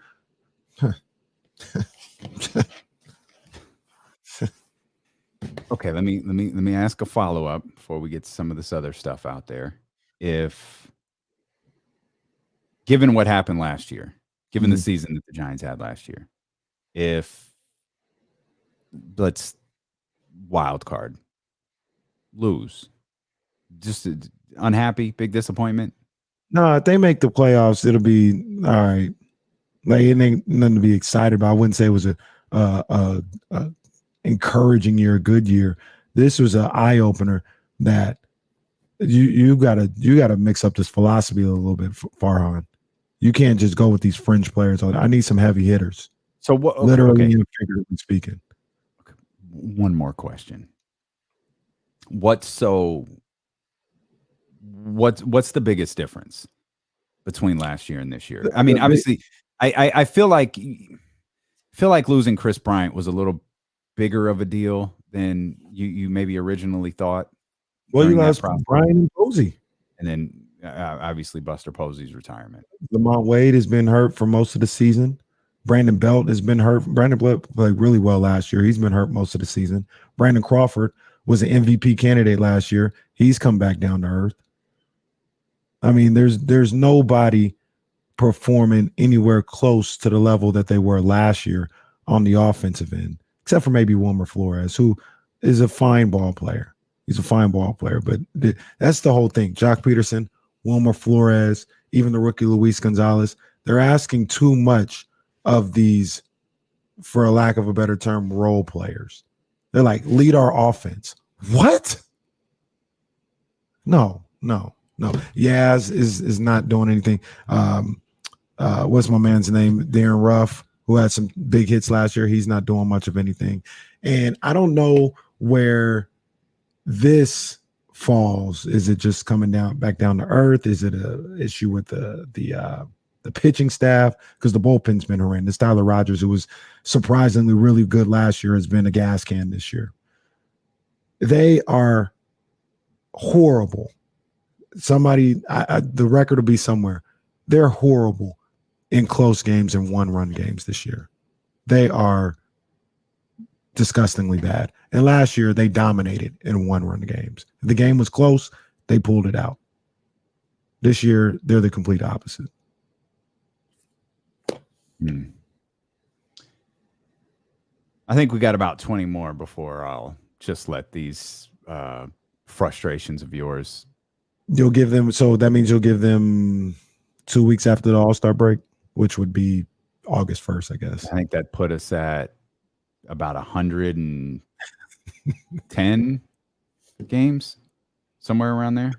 okay, let me ask a follow-up before we get some of this other stuff out there. Given what happened last year, given the season that the Giants had last year, let's wild card lose. Just unhappy, big disappointment. No, if they make the playoffs, it'll be all right. Like, it ain't nothing to be excited about. I wouldn't say it was a encouraging year, a good year. This was an eye opener that you gotta mix up this philosophy a little bit, Farhan. You can't just go with these fringe players. I need some heavy hitters. So what? Okay, literally and figuratively speaking. Okay. One more question. What's the biggest difference between last year and this year? I mean, obviously, I feel like losing Chris Bryant was a little bigger of a deal than you maybe originally thought. Well, you lost Brian and Posey, and then obviously Buster Posey's retirement. Lamont Wade has been hurt for most of the season. Brandon Belt has been hurt. Brandon Belt played really well last year. He's been hurt most of the season. Brandon Crawford was an MVP candidate last year. He's come back down to earth. I mean, there's nobody performing anywhere close to the level that they were last year on the offensive end, except for maybe Wilmer Flores, who is a fine ball player. He's a fine ball player, but that's the whole thing. Jock Peterson, Wilmer Flores, even the rookie Luis Gonzalez, they're asking too much of these, for a lack of a better term, role players. They're like, lead our offense. What? No. Yaz is not doing anything. What's my man's name? Darren Ruff, who had some big hits last year. He's not doing much of anything. And I don't know where this falls. Is it just coming back down to earth? Is it a issue with the pitching staff? Because the bullpen's been horrendous. Tyler Rogers, who was surprisingly really good last year, has been a gas can this year. They are horrible. The record will be somewhere. They're horrible in close games and one-run games this year. They are disgustingly bad. And last year they dominated in one-run games. If the game was close, they pulled it out. This year, they're the complete opposite. I think we got about 20 more before I'll just let these frustrations of yours. You'll give them, so that means you'll give them 2 weeks after the All-Star break, which would be August 1st, I guess. I think that put us at about 110 games, somewhere around there.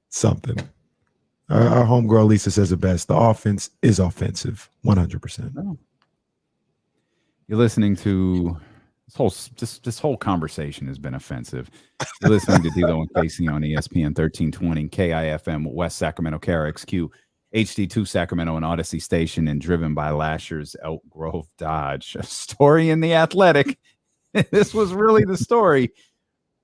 Something. Our homegirl Lisa says it best. The offense is offensive, 100%. Oh. You're listening to this whole conversation has been offensive. You're listening to D'Lo and Casey on ESPN 1320, KIFM, West Sacramento, KRXQ, HD2 Sacramento, and Odyssey Station, and driven by last year's Elk Grove Dodge. A story in The Athletic. This was really the story.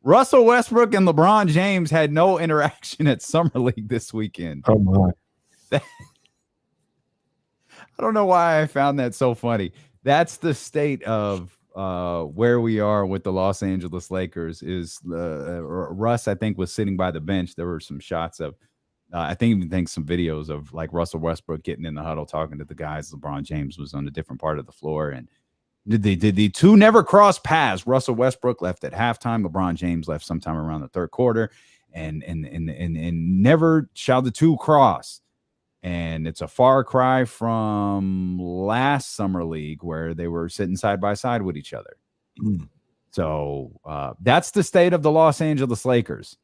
Russell Westbrook and LeBron James had no interaction at Summer League this weekend. Oh, my. I don't know why I found that so funny. That's the state of where we are with the Los Angeles Lakers. Is Russ, I think, was sitting by the bench. There were some shots of, I think some videos of like Russell Westbrook getting in the huddle talking to the guys. LeBron James was on a different part of the floor, and did the two never cross paths? Russell Westbrook left at halftime. LeBron James left sometime around the third quarter, and never shall the two cross. And it's a far cry from last Summer League where they were sitting side by side with each other. So that's the state of the Los Angeles Lakers.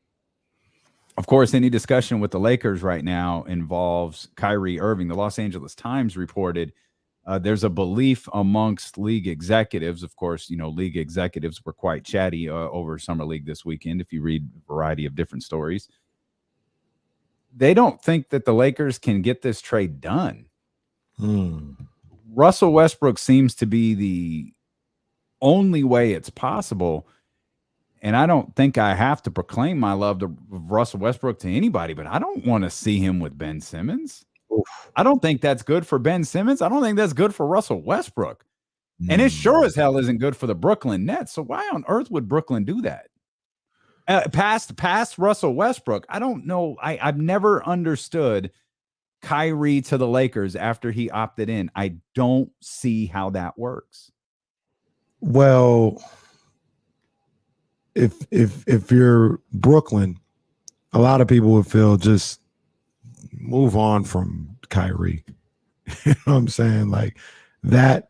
Of course, any discussion with the Lakers right now involves Kyrie Irving. The Los Angeles Times reported there's a belief amongst league executives. Of course, league executives were quite chatty over Summer League this weekend. If you read a variety of different stories, they don't think that the Lakers can get this trade done. Russell Westbrook seems to be the only way it's possible. And I don't think I have to proclaim my love to Russell Westbrook to anybody, but I don't want to see him with Ben Simmons. I don't think that's good for Ben Simmons. I don't think that's good for Russell Westbrook. And it sure as hell isn't good for the Brooklyn Nets. So why on earth would Brooklyn do that? Past Russell Westbrook, I don't know. I've never understood Kyrie to the Lakers after he opted in. I don't see how that works. Well, if you're Brooklyn, a lot of people would feel just move on from Kyrie. You know what I'm saying? Like that,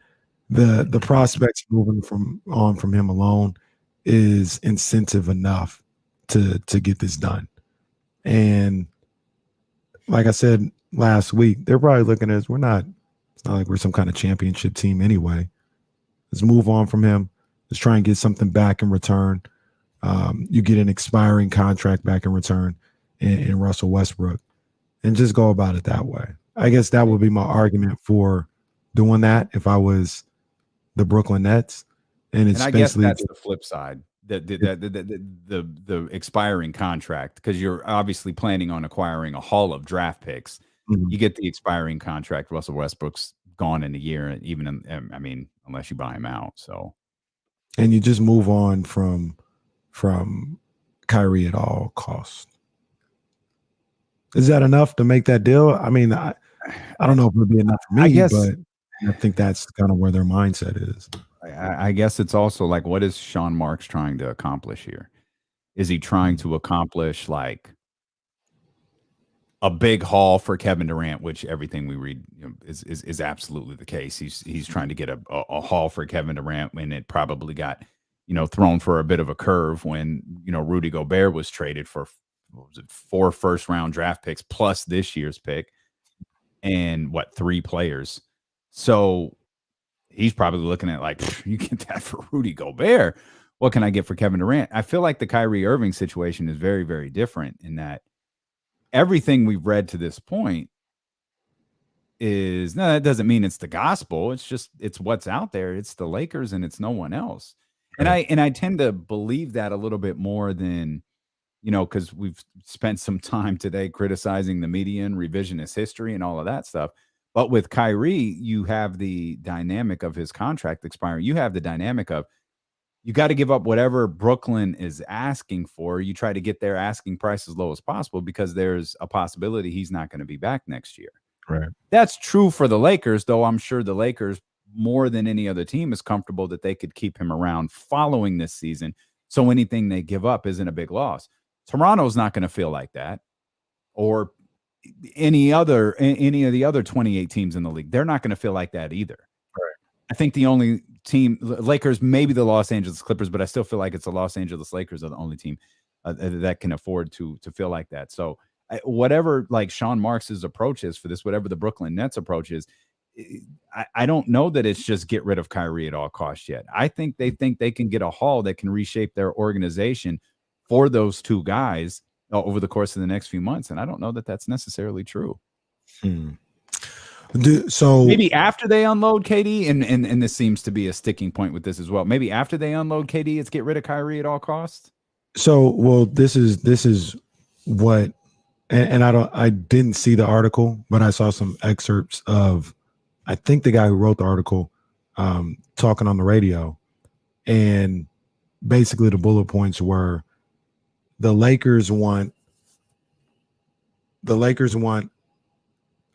the prospects moving on from him alone is incentive enough to get this done. And like I said last week, they're probably looking at us. It's not like we're some kind of championship team anyway. Let's move on from him. Let's try and get something back in return. You get an expiring contract back in return in Russell Westbrook, and just go about it that way. I guess that would be my argument for doing that if I was the Brooklyn Nets. And I guess that's the flip side. The expiring contract, because you're obviously planning on acquiring a haul of draft picks. You get the expiring contract. Russell Westbrook's gone in a year, even unless you buy him out. So, and you just move on from Kyrie at all costs. Is that enough to make that deal? I mean, I don't know if it would be enough for me, but I think that's kind of where their mindset is. I guess it's also like, what is Sean Marks trying to accomplish here? Is he trying to accomplish like a big haul for Kevin Durant, which everything we read is absolutely the case. He's trying to get a haul for Kevin Durant, when it probably got thrown for a bit of a curve when Rudy Gobert was traded for 4 first-round draft picks plus this year's pick and 3 players. So he's probably looking at like, you get that for Rudy Gobert. What can I get for Kevin Durant? I feel like the Kyrie Irving situation is very, very different in that everything we've read to this point is, no, that doesn't mean it's the gospel. It's what's out there. It's the Lakers and it's no one else. And I tend to believe that a little bit more than, because we've spent some time today criticizing the media and revisionist history and all of that stuff. But with Kyrie, you have the dynamic of his contract expiring. You have the dynamic of you got to give up whatever Brooklyn is asking for. You try to get their asking price as low as possible because there's a possibility he's not going to be back next year. Right. That's true for the Lakers, though I'm sure the Lakers, more than any other team, is comfortable that they could keep him around following this season. So anything they give up isn't a big loss. Toronto's not going to feel like that, or any of the other 28 teams in the league. They're not going to feel like that either. Right. I think the only team, Lakers, maybe the Los Angeles Clippers, but I still feel like it's the Los Angeles Lakers are the only team that can afford to feel like that. So whatever like Sean Marks's approach is for this, whatever the Brooklyn Nets approach is, I don't know that it's just get rid of Kyrie at all costs yet. I think they can get a haul that can reshape their organization for those two guys over the course of the next few months. And I don't know that that's necessarily true. So maybe after they unload KD, and this seems to be a sticking point with this as well. Maybe after they unload KD, it's get rid of Kyrie at all costs. So, well, this is what, and I didn't see the article, but I saw some excerpts of, I think the guy who wrote the article talking on the radio, and basically the bullet points were the Lakers want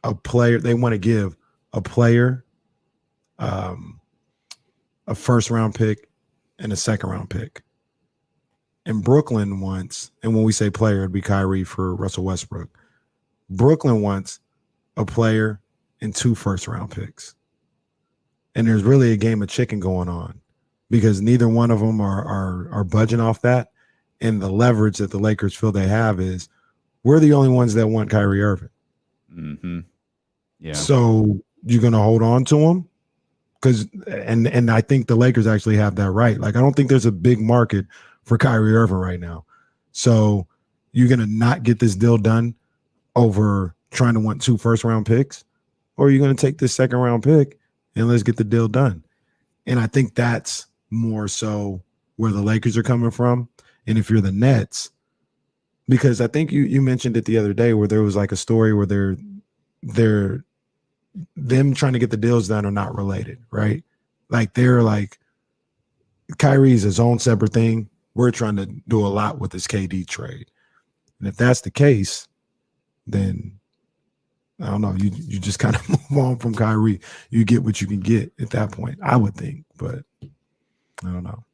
a player. They want to give a player a first round pick and a second round pick. And Brooklyn wants, and when we say player, it'd be Kyrie for Russell Westbrook. Brooklyn wants a player and 2 first round picks. And there's really a game of chicken going on because neither one of them are budging off that. And the leverage that the Lakers feel they have is we're the only ones that want Kyrie Irving. Mm-hmm. Yeah. So you're going to hold on to him? Because and I think the Lakers actually have that right. Like, I don't think there's a big market for Kyrie Irving right now. So you're going to not get this deal done over trying to want 2 first round picks, or you're going to take this second round pick and let's get the deal done. And I think that's more so where the Lakers are coming from. And if you're the Nets, because I think you mentioned it the other day where there was like a story where them trying to get the deals done are not related, right? Like they're like Kyrie's his own separate thing. We're trying to do a lot with this KD trade. And if that's the case, then I don't know. You just kind of move on from Kyrie. You get what you can get at that point, I would think, but I don't know.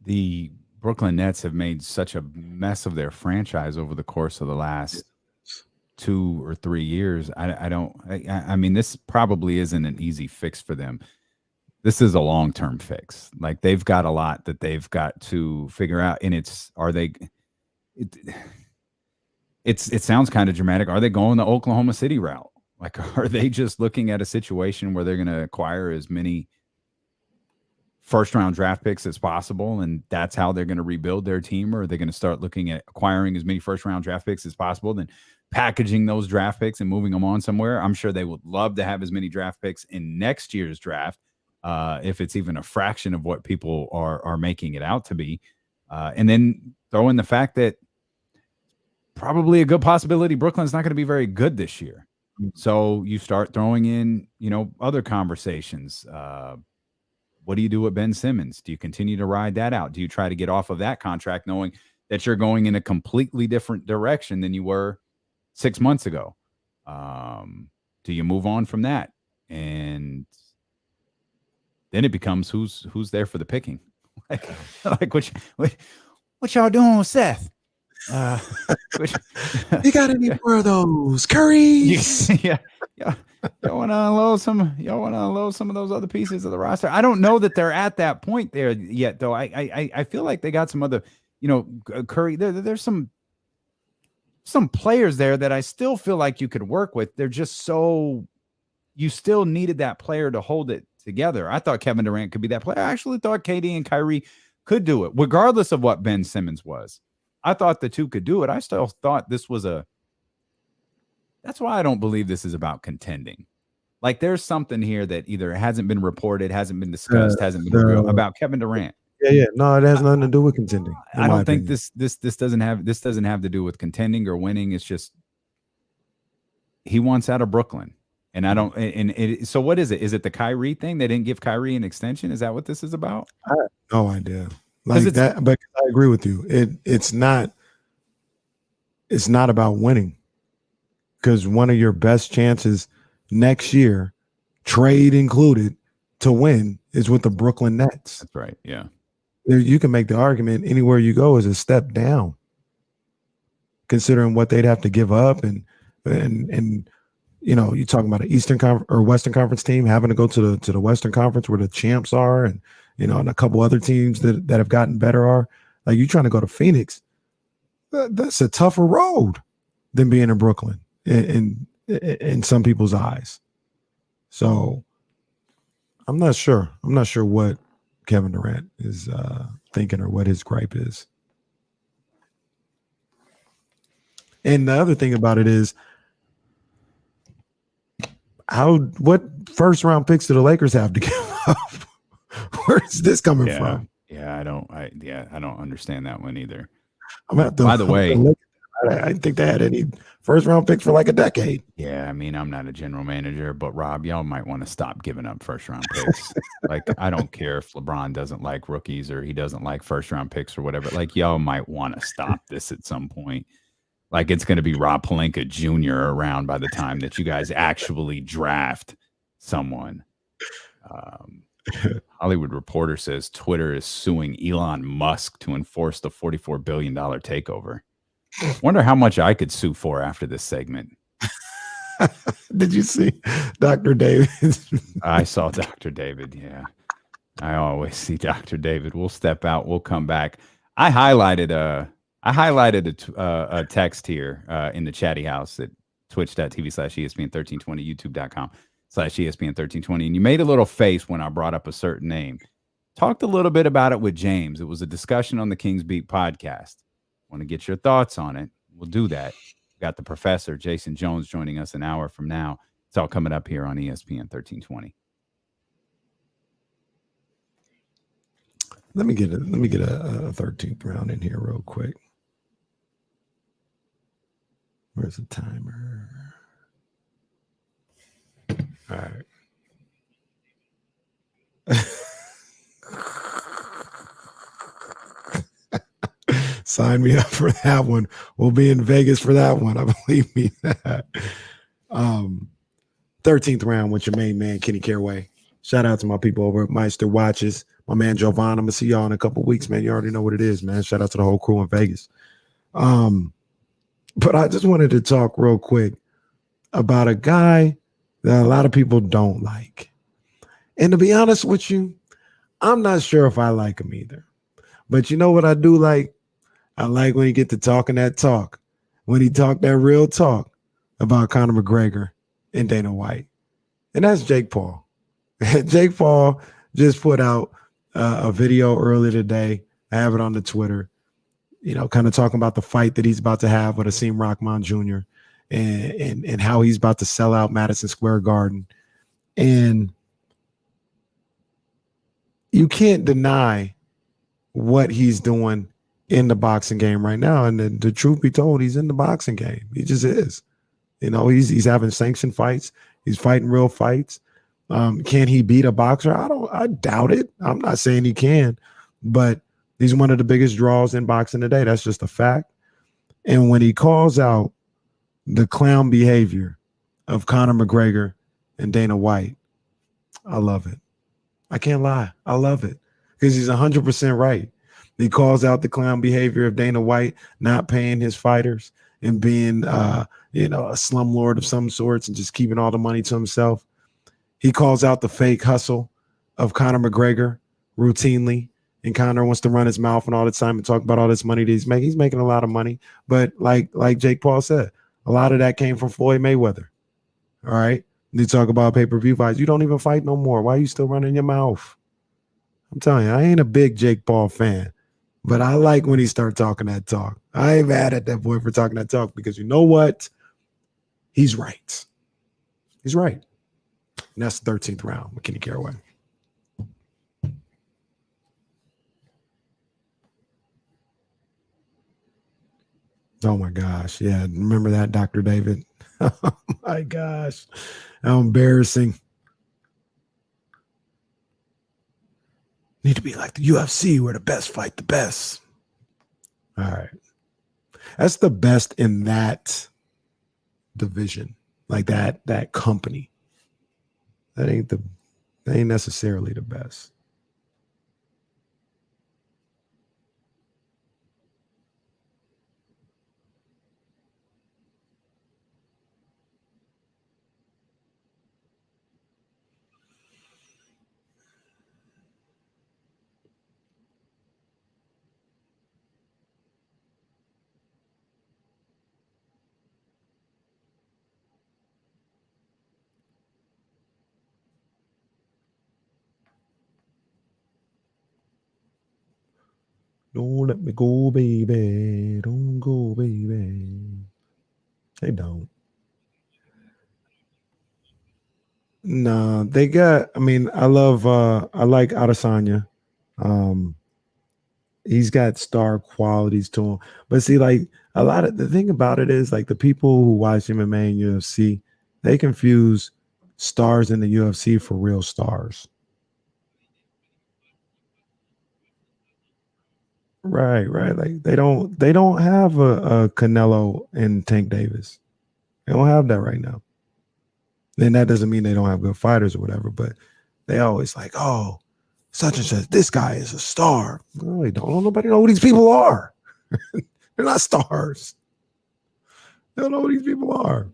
The Brooklyn Nets have made such a mess of their franchise over the course of the last 2 or 3 years. I mean, this probably isn't an easy fix for them. This is a long-term fix. Like they've got a lot that they've got to figure out. And it sounds kind of dramatic. Are they going the Oklahoma City route? Like, are they just looking at a situation where they're going to acquire as many first-round draft picks as possible, and that's how they're going to rebuild their team? Or are they going to start looking at acquiring as many first-round draft picks as possible, then packaging those draft picks and moving them on somewhere? I'm sure they would love to have as many draft picks in next year's draft, if it's even a fraction of what people are making it out to be. And then throw in the fact that probably a good possibility Brooklyn's not going to be very good this year. So you start throwing in, other conversations. What do you do with Ben Simmons? Do you continue to ride that out? Do you try to get off of that contract knowing that you're going in a completely different direction than you were 6 months ago? Do you move on from that? And then it becomes who's there for the picking. like what y'all doing with Seth? You got any more of those curries? Yeah. Y'all want to unload some of those other pieces of the roster. I don't know that they're at that point there yet, though. I feel like they got some other, Curry. There's some players there that I still feel like you could work with. They're just so, you still needed that player to hold it together. I thought Kevin Durant could be that player. I actually thought KD and Kyrie could do it, regardless of what Ben Simmons was. I thought the two could do it. I still thought this was that's why I don't believe this is about contending. Like there's something here that either hasn't been reported, hasn't been discussed, hasn't been real about Kevin Durant. Yeah. No, it has nothing to do with contending. I don't think this doesn't have to do with contending or winning. It's just he wants out of Brooklyn. And I don't. So what is it? Is it the Kyrie thing? They didn't give Kyrie an extension. Is that what this is about? I have no idea. Like that, but I agree with you. It's not about winning, because one of your best chances next year, trade included, to win is with the Brooklyn Nets. That's right. Yeah. You can make the argument anywhere you go is a step down, considering what they'd have to give up, and you know, you're talking about an Eastern Conference or Western Conference team having to go to the Western Conference where the champs are, and you know, and a couple other teams that have gotten better are. Like, you're trying to go to Phoenix. That's a tougher road than being in Brooklyn in some people's eyes. So I'm not sure. I'm not sure what Kevin Durant is thinking or what his gripe is. And the other thing about it is, what first round picks do the Lakers have to give up? Where's this coming from? Yeah, I don't understand that one either. By the way, I didn't think they had any first round picks for like a decade. Yeah, I mean, I'm not a general manager, but Rob, y'all might want to stop giving up first round picks. Like, I don't care if LeBron doesn't like rookies or he doesn't like first round picks or whatever. Like, y'all might want to stop this at some point. Like, it's going to be Rob Pelinka Jr. around by the time that you guys actually draft someone. Hollywood Reporter says Twitter is suing Elon Musk to enforce the $44 billion takeover. Wonder how much I could sue for after this segment. Did you see Dr. David? I saw Dr. David. Yeah, I always see Dr. David. We'll step out. We'll come back. I highlighted a text here in the Chatty House at twitch.tv/ESPN1320, youtube.com/ESPN1320. And you made a little face when I brought up a certain name. Talked a little bit about it with James. It was a discussion on the Kings Beat podcast. Want to get your thoughts on it? We'll do that. We've got the professor, Jason Jones, joining us an hour from now. It's all coming up here on ESPN 1320. Let me get a 13th round in here real quick. Where's the timer? All right. Sign me up for that one. We'll be in Vegas for that one. I believe me that. 13th round with your main man, Kenny Caraway. Shout out to my people over at Meister Watches. My man, Jovan. I'm going to see y'all in a couple weeks, man. You already know what it is, man. Shout out to the whole crew in Vegas. But I just wanted to talk real quick about a guy that a lot of people don't like. And to be honest with you, I'm not sure if I like him either. But you know what I do like? I like when he get to talking that talk, when he talked that real talk about Conor McGregor and Dana White. And that's Jake Paul. Jake Paul just put out a video earlier today. I have it on the Twitter, you know, kind of talking about the fight that he's about to have with Asim Rahman Jr. and how he's about to sell out Madison Square Garden. And you can't deny what he's doing in the boxing game right now. And the truth be told, he's in the boxing game. He just is. You know, he's having sanctioned fights. He's fighting real fights. Can he beat a boxer? I doubt it. I'm not saying he can, but he's one of the biggest draws in boxing today. That's just a fact. And when he calls out the clown behavior of Conor McGregor and Dana White, I love it. I can't lie. I love it because he's 100% right. He calls out the clown behavior of Dana White not paying his fighters and being, a slumlord of some sorts and just keeping all the money to himself. He calls out the fake hustle of Conor McGregor routinely. And Conor wants to run his mouth and all the time and talk about all this money that he's making. He's making a lot of money. But like Jake Paul said, a lot of that came from Floyd Mayweather. All right. They talk about pay-per-view fights. You don't even fight no more. Why are you still running your mouth? I'm telling you, I ain't a big Jake Paul fan. But I like when he start talking that talk. I ain't mad at that boy for talking that talk because you know what? He's right. He's right. And that's the 13th round with Kenny Caraway. Oh, my gosh. Yeah, remember that, Dr. David? Oh my gosh. How embarrassing. Need to be like the UFC where the best fight the best. All right. That's the best in that division, like that company. That ain't necessarily the best. Don't let me go, baby. Don't go, baby. They don't. Nah, they got, I mean, I like Adesanya. He's got star qualities to him. But see, like a lot of the thing about it is like the people who watch MMA and UFC, they confuse stars in the UFC for real stars. Right. Like they don't have a Canelo and Tank Davis. They don't have that right now. Then that doesn't mean they don't have good fighters or whatever, but they always like, oh, such and such, this guy is a star. No, they don't. Nobody know who these people are. They're not stars. They don't know who these people are.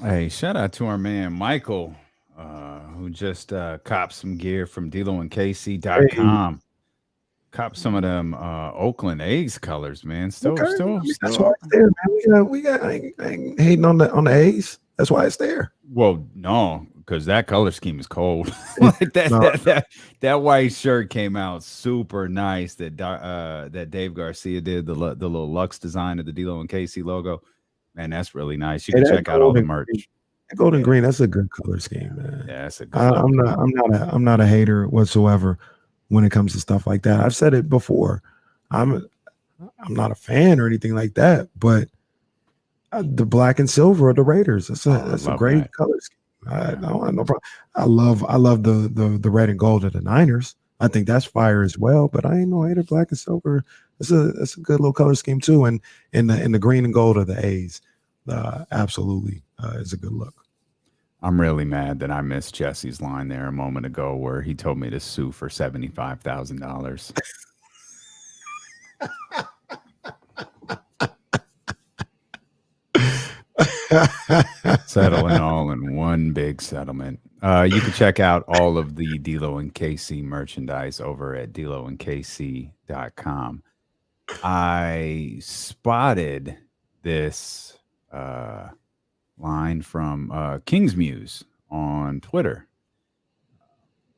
Hey, shout out to our man Michael, who just copped some gear from DeloandKC.com. Cop some of them Oakland A's colors, man. Still. That's why it's there, man. We got. I ain't hating on the A's. That's why it's there. Well, no, because that color scheme is cold. Like that white shirt came out super nice. That Dave Garcia did the little Lux design of the D'Lo and KC logo. Man, that's really nice. You can check out all the merch. That gold and green, that's a good color scheme, man. Yeah, that's a good. I'm not a hater whatsoever when it comes to stuff like that. I've said it before. I'm not a fan or anything like that, but the black and silver of the Raiders. That's a great color scheme. I don't have no problem. I love the red and gold of the Niners. I think that's fire as well. But I ain't no hater. Black and silver. That's a good little color scheme too. And in the green and gold of the A's, absolutely is a good look. I'm really mad that I missed Jesse's line there a moment ago where he told me to sue for $75,000. Settling all in one big settlement. You can check out all of the D'Lo and KC merchandise over at DeloandKC.com. I spotted this line from King's Muse on Twitter.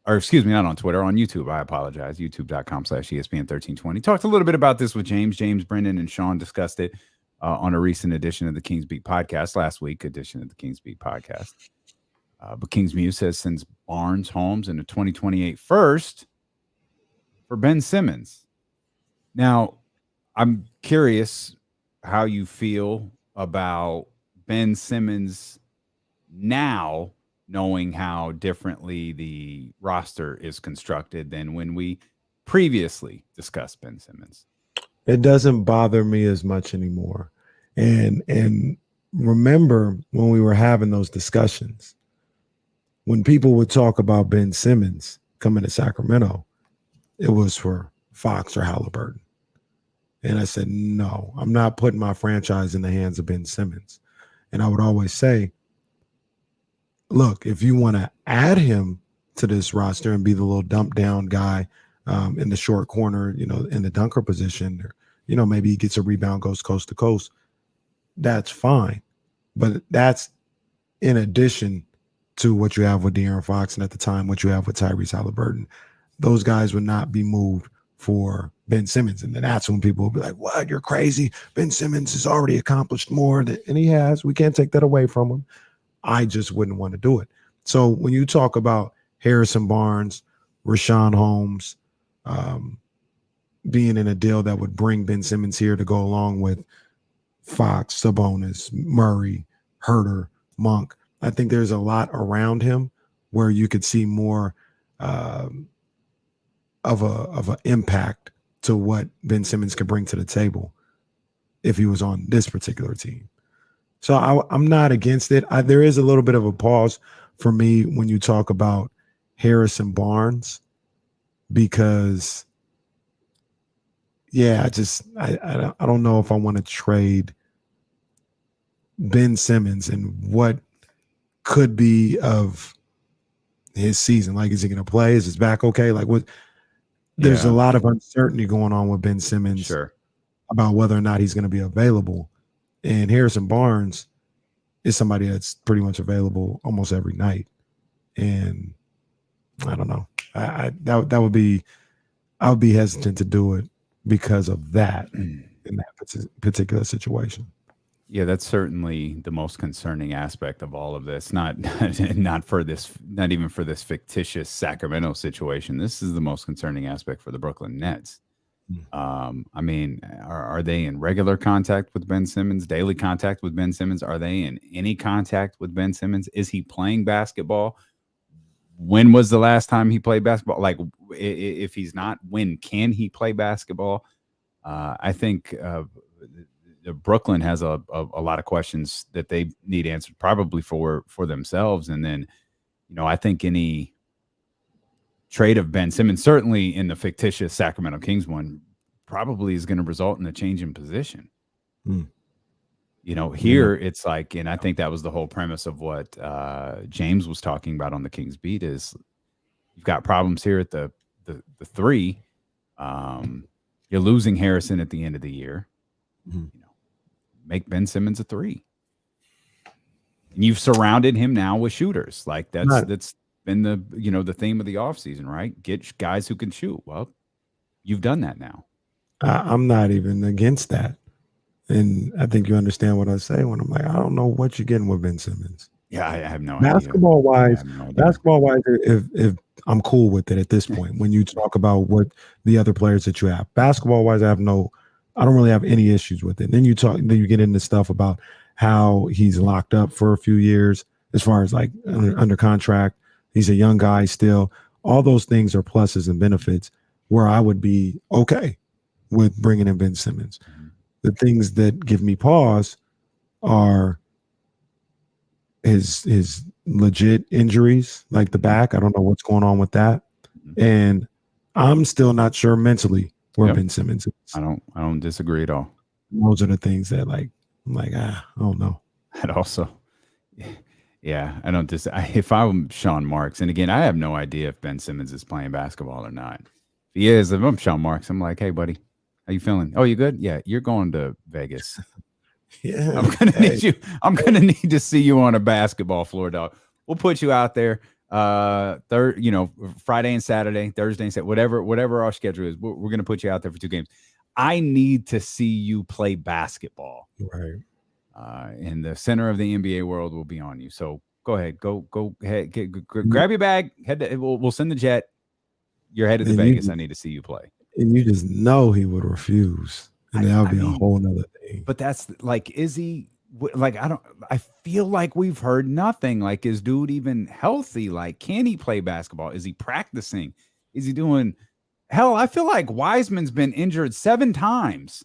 Or excuse me, not on Twitter, on YouTube. I apologize. YouTube.com/ESPN1320. Talked a little bit about this with James, Brendan, and Sean discussed it on a recent edition of the Kings Beat podcast, last week edition of the Kings Beat podcast. But Kings Muse says sends Barnes, Holmes, and a 2028 first for Ben Simmons. Now, I'm curious how you feel about Ben Simmons now, knowing how differently the roster is constructed than when we previously discussed Ben Simmons. It doesn't bother me as much anymore. And remember when we were having those discussions, when people would talk about Ben Simmons coming to Sacramento, it was for Fox or Halliburton. And I said, no, I'm not putting my franchise in the hands of Ben Simmons. And I would always say, look, if you want to add him to this roster and be the little dump down guy in the short corner, in the dunker position, or, maybe he gets a rebound, goes coast to coast, that's fine. But that's in addition to what you have with De'Aaron Fox and at the time what you have with Tyrese Halliburton. Those guys would not be moved for Ben Simmons. And then that's when people will be like, what, you're crazy. Ben Simmons has already accomplished more and he has. We can't take that away from him. I just wouldn't want to do it. So when you talk about Harrison Barnes, Rashawn Holmes, being in a deal that would bring Ben Simmons here to go along with Fox, Sabonis, Murray, Huerter, Monk. I think there's a lot around him where you could see more of a impact to what Ben Simmons could bring to the table if he was on this particular team. So I'm not against it. There is a little bit of a pause for me when you talk about Harrison Barnes, because I don't know if I want to trade Ben Simmons and what could be of his season. Like, is he going to play? Is his back okay? Like, what? There's a lot of uncertainty going on with Ben Simmons about whether or not he's going to be available. And Harrison Barnes is somebody that's pretty much available almost every night. And I don't know. I would be hesitant to do it because of that in that particular situation. Yeah, that's certainly the most concerning aspect of all of this. Not even for this fictitious Sacramento situation. This is the most concerning aspect for the Brooklyn Nets. I mean, are they in regular contact with Ben Simmons, daily contact with Ben Simmons? Are they in any contact with Ben Simmons? Is he playing basketball? When was the last time he played basketball? Like, if he's not, when can he play basketball? I think Brooklyn has a lot of questions that they need answered, probably for themselves. And then, I think any trade of Ben Simmons, certainly in the fictitious Sacramento Kings one, probably is going to result in a change in position. Here it's like, and I think that was the whole premise of what James was talking about on the Kings beat, is you've got problems here at the three. You're losing Harrison at the end of the year. Make Ben Simmons a three. And you've surrounded him now with shooters. Like that's been the theme of the offseason, right? Get guys who can shoot. Well, you've done that now. I'm not even against that. And I think you understand what I say when I'm like, I don't know what you're getting with Ben Simmons. Yeah, I have no idea. Basketball wise, if I'm cool with it at this point, when you talk about what the other players that you have, basketball wise, I don't really have any issues with it. Then you get into stuff about how he's locked up for a few years as far as like under contract. He's a young guy still. All those things are pluses and benefits where I would be okay with bringing in Ben Simmons. The things that give me pause are his legit injuries, like the back. I don't know what's going on with that. And I'm still not sure mentally where Ben Simmons is. I don't disagree at all. Those are the things that I'm like, I don't know. I'd also, yeah, I don't if I'm Sean Marks, and again, I have no idea if Ben Simmons is playing basketball or not. If he is, if I'm Sean Marks, I'm like, hey, buddy, how you feeling? Oh, you good? Yeah, you're going to Vegas. Yeah, I'm gonna need to see you on a basketball floor, dog. We'll put you out there Friday and Saturday, Thursday and Saturday, whatever our schedule is. We're gonna put you out there for 2 games. I need to see you play basketball. Right. And the center of the NBA world will be on you. So go ahead, go ahead, grab your bag. We'll send the jet. You're headed to Vegas. I need to see you play. And you just know he would refuse. And that would be a whole nother thing. But that's like, is he like, I feel like we've heard nothing. Like, is dude even healthy? Like, can he play basketball? Is he practicing? Is he doing, hell, I feel like Wiseman's been injured 7 times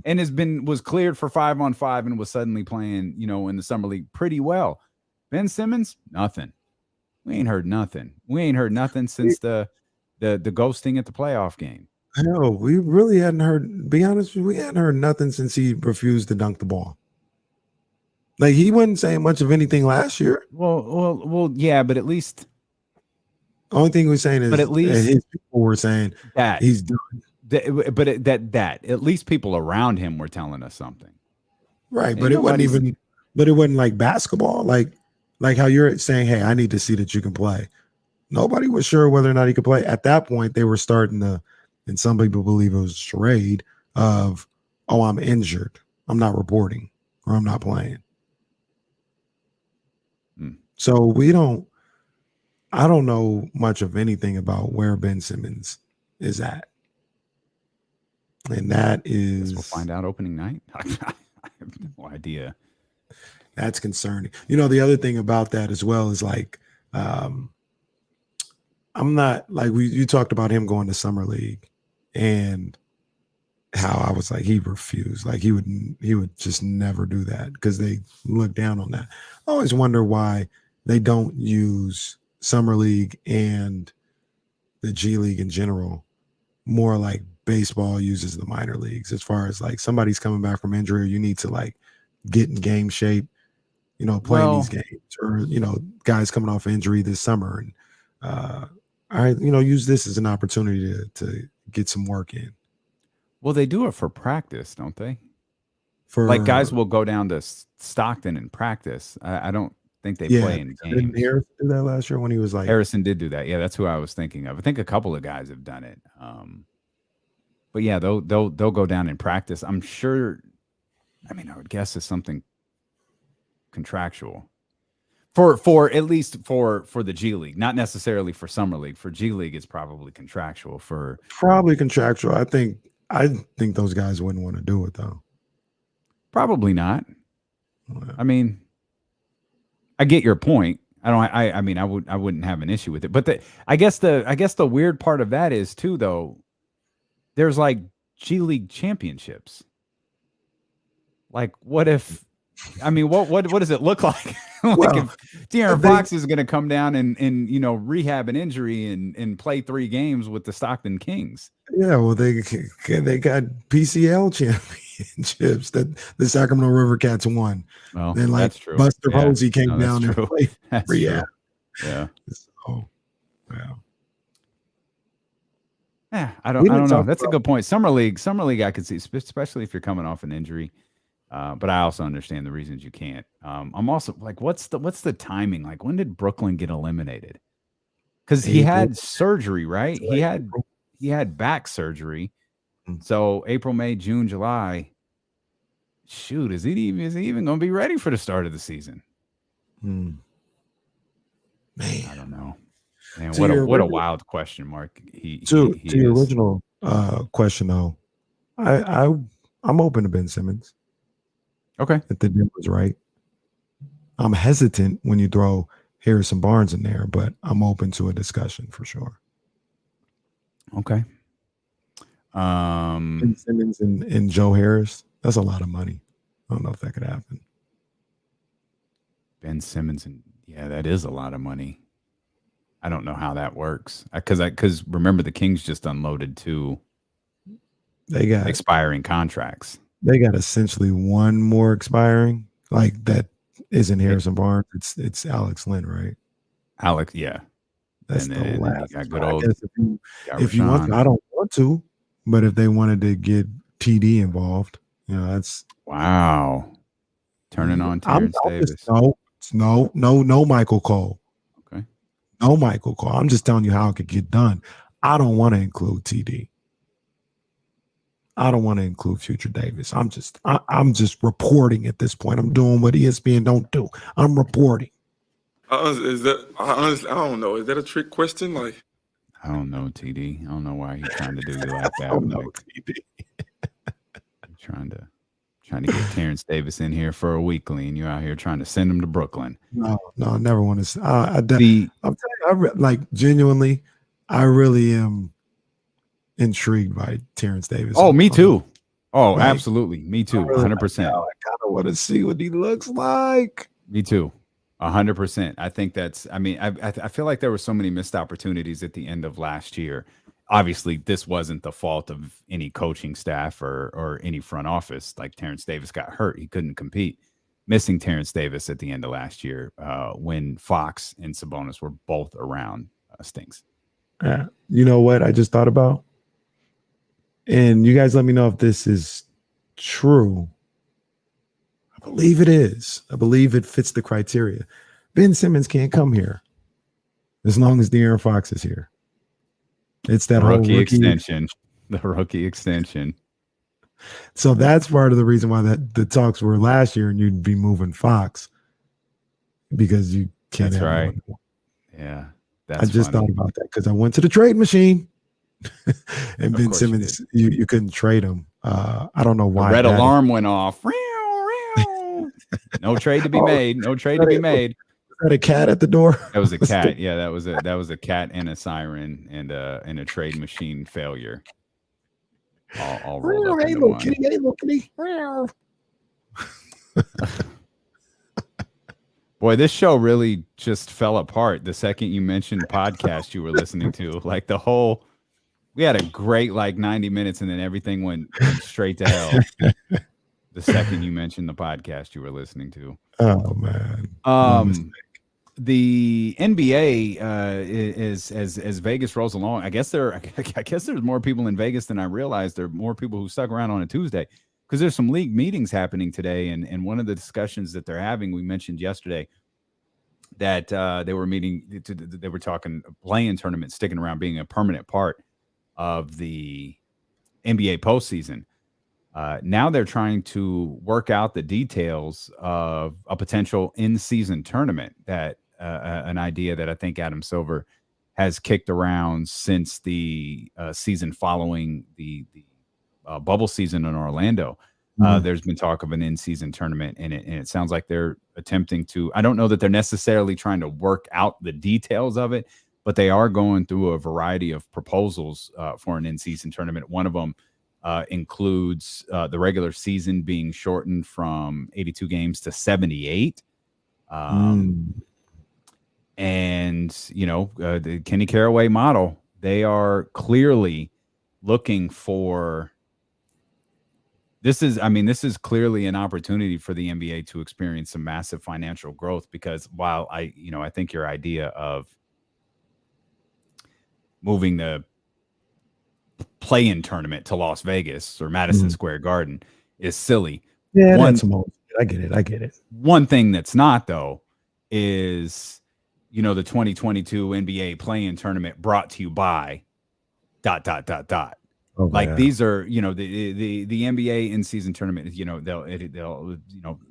and was cleared for 5-on-5 and was suddenly playing, in the summer league pretty well. Ben Simmons, nothing. We ain't heard nothing. We ain't heard nothing since the ghosting at the playoff game. No, we really hadn't heard, be honest, we hadn't heard nothing since he refused to dunk the ball. Like, he wasn't saying much of anything last year. Well, yeah, but at least only thing we're saying is, but at least his people were saying that he's done. That at least people around him were telling us something, right? But it wasn't like basketball, like how you're saying, hey, I need to see that you can play. Nobody was sure whether or not he could play. At that point, they were starting to, and some people believe it was a charade of, oh, I'm injured, I'm not reporting, or I'm not playing. So I don't know much of anything about where Ben Simmons is at. And that is, we'll find out opening night. have no idea. That's concerning. The other thing about that as well is like, I'm not like you talked about him going to summer league and how I was like, he refused. Like he would just never do that because they look down on that. I always wonder why they don't use summer league and the G League in general more like baseball uses the minor leagues, as far as like somebody's coming back from injury, or you need to like get in game shape, playing these games, or guys coming off injury this summer, and use this as an opportunity to get some work in. Well, they do it for practice, don't they? For like guys will go down to Stockton and practice. I don't think they play in games. Didn't Harrison do that last year when he was like? Harrison did do that. Yeah, that's who I was thinking of. I think a couple of guys have done it. But yeah, they'll go down and practice. I'm sure. I mean, I would guess it's something contractual for at least for the G League, not necessarily for summer league. For G League, it's probably contractual. Probably contractual. I think those guys wouldn't want to do it though. Probably not. Yeah. I mean, I get your point. I mean, I wouldn't have an issue with it. But I guess the weird part of that is too, though, there's like G League championships. Like, what if? I mean, what does it look like? Like if De'Aaron Fox is going to come down and rehab an injury and play 3 games with the Stockton Kings. Yeah, well, they got PCL championships that the Sacramento River Cats won. Well, then like that's true. Buster Posey came down and played. That's rehab. true. Yeah. So, yeah. Yeah, I don't know. That's a good point. Summer league, I could see, especially if you're coming off an injury. But I also understand the reasons you can't. I'm also like, what's the timing? Like, when did Brooklyn get eliminated? Because he had surgery, right? He had back surgery. So April, May, June, July. Shoot, is he even going to be ready for the start of the season? Man, I don't know. Man, what a wild question mark. To your original question though, I'm open to Ben Simmons. Okay. If the deal was right. I'm hesitant when you throw Harrison Barnes in there, but I'm open to a discussion for sure. Okay. Ben Simmons and Joe Harris, that's a lot of money. I don't know if that could happen. Ben Simmons, and yeah, that is a lot of money. I don't know how that works. Because remember, the Kings just unloaded 2 they got expiring contracts. They got essentially one more expiring, like that isn't Harrison Barnes. It's Alex Lynn, right? Alex, yeah. That's and the last. Got good old. If you want, I don't want to, but if they wanted to get TD involved, that's wow. Turning on Terrence Davis. No, Michael Cole. Okay. No, Michael Cole. I'm just telling you how it could get done. I don't want to include TD. I don't want to include Future Davis. I'm just reporting at this point. I'm doing what ESPN don't do. I'm reporting. Is that honestly? I don't know. Is that a trick question? Like, I don't know, TD. I don't know why he's trying to do you like that. TD. Trying to get Terrence Davis in here for a weekly, and you're out here trying to send him to Brooklyn. No, I never want to. I'm telling you, like genuinely, I really am intrigued by Terrence Davis. Oh, me too. Oh, right? Absolutely. Me too. 100%. I kind of want to see what he looks like. Me too. 100%. I think that's, I mean, I feel like there were so many missed opportunities at the end of last year. Obviously, this wasn't the fault of any coaching staff or any front office. Like Terrence Davis got hurt. He couldn't compete. Missing Terrence Davis at the end of last year when Fox and Sabonis were both around stinks. Yeah. You know what I just thought about? And you guys let me know if this is true. I believe it is. I believe it fits the criteria. Ben Simmons can't come here as long as De'Aaron Fox is here. It's that rookie extension. The rookie extension. So that's part of the reason why the talks were last year, and you'd be moving Fox because you can't. That's right. Yeah, I just thought about that because I went to the trade machine, and Ben Simmons, you couldn't trade him. I don't know why. The red alarm went off. No trade to be made. No trade to be made. Is that a cat at the door? That was a cat. Yeah, that was a cat and a siren and a trade machine failure. All rolled up Hey, into little one. kitty. Hey, little kitty. Boy, this show really just fell apart the second you mentioned podcast you were listening to. Like we had a great 90 minutes and then everything went straight to hell. The second you mentioned the podcast you were listening to. Oh man. The NBA is as Vegas rolls along. I guess there's more people in Vegas than I realized. There are more people who stuck around on a Tuesday because there's some league meetings happening today. And one of the discussions that they're having, we mentioned yesterday that they were meeting. They were talking play-in tournament sticking around being a permanent part of the NBA postseason. Now they're trying to work out the details of a potential in-season tournament that an idea that I think Adam Silver has kicked around since the season following the bubble season in Orlando. There's been talk of an in-season tournament, and it sounds like they're attempting to. I don't know that they're necessarily trying to work out the details of it, but they are going through a variety of proposals for an in-season tournament. One of them includes the regular season being shortened from 82 games to 78. And, the Kenny Caraway model, they are clearly looking for this is clearly an opportunity for the NBA to experience some massive financial growth because while I think your idea of moving the play-in tournament to Las Vegas or Madison Square Garden is silly. Yeah, I get it. One thing that's not though is the 2022 NBA play-in tournament brought to you by ... Oh, yeah. These are the NBA in-season tournament. They'll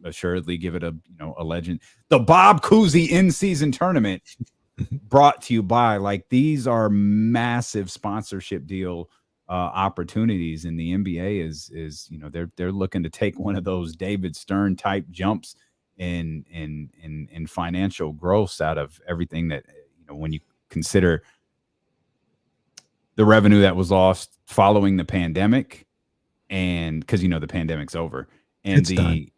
assuredly give it a legend. The Bob Cousy in-season tournament brought to you by these are massive sponsorship deal opportunities, and the NBA is they're looking to take one of those David Stern type jumps in financial growth out of everything that when you consider the revenue that was lost following the pandemic, and because the pandemic's over, and the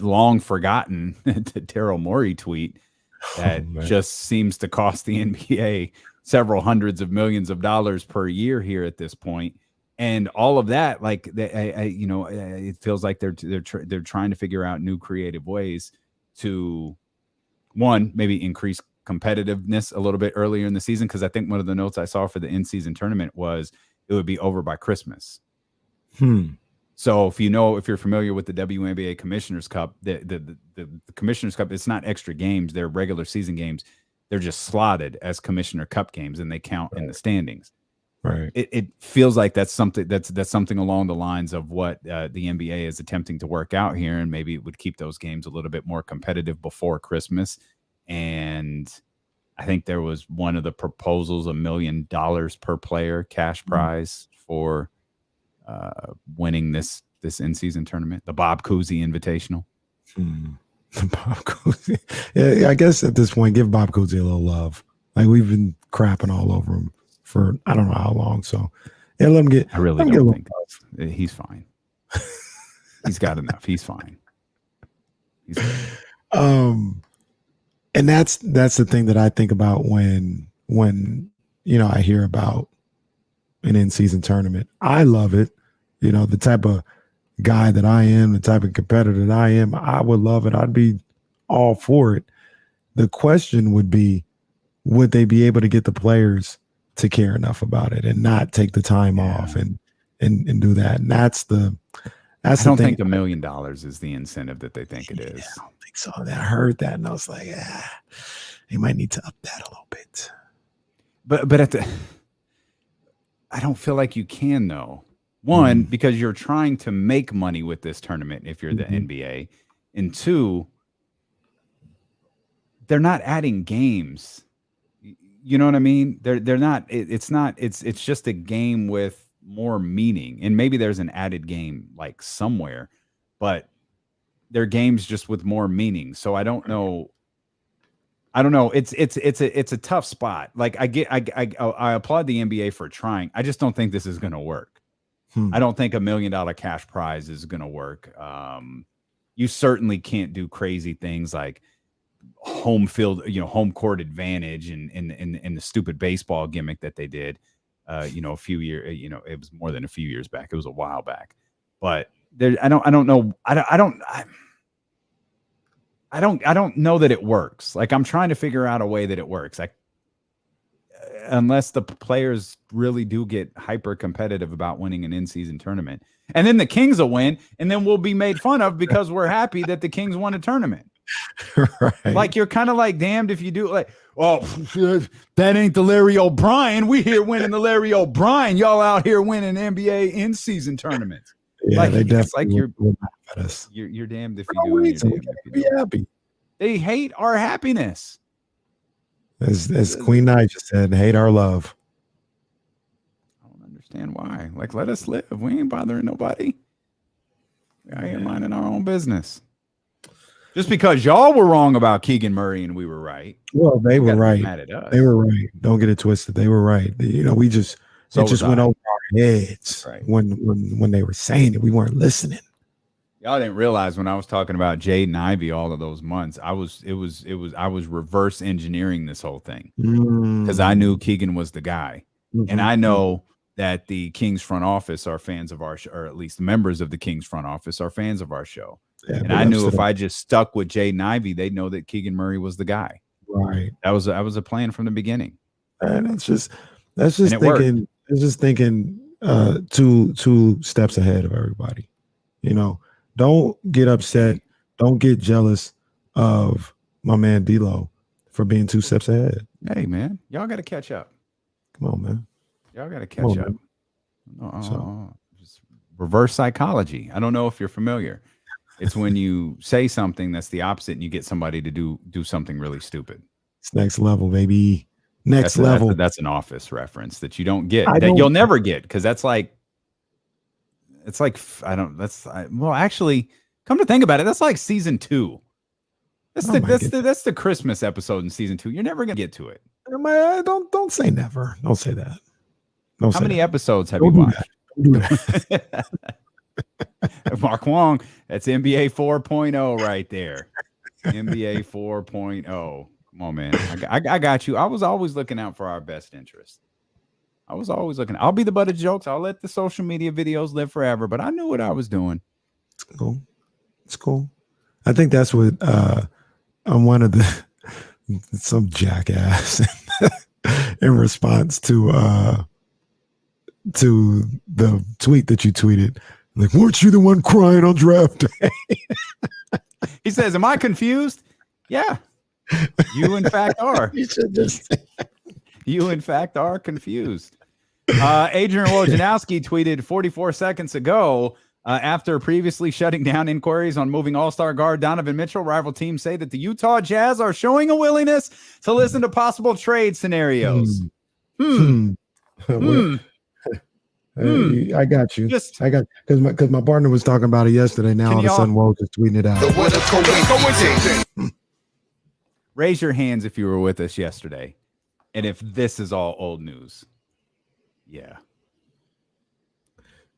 long forgotten Daryl Morey tweet that just seems to cost the NBA several hundreds of millions of dollars per year here at this point. And all of that, it feels like they're trying to figure out new creative ways to, one, maybe increase competitiveness a little bit earlier in the season. Because I think one of the notes I saw for the in-season tournament was it would be over by Christmas. So if you're familiar with the WNBA Commissioner's Cup, the Commissioner's Cup, it's not extra games; they're regular season games. They're just slotted as Commissioner Cup games, and they count in the standings. Right. It feels like that's something along the lines of what the NBA is attempting to work out here, and maybe it would keep those games a little bit more competitive before Christmas. And I think there was one of the proposals, $1 million per player cash prize for winning this in-season tournament, the Bob Cousy Invitational. The Bob Cousy. Yeah, I guess at this point, give Bob Cousy a little love. We've been crapping all over him for I don't know how long. So yeah, let him get. I really don't think he's fine. He's got enough. He's fine. He's good. And that's the thing that I think about when I hear about an in-season tournament. I love it. The type of guy that I am, the type of competitor that I am, I would love it. I'd be all for it. The question would be, would they be able to get the players to care enough about it and not take the time off and do that? And that's the I don't think $1 million is the incentive that they think it is. I don't think so. I heard that and I was like, they might need to up that a little bit. But I don't feel like you can though. One, because you're trying to make money with this tournament if you're the NBA. And two, they're not adding games. You know what I mean? They're not, it's just a game with more meaning. And maybe there's an added game somewhere, but their games just with more meaning. So I don't know. It's a tough spot. Like I applaud the NBA for trying. I just don't think this is going to work. I don't think $1 million cash prize is going to work. You certainly can't do crazy things like home court advantage and the stupid baseball gimmick that they did. A few years. It was more than a few years back. It was a while back. But I don't know. I don't know that it works. Like I'm trying to figure out a way that it works. Unless the players really do get hyper competitive about winning an in-season tournament, and then the Kings will win, and then we'll be made fun of because we're happy that the Kings won a tournament. Right. Like you're kind of like damned if you do. Like, oh, that ain't the Larry O'Brien. We here winning the Larry O'Brien. Y'all out here winning NBA in-season tournaments. Yeah, like, they definitely like at us. You're damned if you do. You're damned if you don't. Happy. They hate our happiness. As Queen Knight just said, hate our love. I don't understand why. Like, let us live. We ain't bothering nobody. We out here minding our own business. Just because y'all were wrong about Keegan Murray and we were right. Well, they were right. Mad at us. They were right. Don't get it twisted. They were right. We just went over our heads when they were saying it. We weren't listening. Y'all didn't realize when I was talking about Jaden Ivey all of those months, I was reverse engineering this whole thing because I knew Keegan was the guy, and I know that the Kings front office are fans of our show, or at least members of the Kings front office are fans of our show. Yeah, and I knew if I just stuck with Jaden Ivey, they'd know that Keegan Murray was the guy. Right. That was a plan from the beginning. And that's just thinking 2 steps ahead of everybody. Don't get upset. Don't get jealous of my man D-Lo for being 2 steps ahead. Hey, man, y'all got to catch up. Come on, man. Y'all got to catch up. Just reverse psychology. I don't know if you're familiar. It's when you say something that's the opposite and you get somebody to do something really stupid. It's next level, baby. Next level. That's an Office reference that you don't get. You'll never get because that's like. It's like actually, come to think about it, that's like season 2. That's the Christmas episode in season 2. You're never gonna get to it. Don't say never. Don't say that. How many episodes have you watched? Don't do that. Mark Wong, that's NBA 4.0 right there. NBA 4.0. Come on, man. I got you. I was always looking out for our best interest. I'll be the butt of jokes. I'll let the social media videos live forever, but I knew what I was doing. It's cool. I think that's what I'm one of some jackass in response to the tweet that you tweeted. Like, weren't you the one crying on draft day? He says, am I confused? Yeah. You in fact are. You should just You, in fact, are confused. Adrian Wojnarowski tweeted 44 seconds ago, after previously shutting down inquiries on moving all-star guard Donovan Mitchell, rival teams say that the Utah Jazz are showing a willingness to listen to possible trade scenarios. I got you. Because my partner was talking about it yesterday. Now all of a sudden, Woj is tweeting it out. Raise your hands if you were with us yesterday. And if this is all old news. Yeah.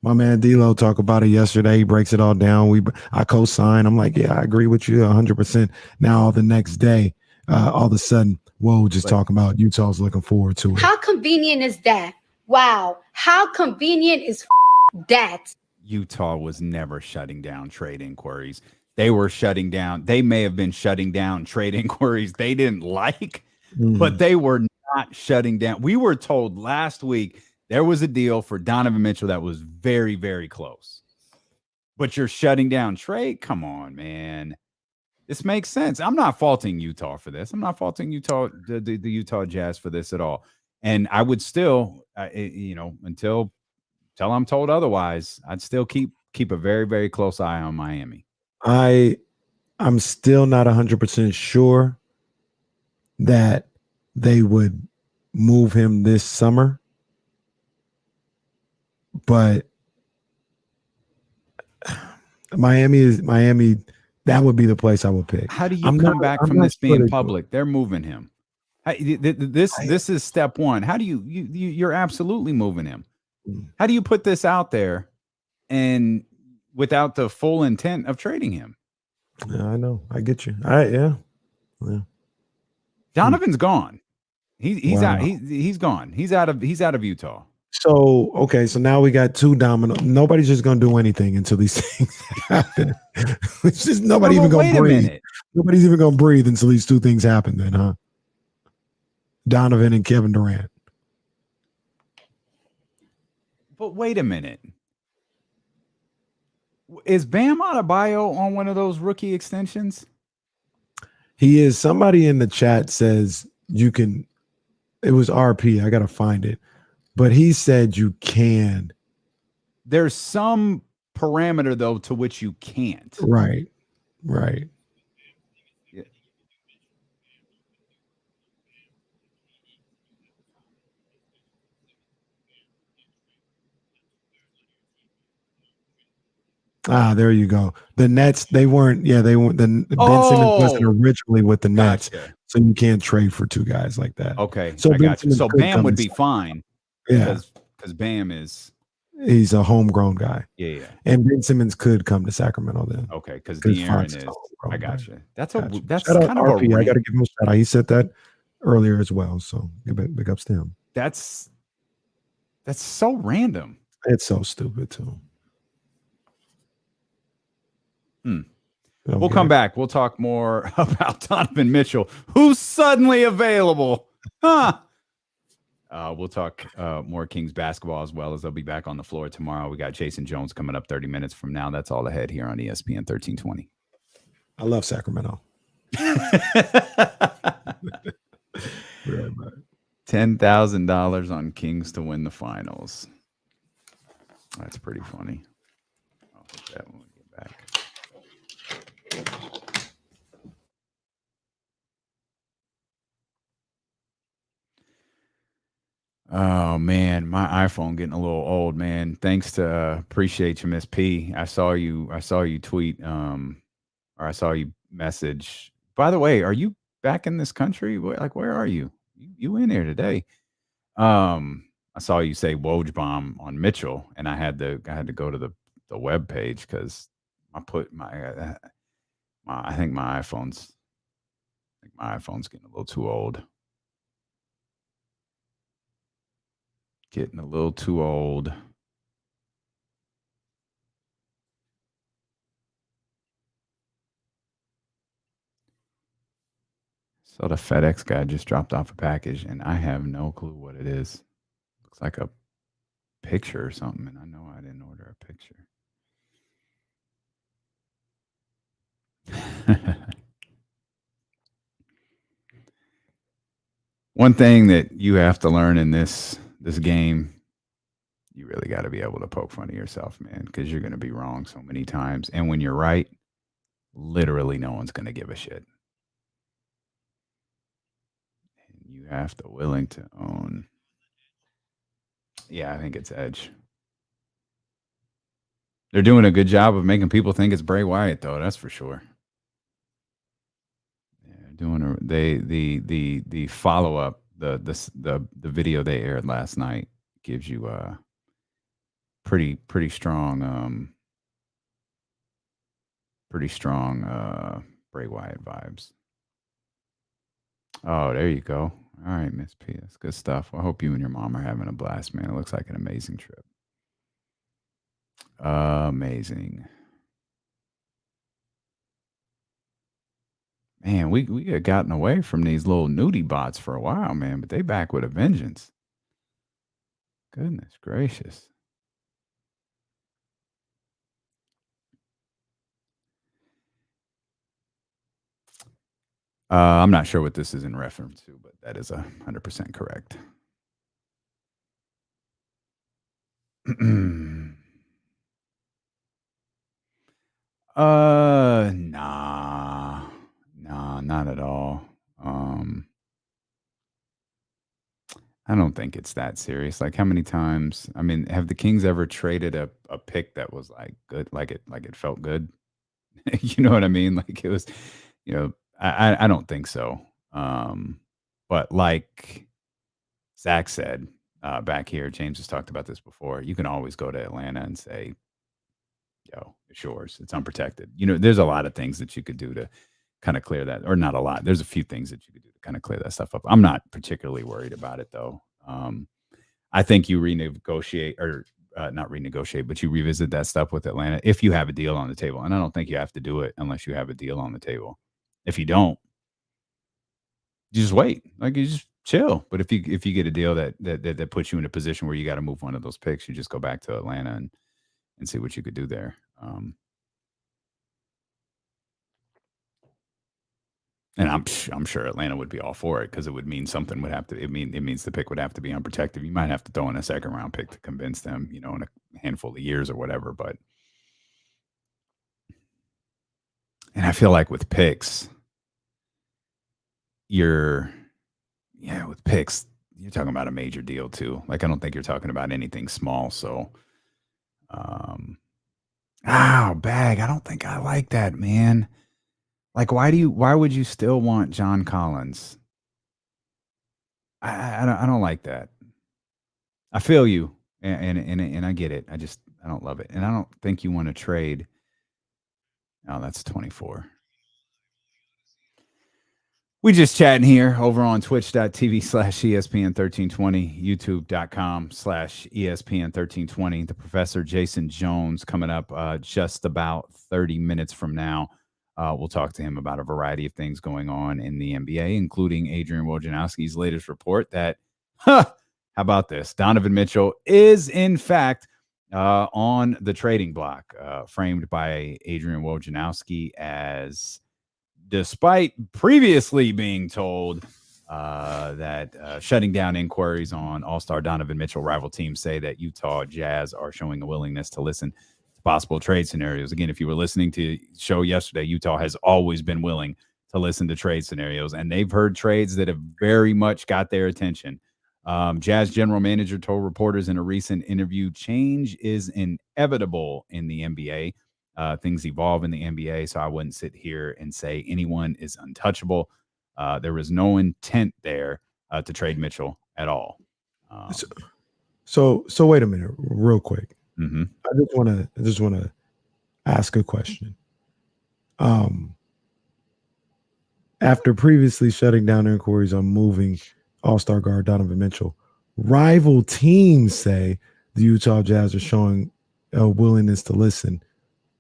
My man D-Lo talked about it yesterday. He breaks it all down. I co-sign. I'm like, yeah, I agree with you 100%. Now the next day, all of a sudden, just talking about Utah's looking forward to it. How convenient is that? Wow. How convenient is that? Utah was never shutting down trade inquiries. They were shutting down. They may have been shutting down trade inquiries they didn't like, but they were not shutting down. We were told last week there was a deal for Donovan Mitchell that was very, very close. But you're shutting down trade? Come on, man. This makes sense. I'm not faulting Utah for this. I'm not faulting the Utah Jazz for this at all. And I would still, until I'm told otherwise, I'd still keep a very, very close eye on Miami. I'm still not 100% sure that they would move him this summer, but Miami That would be the place I would pick. How do you come back from this being public? They're moving him. This is step one. How do you're absolutely moving him. How do you put this out there and without the full intent of trading him? Yeah, I know. I get you. Yeah. Donovan's gone. He's out. He's gone. He's out of Utah. So okay, so now we got two domino. Nobody's just gonna do anything until these things happen. It's just nobody even gonna breathe. Nobody's even gonna breathe until these two things happen. Then, huh? Donovan and Kevin Durant. But wait a minute. Is Bam Adebayo on one of those rookie extensions? He is. Somebody in the chat says you can. It was RP. I gotta find it. But he said you can. There's some parameter, though, to which you can't. Right. Yeah. There you go. The Nets, they weren't. Ben Simmons wasn't originally with the Nets, so you can't trade for two guys like that. Okay, so I got you. So Bam would be fine. Yeah, because Bam he's a homegrown guy. Yeah. And Ben Simmons could come to Sacramento then. Okay, because De'Aaron is. I got you. That's kind of RP. I got to give him a shout out. He said that earlier as well. So big ups to him. That's so random. It's so stupid too. We'll come back. We'll talk more about Donovan Mitchell, who's suddenly available. We'll talk more Kings basketball as well, as they'll be back on the floor tomorrow. We got Jason Jones coming up 30 minutes from now. That's all ahead here on ESPN 1320. I love Sacramento. $10,000 on Kings to win the finals. That's pretty funny. I'll hit that when we get back. Oh man, my iPhone getting a little old, man. Thanks to appreciate you, Miss P. I saw you tweet or I saw you message. By the way, are you back in this country? Like, where are you? You in here today? I saw you say Woj bomb on Mitchell, and I had to go to the web page because I think my iPhone's getting a little too old. Getting a little too old. So the FedEx guy just dropped off a package, and I have no clue what it is. Looks like a picture or something, and I know I didn't order a picture. One thing that you have to learn in this game, you really got to be able to poke fun of yourself, man, because you're going to be wrong so many times. And when you're right, literally no one's going to give a shit. And you have to willing to own. Yeah, I think it's Edge. They're doing a good job of making people think it's Bray Wyatt, though. That's for sure. Yeah, doing the follow up, the video they aired last night gives you pretty strong Bray Wyatt vibes. Oh, there you go. All right, Miss P. That's good stuff. I hope you and your mom are having a blast, man. It looks like an amazing trip. Amazing. Man, we had gotten away from these little nudie bots for a while, man, but they back with a vengeance. Goodness gracious. I'm not sure what this is in reference to, but that is 100% correct. Nah, not at all. I don't think it's that serious. Like, how many times? I mean, have the Kings ever traded a pick that was like good, like it felt good? You know what I mean? Like it was, I don't think so. But like Zach said back here, James has talked about this before. You can always go to Atlanta and say, yo, it's yours. It's unprotected. There's a lot of things that you could do to kind of clear that, or not a lot. There's a few things that you could do to kind of clear that stuff up. I'm not particularly worried about it though. I think you renegotiate or not renegotiate, but you revisit that stuff with Atlanta if you have a deal on the table. And I don't think you have to do it unless you have a deal on the table. If you don't, you just wait. Like you just chill. But if you get a deal that puts you in a position where you got to move one of those picks, you just go back to Atlanta and see what you could do there. And I'm sure Atlanta would be all for it because it would mean something would have to. It means the pick would have to be unprotected. You might have to throw in a second round pick to convince them, in a handful of years or whatever. But and I feel like with picks, you're talking about a major deal too. Like I don't think you're talking about anything small. So, bag. I don't think I like that, man. Like, why would you still want John Collins? I don't like that. I feel you, and I get it. I don't love it, and I don't think you want to trade. Oh, that's 24. We just chatting here over on twitch.tv/ESPN1320, youtube.com/ESPN1320. The Professor Jason Jones coming up just about 30 minutes from now. We'll talk to him about a variety of things going on in the NBA, including Adrian Wojnarowski's latest report that, how about this? Donovan Mitchell is, in fact, on the trading block, framed by Adrian Wojnarowski as, despite previously being told that shutting down inquiries on All-Star Donovan Mitchell, rival teams say that Utah Jazz are showing a willingness to listen possible trade scenarios. Again, if you were listening to the show yesterday, Utah has always been willing to listen to trade scenarios, and they've heard trades that have very much got their attention. Jazz general manager told reporters in a recent interview, change is inevitable in the NBA. Things evolve in the NBA, so I wouldn't sit here and say anyone is untouchable. There was no intent there to trade Mitchell at all. So wait a minute, real quick. Mm-hmm. I just want to ask a question. After previously shutting down inquiries on moving All-Star guard Donovan Mitchell, rival teams say the Utah Jazz are showing a willingness to listen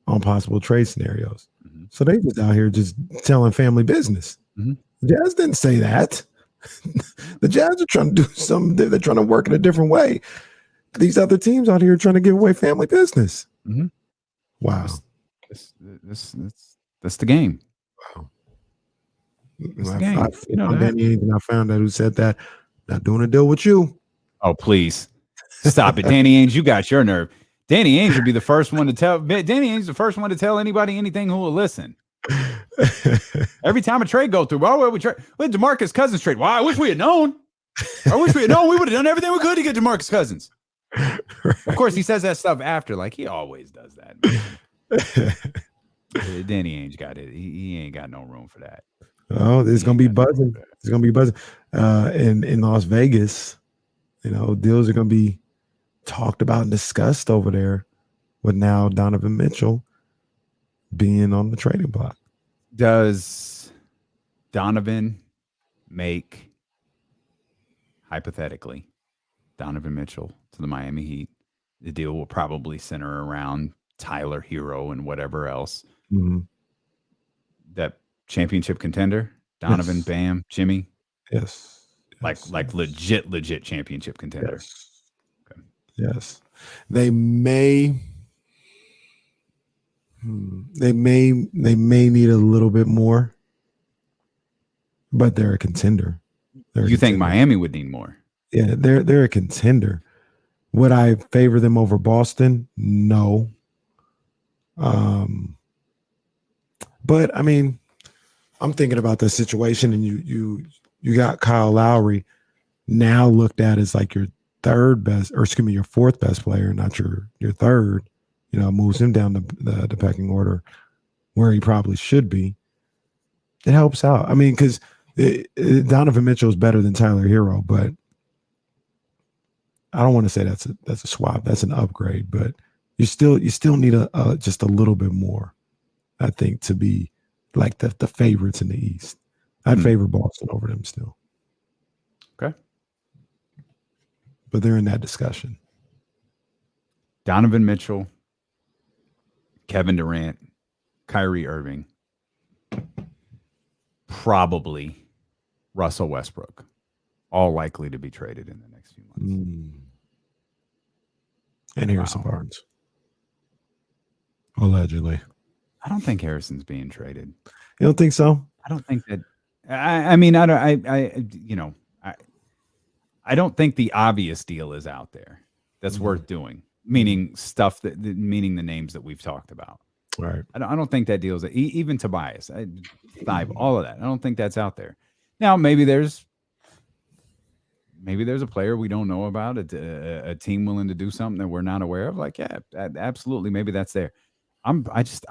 on possible trade scenarios. Mm-hmm. So they was out here just telling family business. Mm-hmm. The Jazz didn't say that. The Jazz are trying to do something. They're trying to work in a different way. These other teams out here trying to give away family business. Mm-hmm. Wow. That's the game. Wow. That's the game. I found out who said that. Not doing a deal with you. Oh, please. Stop it. Danny Ainge, you got your nerve. Danny Ainge would be the first one to tell. Danny Ainge is the first one to tell anybody anything who will listen. Every time a trade go through, we trade. With DeMarcus Cousins trade. Well, I wish we had known. We would have done everything we could to get DeMarcus Cousins. Of course, he says that stuff after, like he always does that. Danny Ainge got it. He ain't got no room for that. Oh, it's gonna be buzzing. It's gonna be buzzing. In Las Vegas, deals are gonna be talked about and discussed over there with now Donovan Mitchell being on the trading block. Does Donovan make, hypothetically, Donovan Mitchell to the Miami Heat? The deal will probably center around Tyler Hero and whatever else. Mm-hmm. That championship contender, Donovan, Yes. Bam, Jimmy. Yes. Like legit championship contender. Yes. Okay. Yes. They may need a little bit more, but they're a contender. You think Miami would need more? Yeah, they're a contender. Would I favor them over Boston? No. But I mean, I'm thinking about the situation, and you got Kyle Lowry now looked at as like your third best, or excuse me, your fourth best player, not your third. Moves him down the pecking order. where he probably should be, it helps out. I mean, because Donovan Mitchell is better than Tyler Hero, but I don't want to say that's a swap. That's an upgrade, but you still need a just a little bit more, I think, to be like the favorites in the East. I'd favor Boston over them still. Okay. But they're in that discussion. Donovan Mitchell, Kevin Durant, Kyrie Irving, probably Russell Westbrook, all likely to be traded in the next few months. And Harrison Barnes. Allegedly. I don't think Harrison's being traded. You don't think so? I don't think that. I mean, I don't think the obvious deal is out there that's worth doing. Meaning stuff meaning the names that we've talked about. Right. I don't think that deal is even Tobias, all of that. I don't think that's out there. Now maybe there's a player we don't know about, a team willing to do something that we're not aware of. Like, yeah, absolutely, maybe that's there. I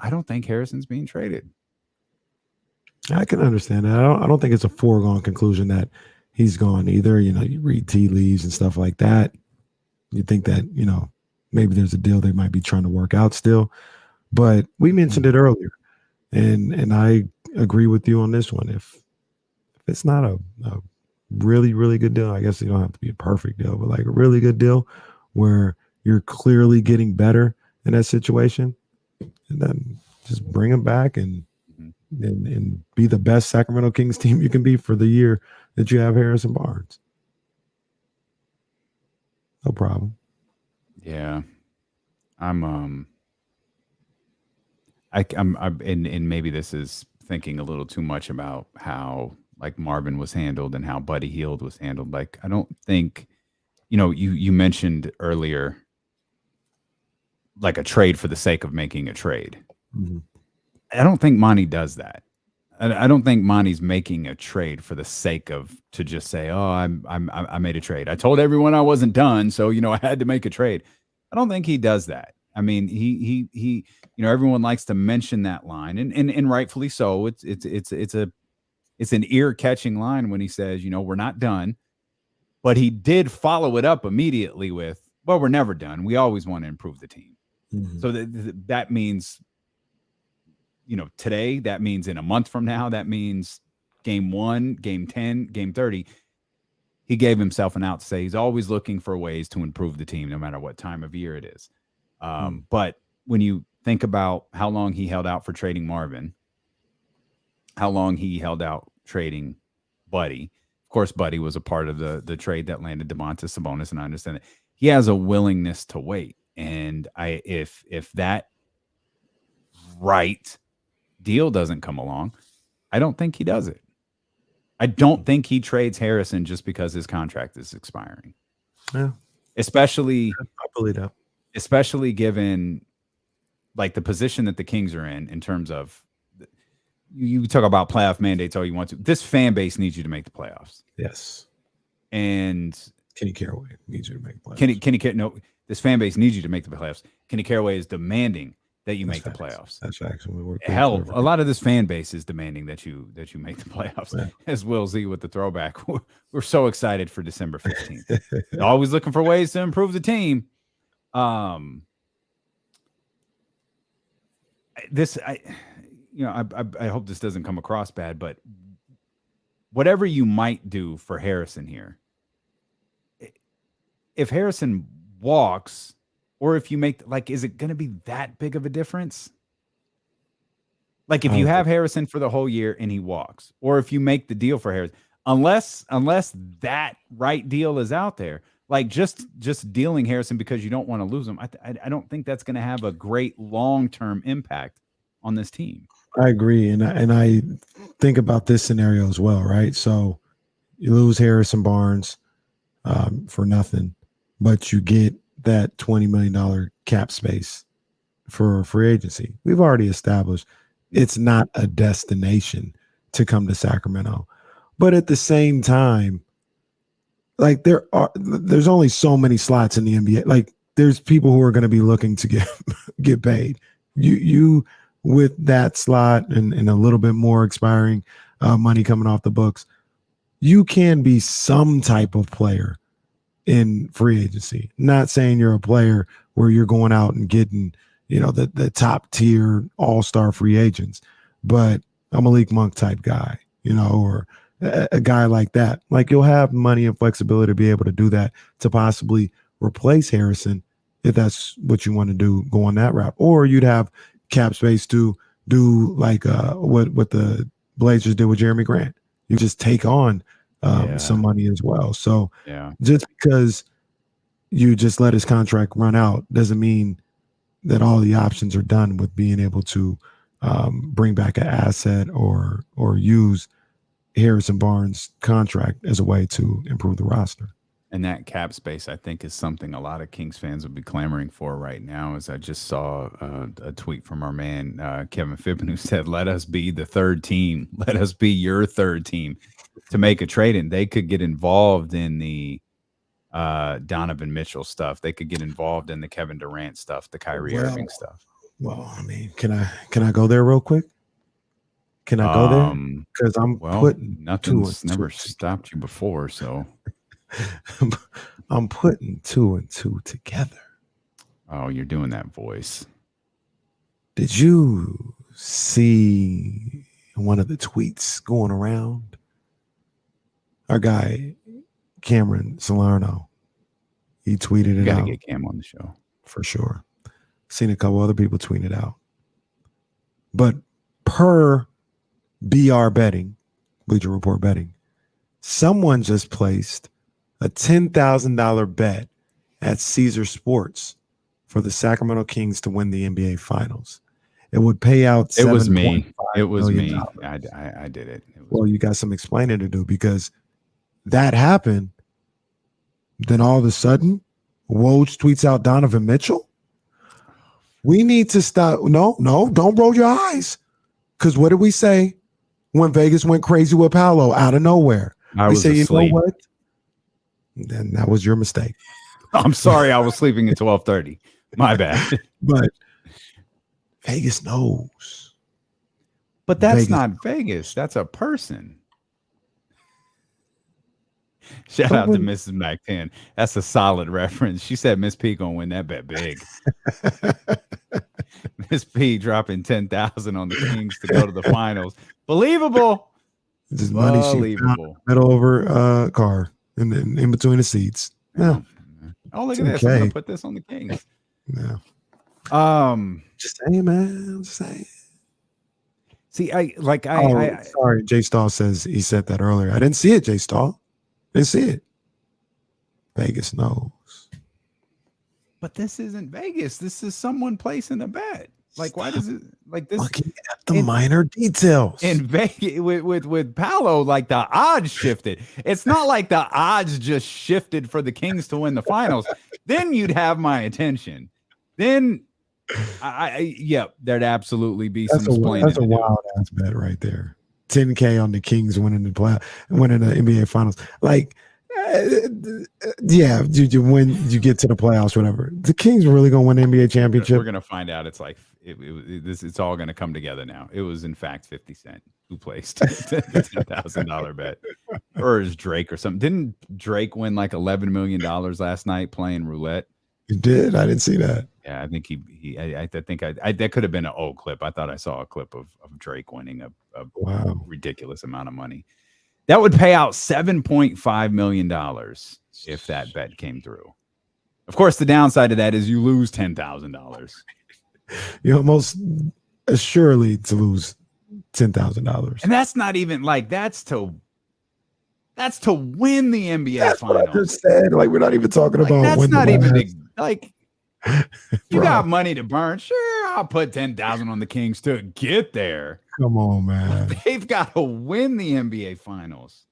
don't think Harrison's being traded. I can understand that. I don't think it's a foregone conclusion that he's gone either. You know, you read tea leaves and stuff like that. You think that, you know, maybe there's a deal they might be trying to work out still. But we mentioned it earlier, and I agree with you on this one. If it's not a really, really good deal, I guess it don't have to be a perfect deal, but like a really good deal where you're clearly getting better in that situation, and then just bring him back and be the best Sacramento Kings team you can be for the year that you have Harrison Barnes. No problem. Yeah. I'm and maybe this is thinking a little too much about how like Marvin was handled and how Buddy Hield was handled. Like, I don't think, you know, you mentioned earlier like a trade for the sake of making a trade. Mm-hmm. I don't think Monty does that. I don't think Monty's making a trade for the sake of to just say, oh, I made a trade. I told everyone I wasn't done, so you know I had to make a trade. I don't think he does that. I mean, he you know, everyone likes to mention that line, and rightfully so. It's an ear-catching line when he says, you know, we're not done. But he did follow it up immediately with, well, we're never done. We always want to improve the team. Mm-hmm. So that means, you know, today, that means in a month from now, that means game 1, game 10, game 30. He gave himself an out to say he's always looking for ways to improve the team, no matter what time of year it is. But when you think about how long he held out for trading Marvin, how long he held out trading Buddy. Of course, Buddy was a part of the trade that landed Domantas Sabonis, and I understand that he has a willingness to wait. And if that right deal doesn't come along, I don't think he does it. I don't think he trades Harrison just because his contract is expiring. Yeah. Especially, I believe that. Especially given like the position that the Kings are in terms of, you talk about playoff mandates all you want to. This fan base needs you to make the playoffs. Yes. And Kenny Caraway needs you to make the playoffs. No, this fan base needs you to make the playoffs. Kenny Caraway is demanding that you make the playoffs. That's actually hell. A lot of this fan base is demanding that you make the playoffs. Yeah. As Will Z with the throwback, we're so excited for December 15th. Always looking for ways to improve the team. I hope this doesn't come across bad, but whatever you might do for Harrison here, if Harrison walks, or if you make, like, is it going to be that big of a difference? Like, if you have Harrison for the whole year and he walks, or if you make the deal for Harrison, unless that right deal is out there, like just dealing Harrison because you don't want to lose him, I don't think that's going to have a great long-term impact on this team. I agree, and I think about this scenario as well, right? So you lose Harrison Barnes for nothing, but you get that $20 million cap space for free agency. We've already established it's not a destination to come to Sacramento, but at the same time, like there's only so many slots in the NBA. Like there's people who are going to be looking to get paid. You with that slot and a little bit more expiring money coming off the books, you can be some type of player in free agency. Not saying you're a player where you're going out and getting, the top tier all-star free agents, but a Malik Monk type guy, or a guy like that. Like, you'll have money and flexibility to be able to do that, to possibly replace Harrison if that's what you want to do, go on that route. Or you'd have cap space to do like what the Blazers did with Jeremy Grant. You just take on some money as well. So just because you just let his contract run out doesn't mean that all the options are done with being able to bring back an asset or use Harrison Barnes' contract as a way to improve the roster. And that cap space, I think, is something a lot of Kings fans will be clamoring for right now. As I just saw a tweet from our man, Kevin Fippen, who said, let us be the third team. Let us be your third team to make a trade. And they could get involved in the Donovan Mitchell stuff. They could get involved in the Kevin Durant stuff, the Kyrie Irving stuff. Well, I mean, can I go there real quick? Can I go there? Because nothing's never stopped you before, so I'm putting 2 and 2 together. Oh, you're doing that voice. Did you see one of the tweets going around? Our guy Cameron Salerno, he tweeted it out. Gotta get Cam on the show for sure. Seen a couple other people tweet it out, but per BR betting, Bleacher Report betting, someone just placed a $10,000 bet at Caesar Sports for the Sacramento Kings to win the NBA Finals. It would pay out. It was me. It was me. I did it. Well, you got some explaining to do, because that happened. Then all of a sudden, Woj tweets out Donovan Mitchell. We need to stop. No, don't roll your eyes. Because what did we say when Vegas went crazy with Paolo out of nowhere? We say, you know what? Then that was your mistake. I'm sorry, I was sleeping at 12:30. My bad. But Vegas knows. But that's not Vegas. That's a person. Shout out to Mrs. Mac-10. That's a solid reference. She said Miss P gonna win that bet big. Miss P dropping 10,000 on the Kings to go to the finals. Believable. Just money she found middle over car in between the seats. Yeah. Oh, look at this. I'm gonna put this on the Kings. Yeah. Just saying, man. I'm just saying. See, sorry. Jay Stahl says he said that earlier. I didn't see it, Jay Stahl. Didn't see it. Vegas knows. But this isn't Vegas. This is someone placing a bet. Like, why does it like this? Looking at the minor details. In Vegas with Paolo, like the odds shifted. It's not like the odds just shifted for the Kings to win the finals. Then you'd have my attention. Then there'd absolutely be some explaining. That's a wild ass bet right there. 10K on the Kings winning the NBA Finals. Like, you get to the playoffs, whatever. The Kings are really gonna win the NBA championship. We're gonna find out. It's like it's all gonna come together now. It was in fact 50 Cent who placed the $10,000 bet, or is Drake or something? Didn't Drake win like $11 million last night playing roulette? He did. I didn't see that. Yeah, I think I think that could have been an old clip. I thought I saw a clip of Drake winning a ridiculous amount of money. That would pay out $7.5 million if that bet came through. Of course, the downside of that is you lose $10,000. You're almost assuredly to lose $10,000. And that's not even like that's to win the NBA Finals. What I just said. Like, we're not even talking about that's not even like you got money to burn. Sure, I'll put 10,000 on the Kings to get there. Come on, man. They've got to win the NBA Finals.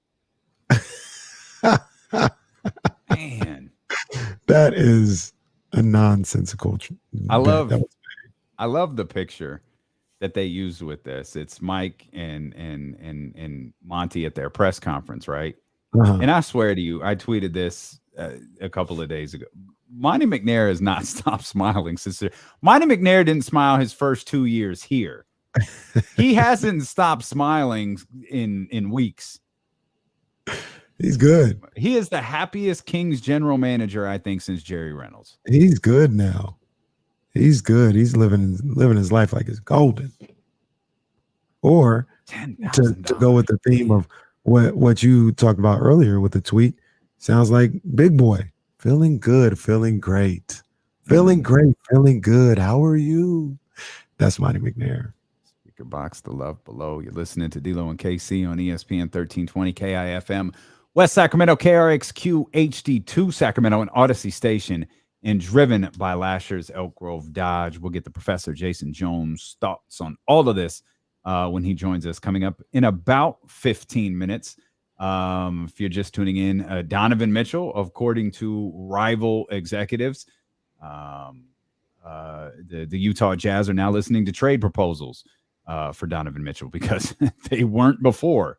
Man, that is a nonsensical. I love the picture that they used with this. It's Mike and Monty at their press conference, right? And I swear to you, I tweeted this a couple of days ago. Monty McNair has not stopped smiling since Monty McNair didn't smile his first 2 years here. He hasn't stopped smiling in weeks. He's good. He is the happiest Kings general manager, I think, since Jerry Reynolds. He's good now. He's good. He's living his life like it's golden. Or to go with the theme of what you talked about earlier with the tweet, sounds like big boy. Feeling good, feeling great. Feeling great, feeling good. How are you? That's Monty McNair. Speaker box, the love below. You're listening to D-Lo and KC on ESPN 1320 KIFM. West Sacramento, KRXQ HD2 Sacramento, and Odyssey Station, and driven by Lasher's Elk Grove Dodge. We'll get the Professor Jason Jones' thoughts on all of this when he joins us coming up in about 15 minutes. If you're just tuning in, Donovan Mitchell, according to rival executives, the Utah Jazz are now listening to trade proposals for Donovan Mitchell because they weren't before.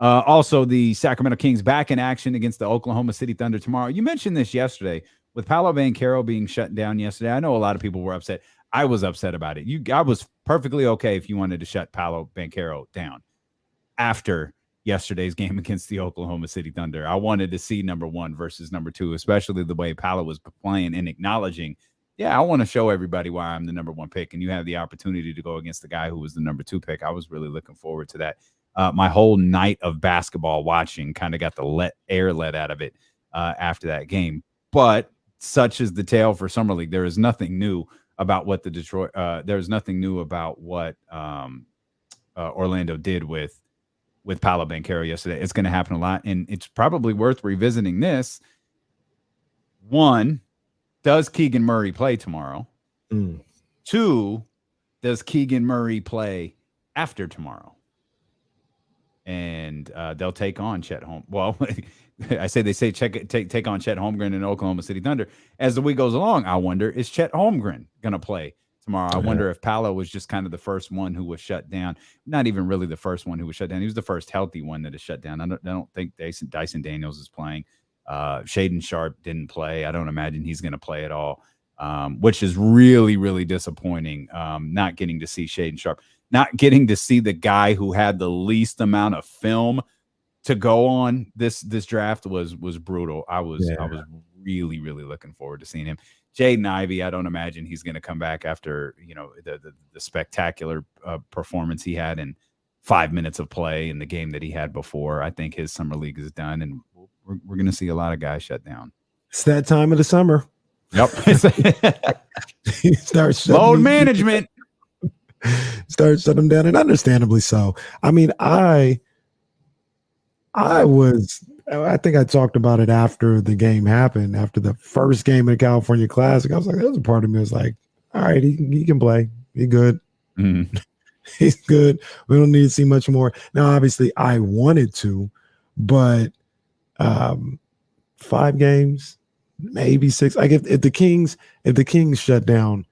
Also, the Sacramento Kings back in action against the Oklahoma City Thunder tomorrow. You mentioned this yesterday with Paolo Banchero being shut down yesterday. I know a lot of people were upset. I was upset about it. I was perfectly okay if you wanted to shut Paolo Banchero down after yesterday's game against the Oklahoma City Thunder. I wanted to see number one versus number two, especially the way Paolo was playing and acknowledging, yeah, I want to show everybody why I'm the number one pick, and you have the opportunity to go against the guy who was the number two pick. I was really looking forward to that. My whole night of basketball watching kind of got the air let out of it after that game. But such is the tale for Summer League. There is nothing new about what the Detroit. There's nothing new about what Orlando did with Paolo Banchero yesterday. It's going to happen a lot, and it's probably worth revisiting this. One, does Keegan Murray play tomorrow? Two, does Keegan Murray play after tomorrow? And they'll take on Chet Holmgren. Well, they say take on Chet Holmgren and Oklahoma City Thunder. As the week goes along, I wonder, is Chet Holmgren going to play tomorrow? I wonder if Paolo was just kind of the first one who was shut down. Not even really the first one who was shut down. He was the first healthy one that is shut down. I don't think Dyson Daniels is playing. Shaden Sharp didn't play. I don't imagine he's going to play at all, which is really, really disappointing. Not getting to see Shaden Sharp. Not getting to see the guy who had the least amount of film to go on this draft was brutal. I was really, really looking forward to seeing him. Jaden Ivey, I don't imagine he's going to come back after the spectacular performance he had in 5 minutes of play in the game that he had before. I think his summer league is done, and we're going to see a lot of guys shut down. It's that time of the summer. Yep. Start load management. Start shutting them down, and understandably so. I mean, I think I talked about it after the game happened, after the first game of the California Classic. I was like, there's a part of me was like, all right, he can play. He's good. Mm-hmm. He's good. We don't need to see much more. Now, obviously, I wanted to, but 5 games, maybe 6. Like if the Kings shut down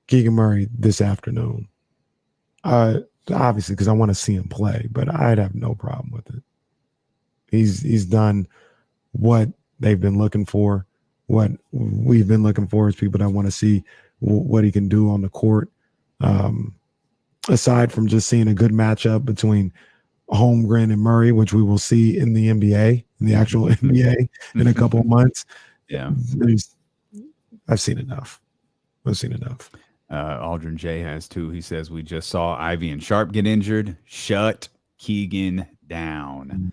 Keegan Murray this afternoon, obviously because I want to see him play, but I'd have no problem with it. He's done what they've been looking for, what we've been looking for as people that want to see what he can do on the court. Aside from just seeing a good matchup between Holmgren and Murray, which we will see in the NBA, in the actual NBA in a couple of months. Yeah. I've seen enough. Aldrin J has too. He says, we just saw Ivy and Sharp get injured. Shut Keegan down.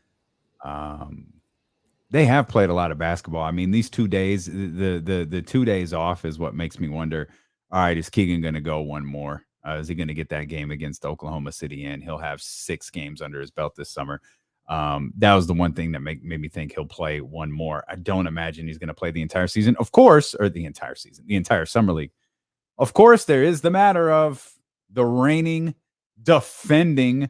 They have played a lot of basketball. I mean, these 2 days, the 2 days off is what makes me wonder, all right, is Keegan going to go one more? Is he going to get that game against Oklahoma City in? He'll have 6 games under his belt this summer. That was the one thing that made me think he'll play one more. I don't imagine he's going to play the entire season, of course, or the entire summer league. Of course, there is the matter of the reigning, defending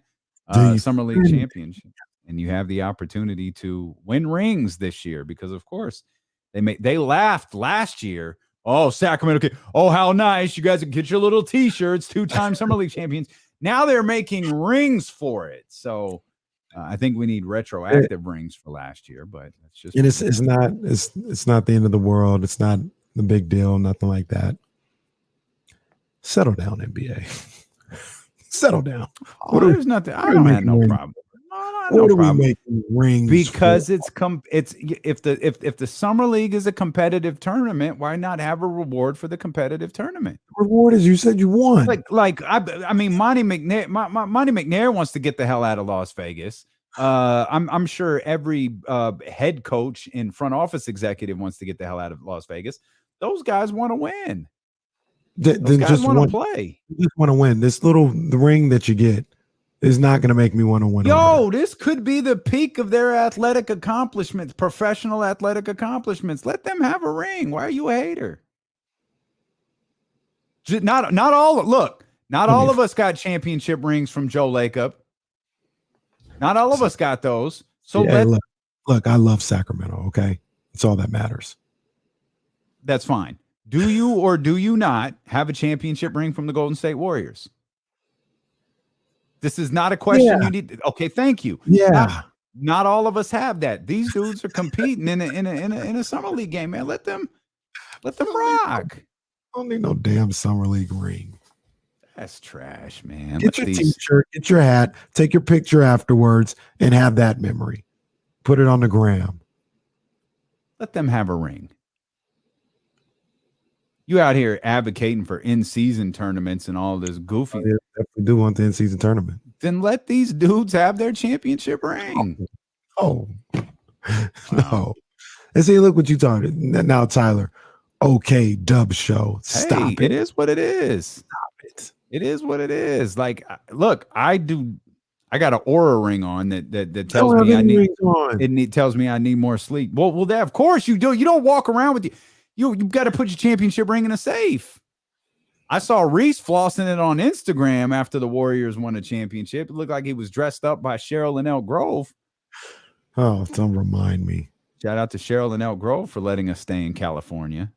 summer league championship, and you have the opportunity to win rings this year because, of course, they laughed last year. Oh, Sacramento! Oh, how nice! You guys can get your little T-shirts. 2-time summer league champions. Now they're making rings for it. So I think we need retroactive rings for last year, but that's just. And it's not the end of the world. It's not the big deal. Nothing like that. Settle down, NBA. Settle down. There's nothing. I don't have no problem. What are we making rings? Because it's if the summer league is a competitive tournament, why not have a reward for the competitive tournament? Reward is you said you won. I mean, Monty McNair wants to get the hell out of Las Vegas. I'm sure every head coach and front office executive wants to get the hell out of Las Vegas. Those guys want to win. Those guys want to play. You just want to win. The ring that you get is not going to make me want to win. This could be the peak of their athletic accomplishments, professional athletic accomplishments. Let them have a ring. Why are you a hater? Not all. Look, not all of us got championship rings from Joe Lacob. Not all of us got those. So look, I love Sacramento. Okay, that's all that matters. That's fine. Do you or do you not have a championship ring from the Golden State Warriors? This is not a question you need. Okay, thank you. Yeah. Not all of us have that. These dudes are competing in a summer league game, man. Let them rock. I don't need no damn summer league ring. That's trash, man. Get your t-shirt, get your hat, take your picture afterwards, and have that memory. Put it on the gram. Let them have a ring. You out here advocating for in-season tournaments and all this goofy. Yeah, definitely do want the in-season tournament. Then let these dudes have their championship ring. Oh. No. And see, look what you talking now, Tyler. Okay, dub show. Stop it. It is what it is. Stop it. It is what it is. Like, look, I got an Aura ring on that tells me I need. It tells me I need more sleep. Well, that of course you do. You don't walk around with you've got to put your championship ring in a safe. I saw Reese flossing it on Instagram after the Warriors won a championship. It looked like he was dressed up by Cheryl and Elk Grove. Oh, don't remind me. Shout out to Cheryl and Elk Grove for letting us stay in California.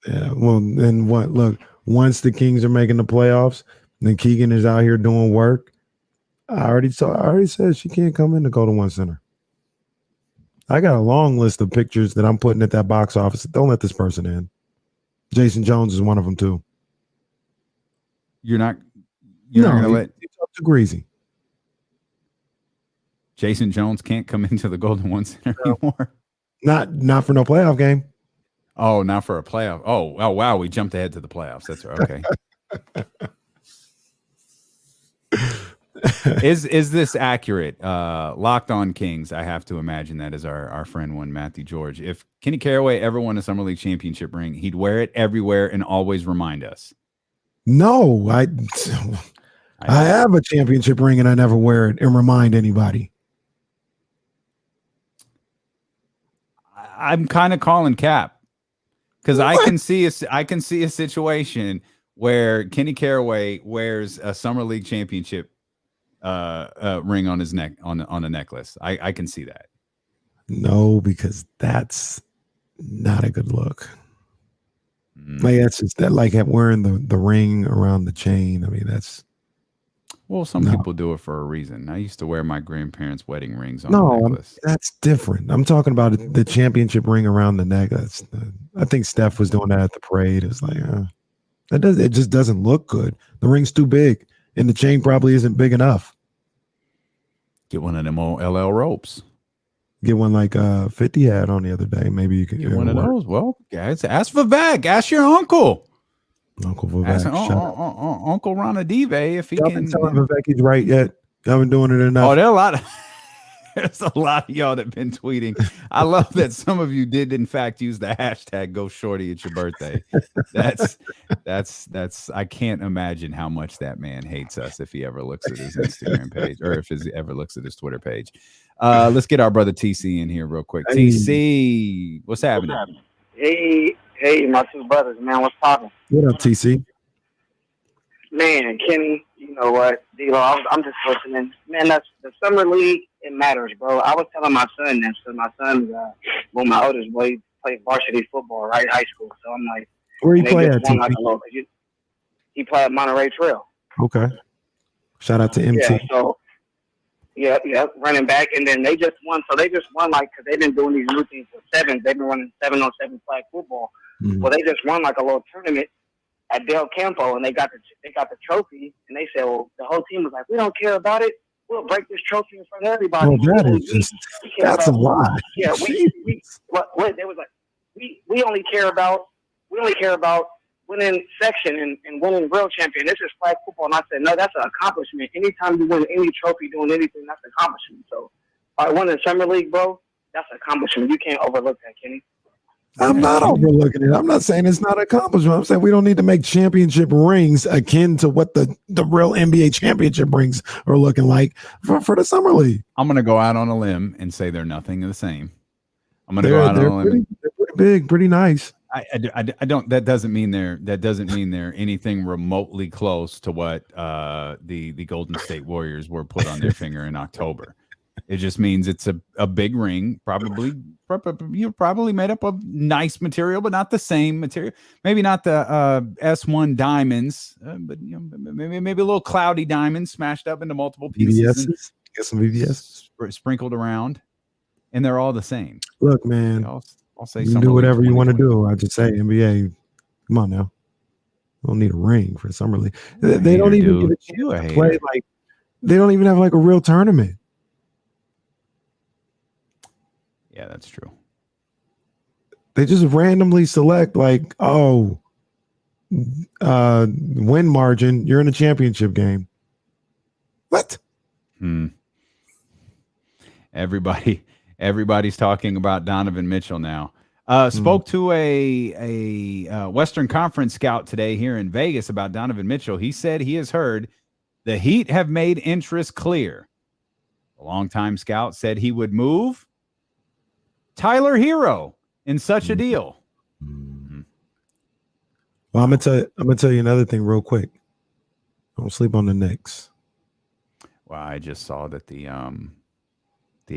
Yeah, well, then what? Look, once the Kings are making the playoffs, then Keegan is out here doing work. I already said she can't come in the Golden One Center. I got a long list of pictures that I'm putting at that box office. Don't let this person in. Jason Jones is one of them too. You're not going to let too greasy. Jason Jones can't come into the Golden One Center anymore. Not for no playoff game. Oh, not for a playoff. Oh, wow. We jumped ahead to the playoffs. That's right. Okay. Is this accurate? Locked on Kings. I have to imagine that is our friend one, Matthew George. If Kenny Caraway ever won a Summer League championship ring, he'd wear it everywhere and always remind us. No, I have a championship ring and I never wear it and remind anybody. I'm kind of calling cap because I can see a situation where Kenny Caraway wears a Summer League championship ring on his neck on a necklace. I can see that. No, because that's not a good look. Like that's just that, like wearing the ring around the chain. I mean, that's some people do it for a reason. I used to wear my grandparents' wedding rings on a necklace. That's different. I'm talking about the championship ring around the neck. I think Steph was doing that at the parade. It's like it just doesn't look good. The ring's too big, and the chain probably isn't big enough. Get one of them old LL ropes. Get one like 50 had on the other day. Maybe you can get one of those. Well, guys, ask Vivek. Ask your uncle. Uncle Vivek. Uncle Ronadive if he can. Tell him Vivek he's right yet. Y'all been doing it enough. Oh, there's a lot of y'all that been tweeting. I love that some of you did in fact use the hashtag Go Shorty at your birthday. That's I can't imagine how much that man hates us if he ever looks at his Instagram page or if he ever looks at his Twitter page. Let's get our brother TC in here real quick. Hey. TC, what's happening? Hey, my two brothers, man. What's poppin'? What up, TC? Man, Kenny, you know what? D-Lo, I'm just listening. Man, that's the Summer League. It matters, bro. I was telling my son this. So my son, my oldest boy, played varsity football, right? High school. So I'm like, where you play at? He played at Monterey Trail. Okay. Shout out to MT. Yeah, so Yeah, running back, and then they just won. So they just won, like, because they've been doing these new things for sevens. They've been running 7-on-7 flag football. Mhm. Well, they just won like a little tournament at Del Campo, and they got the trophy. And they said, well, the whole team was like, we don't care about it. We'll break this trophy in front of everybody. Well, that is just that's a lie. Yeah, we they was like, we only care about winning section and winning real champion. This is flag football. And I said, no, that's an accomplishment. Anytime you win any trophy doing anything, that's an accomplishment. So I won the Summer League, bro. That's an accomplishment. You can't overlook that, Kenny. I'm not overlooking it. I'm not saying it's not an accomplishment. I'm saying we don't need to make championship rings akin to what the real NBA championship rings are looking like for the Summer League. I'm going to go out on a limb and say they're nothing the same. I'm going to go out on a limb. They're pretty big, pretty nice. I don't. That doesn't mean they're anything remotely close to what the Golden State Warriors were put on their finger in October. It just means it's a big ring, probably made up of nice material, but not the same material. Maybe not the S1 diamonds, but maybe a little cloudy diamonds smashed up into multiple pieces. Get some VVS sprinkled around, and they're all the same. Look, man, I'll say you can do whatever you want to do. I just say NBA. Come on now, don't need a ring for Summer League. They don't even get a chance to play. Like they don't even have like a real tournament. Yeah, that's true. They just randomly select like, win margin. You're in a championship game. What? Everybody's talking about Donovan Mitchell now. Spoke to a Western Conference scout today here in Vegas about Donovan Mitchell. He said he has heard the Heat have made interest clear. A longtime scout said he would move Tyler Hero in such a deal. Well, I'm gonna tell you another thing real quick. Don't sleep on the Knicks. Well, I just saw that the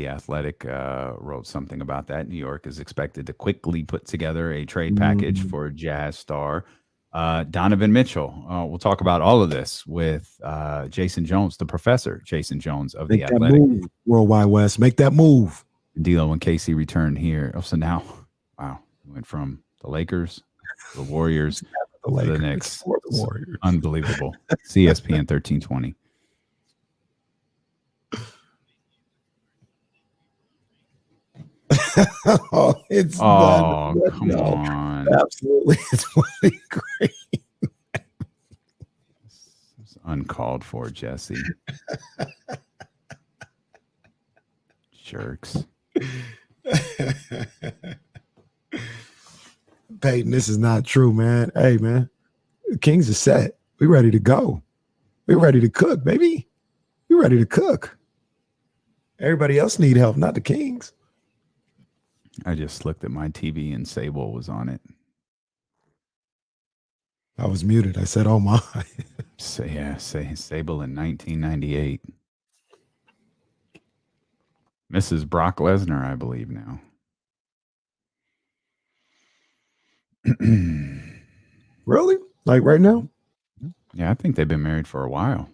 Athletic wrote something about that. New York is expected to quickly put together a trade package for Jazz star Donovan Mitchell. We'll talk about all of this with Jason Jones, the professor, Jason Jones of the Athletic. Move, Worldwide West. Make that move. D'Lo and Casey returned here. Oh, so now, wow, we went from the Lakers, the Warriors, to the Knicks. The Warriors. Unbelievable. CSPN 1320. It's come on. Absolutely. It's really great. It's uncalled for, Jesse. Jerks. Peyton, this is not true, man. Hey, man, the Kings are set. We ready to go. We're ready to cook, baby. We're ready to cook. Everybody else need help, not the Kings. I just looked at my TV and Sable was on it. I was muted. I said, "Oh my." Say Sable in 1998. Mrs. Brock Lesnar, I believe now. Really? Like right now? Yeah, I think they've been married for a while.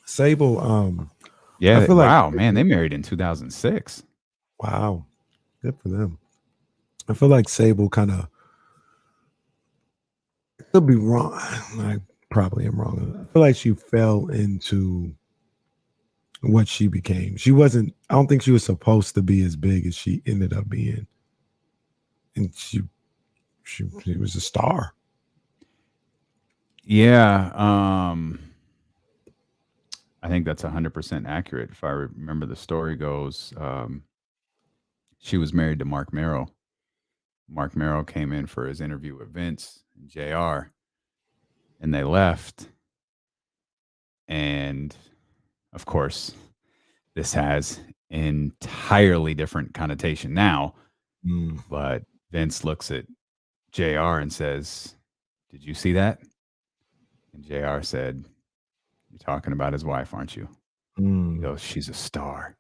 Sable, yeah, I feel wow, man, they married in 2006. Wow. Good for them. I feel like Sable kind of could be wrong. I probably am wrong. I feel like she fell into what she became. She wasn't, I don't think she was supposed to be as big as she ended up being. And she was a star. Yeah, I think that's 100% accurate. If I remember the story goes, she was married to Mark Merrill. Mark Merrill came in for his interview with Vince and JR, and they left. And of course, this has entirely different connotation now. But Vince looks at JR and says, "Did you see that?" And JR said, "You're talking about his wife, aren't you?" He goes, "She's a star."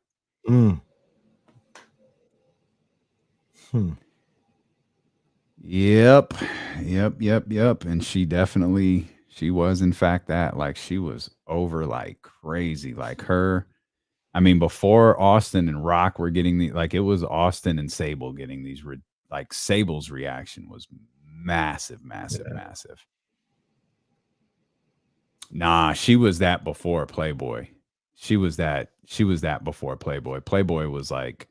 Yep. And she definitely She was, in fact, that. Like, she was over like crazy. Like her, I mean, before Austin and Rock were getting it was Austin and Sable getting these. Like Sable's reaction was massive, massive, massive. Nah, she was that before Playboy. She was that before Playboy. Playboy was like,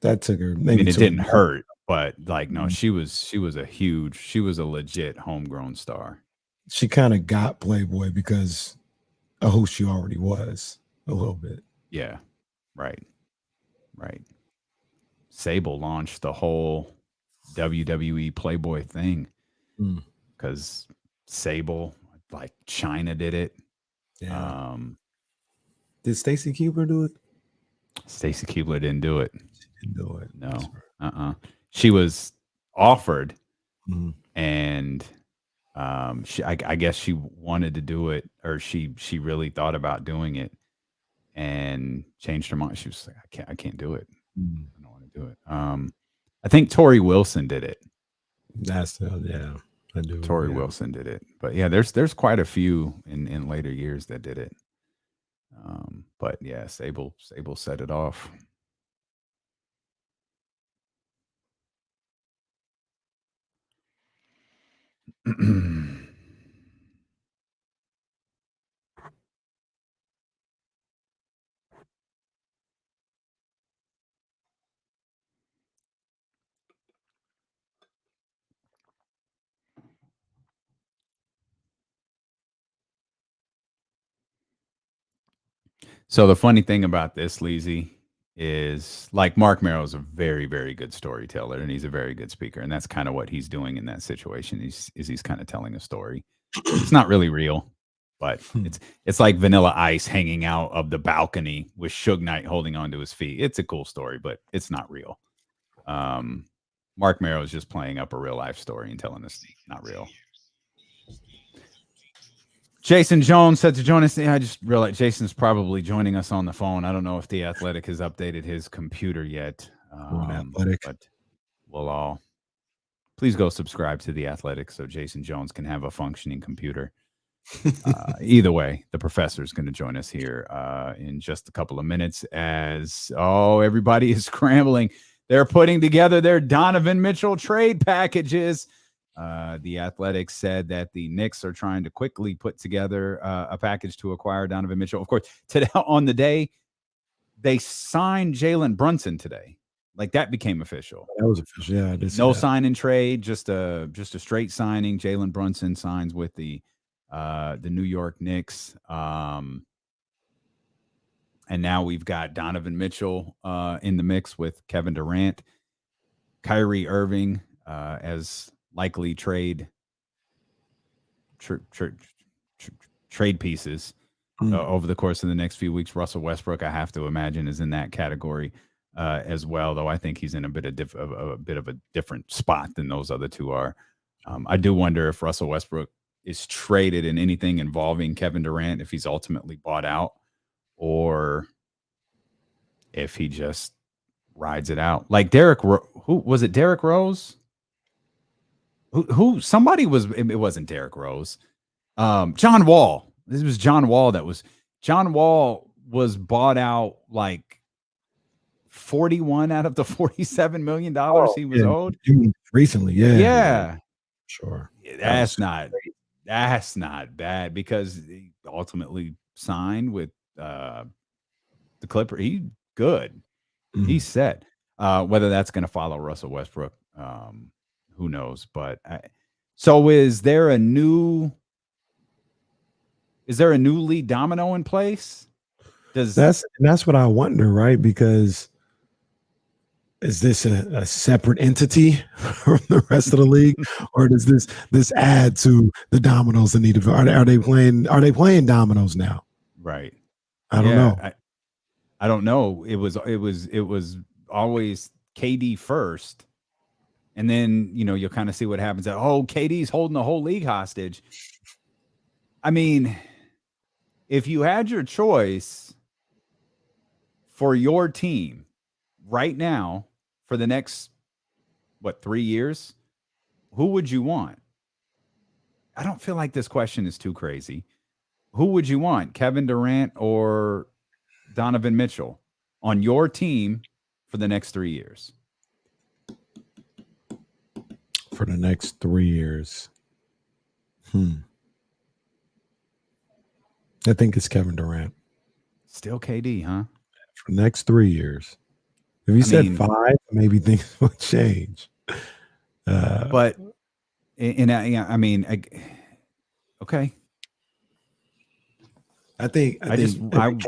that took her. I mean, it didn't hurt, but like, no, she was a legit homegrown star. She kind of got Playboy because of who she already was a little bit. Yeah, right. Sable launched the whole WWE Playboy thing because Sable, like China, did it. Yeah. Did Stacy Keibler do it? Stacy Keibler didn't do it. She didn't do it. No. She was offered, and I guess she wanted to do it, or she really thought about doing it, and changed her mind. She was like, I can't do it. I don't want to do it. I think Tori Wilson did it. I do. Tori Wilson did it, but yeah, there's quite a few in later years that did it. But yeah, Sable set it off. So the funny thing about this, Leezy, is like Mark Merrow is a very, very good storyteller, and he's a very good speaker, and that's kind of what he's doing in that situation. He's kind of telling a story. It's not really real, but it's like Vanilla Ice hanging out of the balcony with Suge Knight holding onto his feet. It's a cool story, but it's not real. Mark Merrow is just playing up a real life story and telling us not real. Jason Jones said to join us. I just realized Jason's probably joining us on the phone. I don't know if The Athletic has updated his computer yet. But we'll all please go subscribe to The Athletic so Jason Jones can have a functioning computer. Either way, the professor is going to join us here in just a couple of minutes as everybody is scrambling. They're putting together their Donovan Mitchell trade packages. The Athletic said that the Knicks are trying to quickly put together a package to acquire Donovan Mitchell. Of course, today on the day, they signed Jalen Brunson today. Like that became official. That was official. Yeah, I did see no that. sign and trade, just a straight signing. Jalen Brunson signs with the New York Knicks. And now we've got Donovan Mitchell in the mix with Kevin Durant, Kyrie Irving as likely trade pieces over the course of the next few weeks. Russell Westbrook, I have to imagine, is in that category as well, though I think he's in a bit of a different spot than those other two are. I do wonder if Russell Westbrook is traded in anything involving Kevin Durant, if he's ultimately bought out, or if he just rides it out. Like Derrick Rose? Who somebody was, it wasn't Derrick Rose. John Wall. This was John Wall. John Wall was bought out like 41 out of the $47 million he was owed. Recently, yeah. Yeah. Sure. That's not bad because he ultimately signed with the Clippers. He's good. He's set. Whether that's going to follow Russell Westbrook, who knows? But so is there a new lead domino in place? That's what I wonder, right? Because is this a separate entity from the rest of the league, or does this add to the dominoes that need to? Are they playing dominoes now? Right. I don't know. I don't know. It was always KD first. And then, you'll kind of see what happens. KD's holding the whole league hostage. I mean, if you had your choice for your team right now for the next, 3 years, who would you want? I don't feel like this question is too crazy. Who would you want, Kevin Durant or Donovan Mitchell on your team for the next 3 years? For the next 3 years. I think it's Kevin Durant. Still KD, huh? For the next 3 years. If you said 5, maybe things would change. But okay. I think Kevin Durant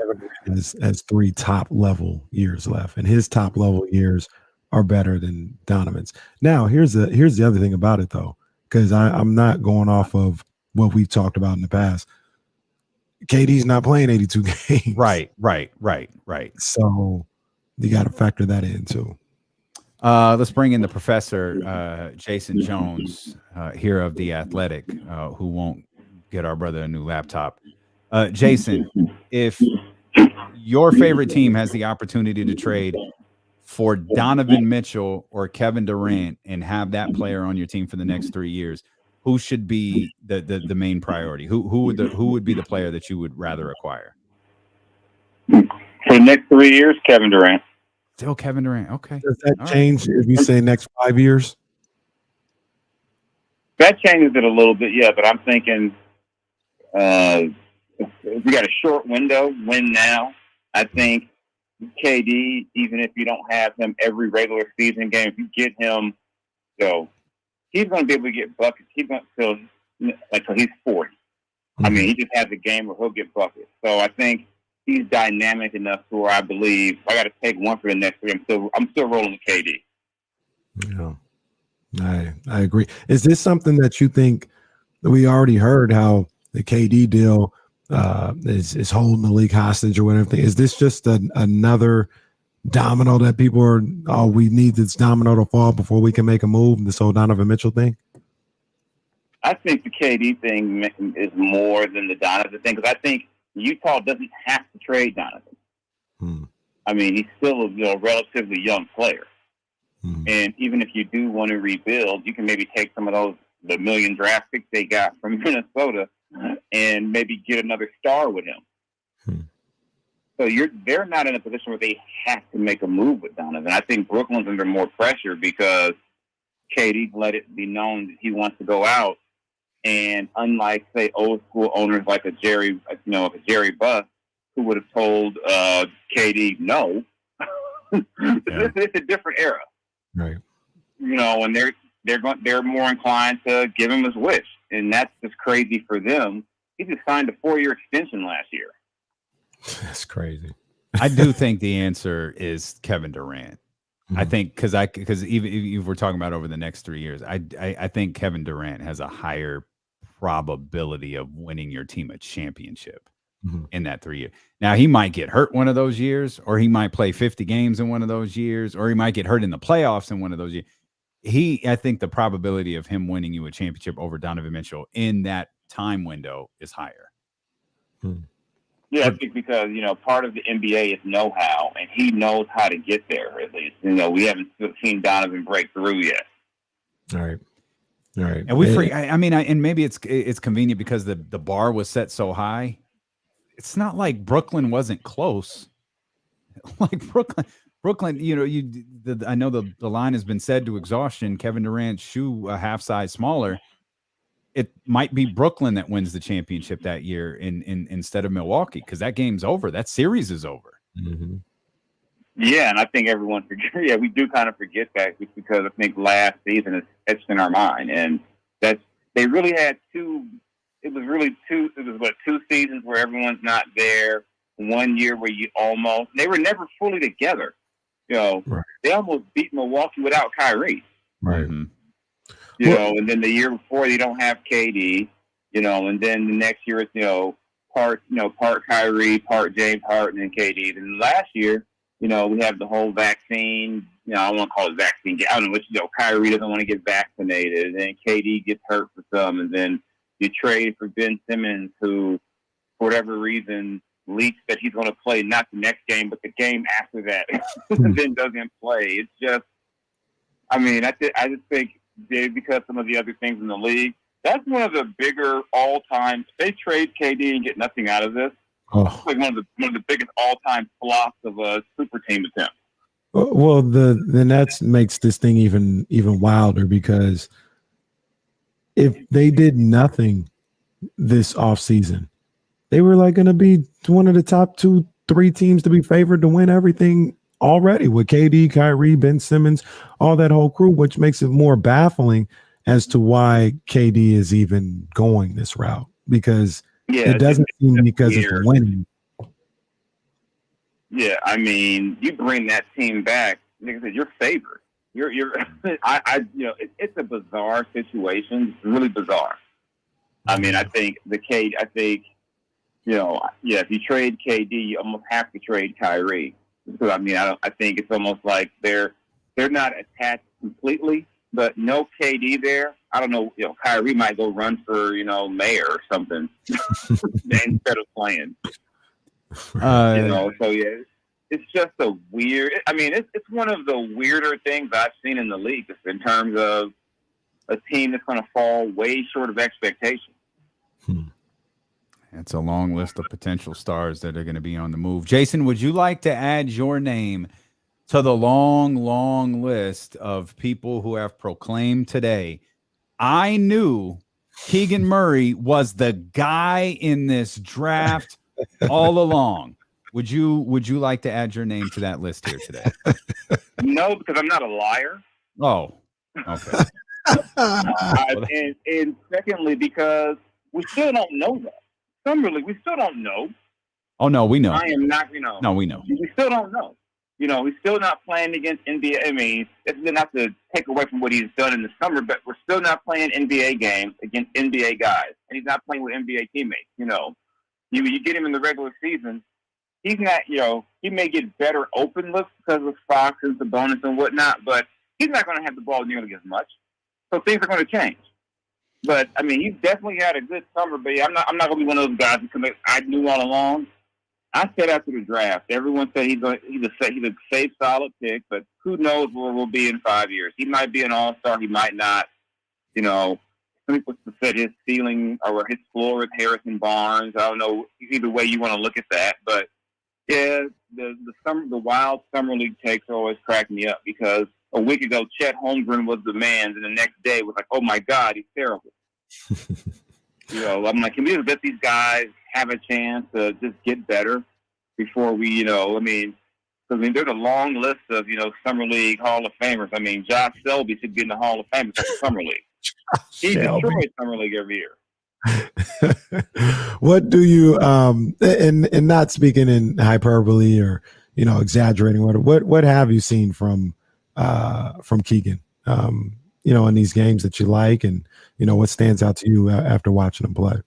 has 3 top level years left, and his top level years are better than Donovan's. Now, here's the other thing about it though, because I'm not going off of what we've talked about in the past. KD's not playing 82 games. Right. So you got to factor that in too. Let's bring in the professor, Jason Jones, here of The Athletic, who won't get our brother a new laptop. Jason, if your favorite team has the opportunity to trade for Donovan Mitchell or Kevin Durant and have that player on your team for the next 3 years, who should be the main priority? Who would be the player that you would rather acquire? For the next 3 years, Kevin Durant. Still Kevin Durant. Okay. Does that change if you say next 5 years? That changes it a little bit, yeah. But I'm thinking if we got a short window, win now. I think KD, even if you don't have him every regular season game, if you get him, he's going to be able to get buckets. He's going to till he's 40. I mean, he just has a game where he'll get buckets. So I think he's dynamic enough to where I believe I got to take one for the next 3. I'm still rolling with KD. Yeah, I agree. Is this something that you think that we already heard how the KD deal is holding the league hostage or whatever? Is this just another domino that people are, we need this domino to fall before we can make a move, this whole Donovan Mitchell thing? I think the KD thing is more than the Donovan thing, because I think Utah doesn't have to trade Donovan. I mean, he's still a relatively young player. And even if you do want to rebuild, you can maybe take some of the million draft picks they got from Minnesota and maybe get another star with him. So they're not in a position where they have to make a move with Donovan. I think Brooklyn's under more pressure because KD let it be known that he wants to go out. And unlike, say, old school owners like a Jerry Buss, who would have told KD no, it's a different era. Right. And they're more inclined to give him his wish, and that's just crazy for them. He just signed a 4-year extension last year. That's crazy. I do think the answer is Kevin Durant. I think because even if we're talking about over the next 3 years, I think Kevin Durant has a higher probability of winning your team a championship in that 3 years. Now, he might get hurt one of those years, or he might play 50 games in one of those years, or he might get hurt in the playoffs in one of those years. I think the probability of him winning you a championship over Donovan Mitchell in that time window is higher. Yeah, I think because, part of the NBA is know-how, and he knows how to get there, at least. We haven't seen Donovan break through yet. All right. And and maybe it's convenient because the bar was set so high. It's not like Brooklyn wasn't close. Like Brooklyn, I know the line has been said to exhaustion. Kevin Durant's shoe a half size smaller. It might be Brooklyn that wins the championship that year instead of Milwaukee, because that game's over. That series is over. Yeah, and I think everyone we do kind of forget that just because I think last season is etched in our mind, and they really had two. It was 2 seasons where everyone's not there. 1 year where they were never fully together. Right. They almost beat Milwaukee without Kyrie. Right. And then the year before they don't have KD, and then the next year it's, part Kyrie, part James Harden and KD. And last year, we have the whole vaccine, I don't want to call it vaccine. I don't know, Kyrie doesn't want to get vaccinated, and then KD gets hurt for some, and then you trade for Ben Simmons, who, for whatever reason, leaks that he's going to play not the next game, but the game after that, and then doesn't play. It's just, I just think because some of the other things in the league, That's one of the bigger all-time. If they trade KD and get nothing out of this, it's like one of the biggest all-time flops of a super team attempt. Well, the Nets makes this thing even wilder, because if they did nothing this offseason, they were like going to be one of the top 2-3 teams to be favored to win everything already, with KD, Kyrie, Ben Simmons, all that whole crew, which makes it more baffling as to why KD is even going this route, because it doesn't seem because it's winning. Yeah, I mean, you bring that team back, like I said, you're favored. It's a bizarre situation. It's really bizarre. I mean, I think if you trade KD, you almost have to trade Kyrie. Because I mean, I think it's almost like they're not attached completely, but no KD there. I don't know. Kyrie might go run for mayor or something instead of playing. So yeah, it's just a weird. I mean, it's one of the weirder things I've seen in the league, just in terms of a team that's going to fall way short of expectations. It's a long list of potential stars that are going to be on the move. Jason, would you like to add your name to the long, long list of people who have proclaimed today, I knew Keegan Murray was the guy in this draft all along? Would you like to add your name to that list here today? No, because I'm not a liar. Oh, okay. And secondly, because we still don't know that. Summer League, we still don't know. Oh, no, we know. I am not, No, we know. We still don't know. We're still not playing against NBA. I mean, it's not to take away from what he's done in the summer, but we're still not playing NBA games against NBA guys. And he's not playing with NBA teammates. You get him in the regular season, he's not, he may get better open looks because of Fox and Sabonis and whatnot, but he's not going to have the ball nearly as much. So things are going to change. But I mean, he's definitely had a good summer. But yeah, I'm not going to be one of those guys who I knew all along. I said after the draft, everyone said he's a safe, solid pick. But who knows where we'll be in 5 years? He might be an all-star. He might not. Some people said his ceiling or his floor is Harrison Barnes. I don't know either way you want to look at that. But yeah, the wild summer league takes always crack me up, because a week ago, Chet Holmgren was the man, and the next day was like, oh my God, he's terrible. I'm like, can we let these guys have a chance to just get better before we, there's a long list of, Summer League Hall of Famers. I mean, Josh Selby should be in the Hall of Fame for the Summer League. He destroys Summer League every year. What do you, and not speaking in hyperbole or, exaggerating, what have you seen from Keegan, in these games that you like, and, what stands out to you after watching him play?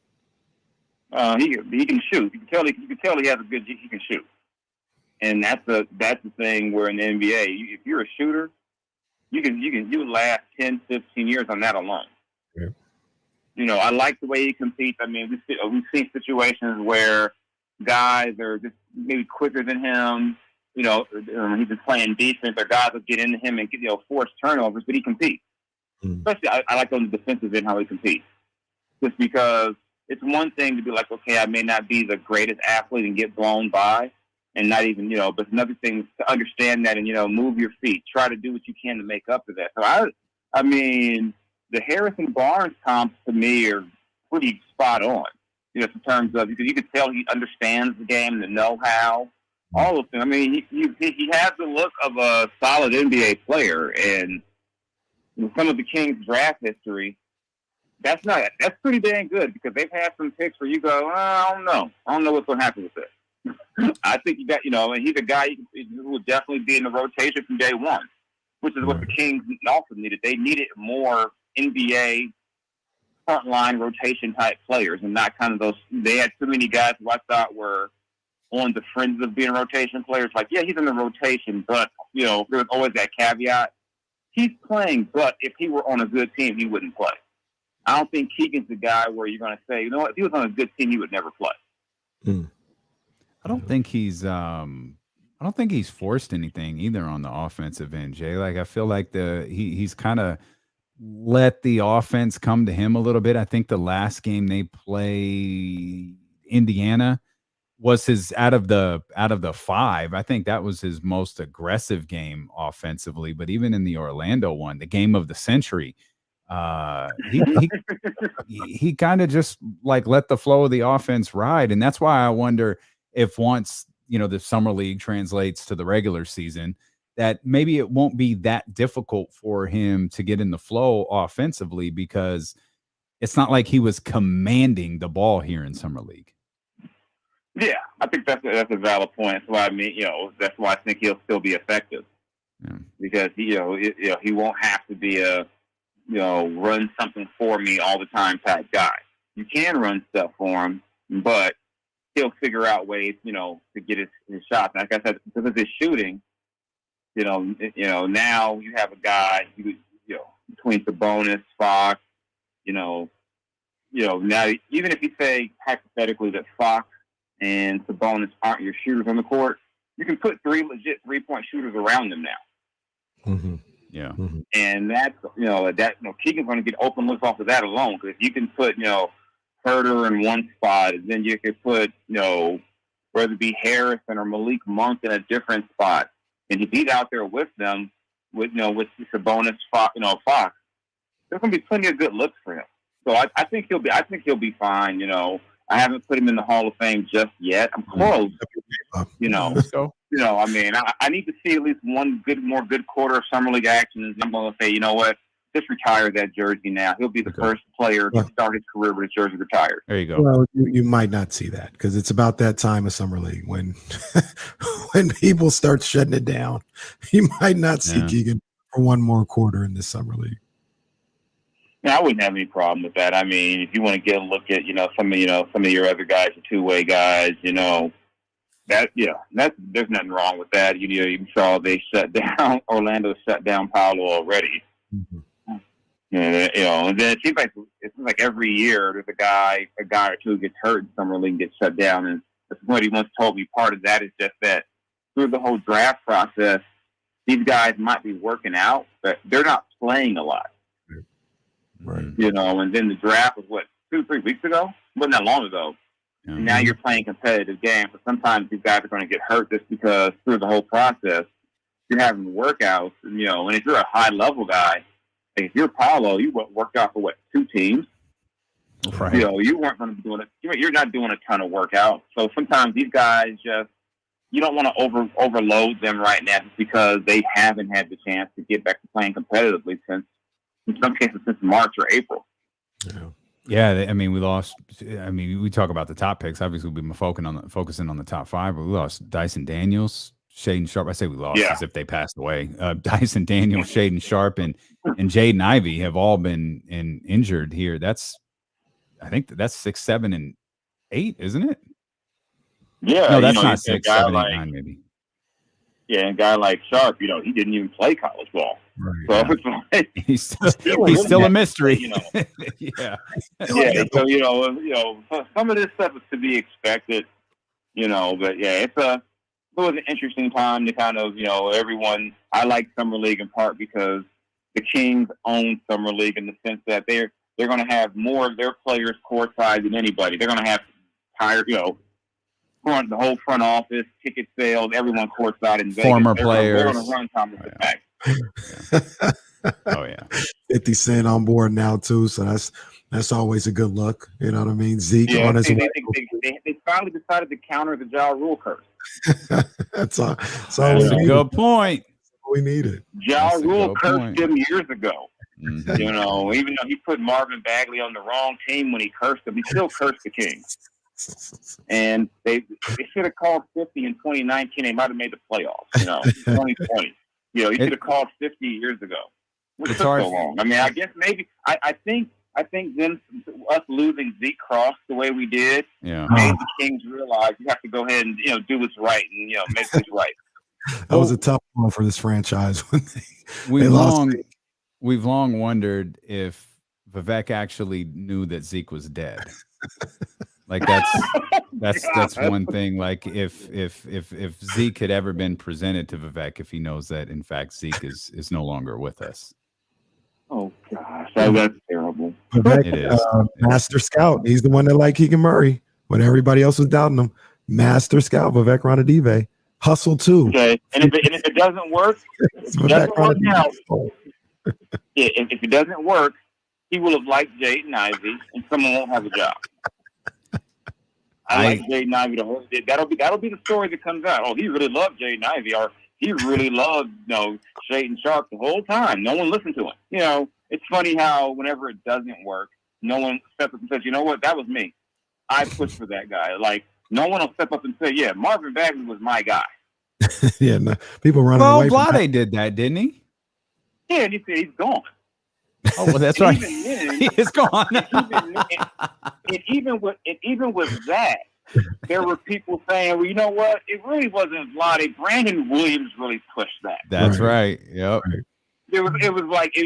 He can shoot. You can tell he has he can shoot. And that's the thing where in the NBA, if you're a shooter, you last 10, 15 years on that alone. Yeah. I like the way he competes. I mean, we've seen situations where guys are just maybe quicker than him. He's been playing defense, or guys will get into him and force turnovers, but he competes. Especially, I like on the defensive end how he competes. Just because it's one thing to be like, okay, I may not be the greatest athlete and get blown by, and not even, but another thing is to understand that and, move your feet. Try to do what you can to make up for that. So, I mean, the Harrison Barnes comps to me are pretty spot on, in terms of, because you can tell he understands the game, the know-how. All of them. I mean, he has the look of a solid NBA player, and some of the Kings' draft history, that's pretty dang good, because they've had some picks where you go, I don't know what's going to happen with this. I think you got, and he's a guy who will definitely be in the rotation from day one, which is what the Kings also needed. They needed more NBA frontline rotation type players, and not kind of those. They had too many guys who I thought were on the fringe of being rotation players. Like, yeah, he's in the rotation, but, there was always that caveat. He's playing, but if he were on a good team, he wouldn't play. I don't think Keegan's the guy where you're going to say, if he was on a good team, he would never play. I don't think he's forced anything either on the offensive end, Jay. Like, I feel like he's kind of let the offense come to him a little bit. I think the last game they play Indiana was his out of the 5. I think that was his most aggressive game offensively. But even in the Orlando one, the game of the century, he kind of just like let the flow of the offense ride. And that's why I wonder if once, the summer league translates to the regular season, that maybe it won't be that difficult for him to get in the flow offensively, because it's not like he was commanding the ball here in summer league. Yeah, I think that's a valid point. That's why that's why I think he'll still be effective, because he won't have to be a run something for me all the time type guy. You can run stuff for him, but he'll figure out ways to get his shots. Like I said, because of his shooting, now you have a guy between Sabonis, Fox, now even if you say hypothetically that Fox and Sabonis aren't your shooters on the court, you can put 3 legit 3-point shooters around them now. Mm-hmm. Yeah. Mm-hmm. And that's, Keegan's going to get open looks off of that alone. Because if you can put, Huerter in one spot, and then you could put, whether it be Harrison or Malik Monk in a different spot. And if he's out there with them, with Sabonis, Fox, there's going to be plenty of good looks for him. So I think he'll be fine. I haven't put him in the Hall of Fame just yet. I'm close. I need to see at least one more good quarter of summer league action. And I'm going to say, you know what? Just retire that jersey now. He'll be the first player to start his career with his jersey retired. There you go. Well, you might not see that because it's about that time of summer league when when people start shutting it down. You might not see Keegan for one more quarter in this summer league. Yeah, I wouldn't have any problem with that. I mean, if you want to get a look at some of your other guys, the two-way guys, there's nothing wrong with that. You saw they shut down Orlando, shut down Paolo already. Mm-hmm. And then it seems like every year there's a guy or two gets hurt in summer league and gets shut down. And somebody once told me part of that is just that through the whole draft process, these guys might be working out, but they're not playing a lot. Right. And then the draft was 2-3 weeks ago? Wasn't that long ago. Yeah. And now you're playing competitive games. But sometimes these guys are going to get hurt just because through the whole process, you're having workouts. And if you're a high level guy, like if you're Paolo, you worked out for 2 teams. Right. You weren't going to be doing it. You're not doing a ton of workout. So sometimes these guys you don't want to overload them right now just because they haven't had the chance to get back to playing competitively in some cases since March or April. Yeah, I mean, we lost. I mean, we talk about the top picks. Obviously, we've been focusing on the top 5, but we lost Dyson Daniels, Shaden Sharp. I say we lost as if they passed away. Dyson Daniels, Shaden Sharp, and Jaden Ivey have all been injured here. I think that's 6, 7, and 8, isn't it? Yeah, no, that's not 6, 7, 8, 9, maybe. Yeah, and a guy like Sharp, he didn't even play college ball. Right. So it's like he's still a mystery. Yeah. So some of this stuff is to be expected. But yeah, it was an interesting time to kind of everyone. I like summer league in part because the Kings own summer league in the sense that they're going to have more of their players courtside than anybody. They're going to have the whole front office, ticket sales, everyone courtside in Vegas. Former players. They're going to run Thomas the back. Oh yeah, 50 Cent on board now too, so that's always a good look. You know what I mean? Zeke on his way. They finally decided to counter the Ja Rule curse. That's a good point. We needed. Ja Rule cursed him years ago. Mm-hmm. Even though he put Marvin Bagley on the wrong team when he cursed him, he still cursed the Kings. And they should have called 50 in 2019. They might have made the playoffs. 2020. You should have called 50 years ago. Which took so long. I mean, I guess maybe I think then us losing Zeke Cross the way we did made the Kings realize you have to go ahead and do what's right and make this right. That was a tough one for this franchise when we've long wondered if Vivek actually knew that Zeke was dead. Like that's one thing. Like if Zeke had ever been presented to Vivek, if he knows that in fact Zeke is no longer with us. Oh God! So that's terrible. It is. Master scout. He's the one that liked Keegan Murray when everybody else was doubting him. Master scout, Vivek Ranadive. Hustle too. Okay, and if it doesn't work, if it doesn't work, he will have liked Jaden Ivey, and someone won't have a job. I like Jaden Ivey the whole. That'll be the story that comes out. Oh, he really loved Jaden Ivey, or he really loved Shaedon Sharpe the whole time. No one listened to him. It's funny how whenever it doesn't work, no one steps up and says, "You know what? That was me. I pushed for that guy." Like no one will step up and say, "Yeah, Marvin Bagley was my guy." Yeah, no, people running away. Well, Vlade did that, didn't he? Yeah, and he said he's gone. Oh, well, that's right. Even then, he is gone. Even with that, there were people saying, "Well, you know what? It really wasn't Vlade. Brandon Williams really pushed that." That's right. Yep. It was like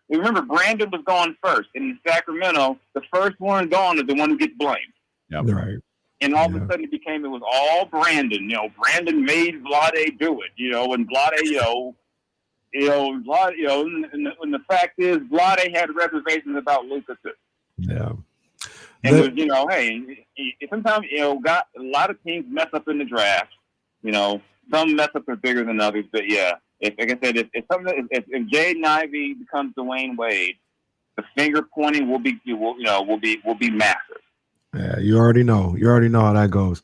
remember Brandon was gone first, and in Sacramento, the first one gone is the one who gets blamed. Yep. Right. And all of a sudden it was all Brandon. Brandon made Vlade do it. And Vlade, and the fact is, Vlade had reservations about Luka too. Yeah. And sometimes got a lot of teams mess up in the draft. Some mess up are bigger than others, but yeah. Like I said, if Jaden Ivey becomes Dwayne Wade, the finger pointing will be massive. Yeah, you already know how that goes.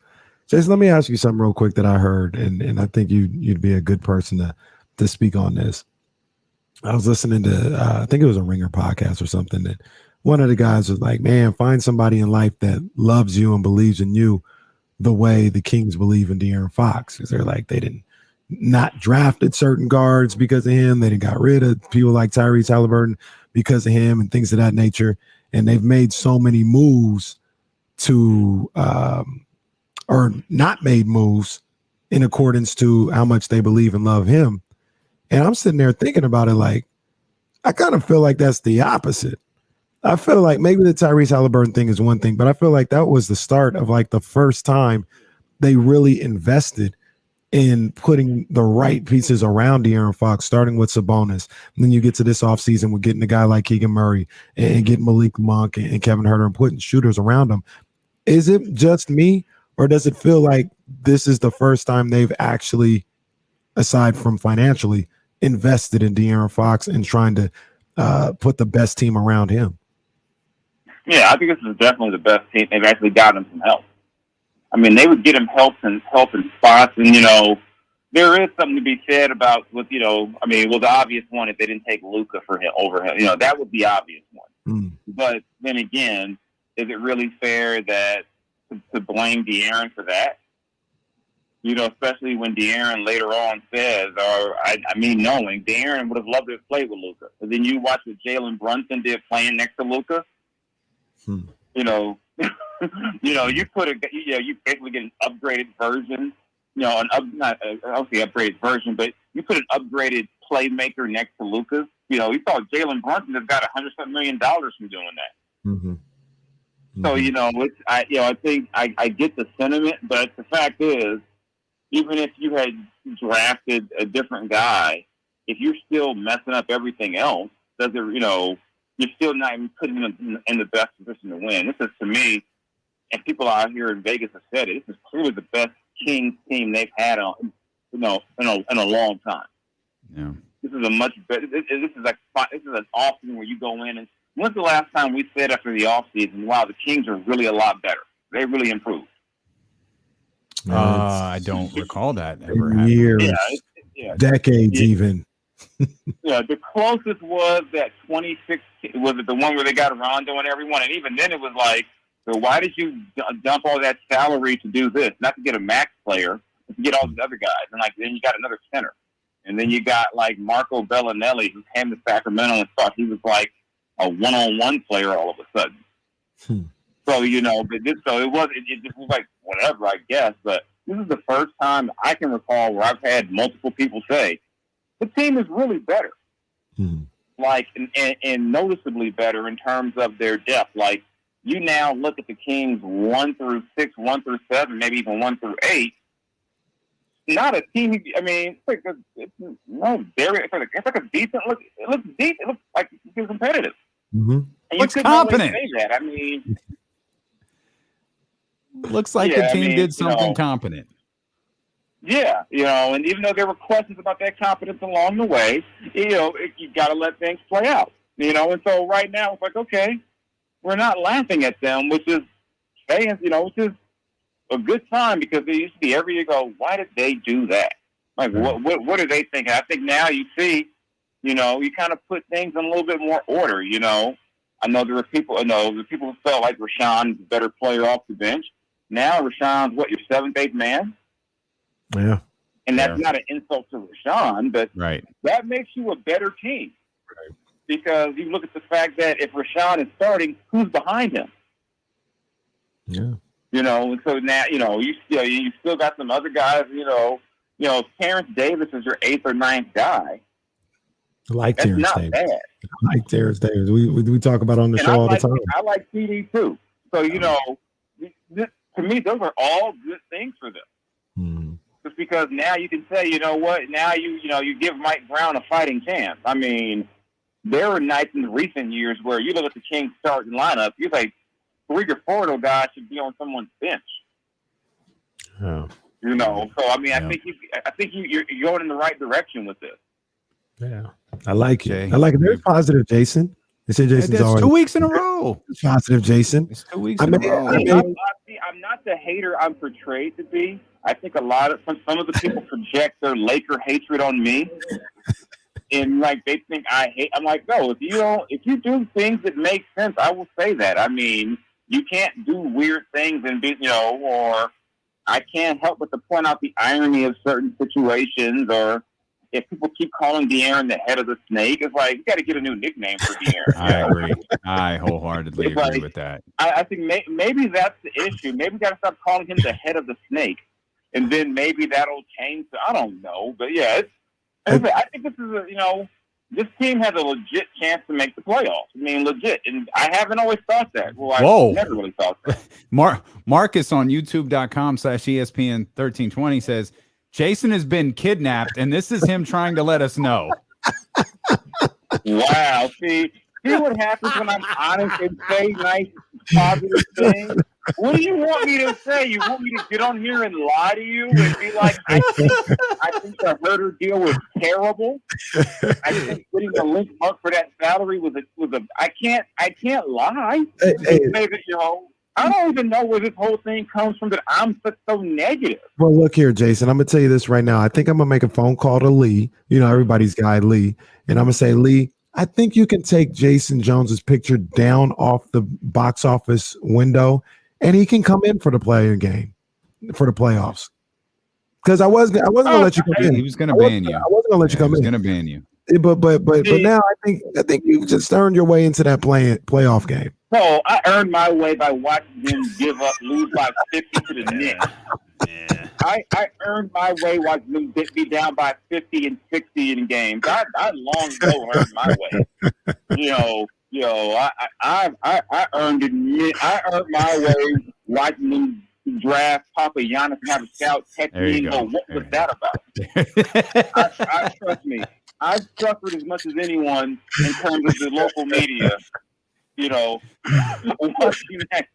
Jason, let me ask you something real quick that I heard, and I think you'd be a good person to speak on this. I was listening to I think it was a Ringer podcast or something, that one of the guys was like, "Man, find somebody in life that loves you and believes in you the way the Kings believe in De'Aaron Fox." Because they're like, they didn't not drafted certain guards because of him. They didn't got rid of people like Tyrese Halliburton because of him and things of that nature. And they've made so many moves to or not made moves in accordance to how much they believe and love him. And I'm sitting there thinking about it like, I kind of feel like that's the opposite. I feel like maybe the Tyrese Halliburton thing is one thing, but I feel like that was the start of like the first time they really invested in putting the right pieces around De'Aaron Fox, starting with Sabonis. And then you get to this offseason with getting a guy like Keegan Murray and getting Malik Monk and Kevin Huerter and putting shooters around them. Is it just me, or does it feel like this is the first time they've actually, aside from financially, invested in De'Aaron Fox and trying to put the best team around him? Yeah, I think this is definitely the best team. They've actually got him some help. I mean, they would get him help in spots, and there is something to be said about the obvious one if they didn't take Luka over him. That was the obvious one. But then again, is it really fair that to blame De'Aaron for that? Especially when De'Aaron later on says, knowing De'Aaron would have loved to have played with Luka. But then you watch what Jalen Brunson did playing next to Luka. You basically get an upgraded version. Not obviously upgraded version, but you put an upgraded playmaker next to Luka. You saw Jalen Brunson has got $100 million from doing that. Mm-hmm. So I think I get the sentiment, but the fact is, even if you had drafted a different guy, if you're still messing up everything else, you're still not even putting them in the best position to win. This is, to me, and people out here in Vegas have said it, this is clearly the best Kings team they've had in a long time. Yeah. This is a much better. This is an offseason where you go in and. When's the last time we said after the offseason, wow, the Kings are really a lot better? They really improved. I don't recall that ever happening. Years, decades, even. Yeah, the closest was that 2016. Was it the one where they got Rondo and everyone? And even then, it was like, so why did you dump all that salary to do this? Not to get a max player, but to get all these other guys. And then you got another center, and then you got like Marco Bellinelli, who came to Sacramento and thought he was like a one-on-one player all of a sudden. So but it just was like whatever, I guess. But this is the first time I can recall where I've had multiple people say the team is really better, like and noticeably better in terms of their depth. Like you now look at the Kings 1 through 6, 1 through 7, maybe even 1 through 8. Not a team. I mean, it's like a decent look. It looks decent. It looks like it's competitive. Mm-hmm. And Looks you couldn't always competent. say that. I mean, Looks like the team did something competent. Yeah, and even though there were questions about that competence along the way, you got to let things play out, And so right now it's like, okay, we're not laughing at them, which is fans, which is a good sign because they used to be every year go, why did they do that? Like, what are they thinking? I think now you see, you kind of put things in a little bit more order. I know there were people, who felt like Rashawn's a better player off the bench. Now Rashawn's your seventh, eighth man. Yeah. And that's not an insult to Rashawn, but that makes you a better team. Right. Because you look at the fact that if Rashawn is starting, who's behind him? Yeah. And so now, you still got some other guys, if Terrence Davis is your eighth or ninth guy. I like Terrence Davis. Bad. I like Terrence Davis. We talk about on the show all the time. I like CD too. So, to me, those are all good things for them. Mm-hmm. Just because now you can say, now you give Mike Brown a fighting chance. I mean, there were nights in the recent years where you look at the Kings starting lineup, you're like, 3 or 4 of those guys should be on someone's bench. Oh. So I mean, I think you're going in the right direction with this. Yeah, I like it. I like it. There's positive, Jason. They say Jason's always 2 weeks in a row. Positive, Jason. It's 2 weeks in a row. I'm not the hater I'm portrayed to be. I think some of the people project their Laker hatred on me, and like they think I hate. I'm like, no. If you do things that make sense, I will say that. I mean, you can't do weird things and be, or I can't help but to point out the irony of certain situations, or if people keep calling De'Aaron the head of the snake, it's like, you got to get a new nickname for De'Aaron. I agree. I wholeheartedly agree with that. I think maybe that's the issue. Maybe we got to stop calling him the head of the snake, and then maybe that'll change. I don't know. But yeah, I think this is this team has a legit chance to make the playoffs. I mean, legit. And I haven't always thought that. Well, I never really thought that. Marcus on youtube.com/ESPN 1320 says, Jason has been kidnapped, and this is him trying to let us know. Wow. See what happens when I'm honest and say nice, positive things? What do you want me to say? You want me to get on here and lie to you and be like, I think the Huerter deal was terrible. I think getting the link up for that salary was a. I can't lie. I don't even know where this whole thing comes from that I'm so negative. Well, look here, Jason. I'm gonna tell you this right now. I think I'm gonna make a phone call to Lee. Everybody's guy, Lee, and I'm gonna say, Lee, I think you can take Jason Jones's picture down off the box office window, and he can come in for the playing game, for the playoffs. Because I wasn't gonna let you come in. He was gonna ban you. I wasn't gonna let you come in. He was gonna ban you. But now I think you just earned your way into that playoff game. So I earned my way by watching them lose by 50 to the Knicks. Yeah. I earned my way watching them be down by 50 and 60 in games. I long ago earned my way. I earned it. I earned my way watching them draft Papa Giannis and have a scout text me and go, what was that about? Trust me, I've suffered as much as anyone in terms of the local media, watching that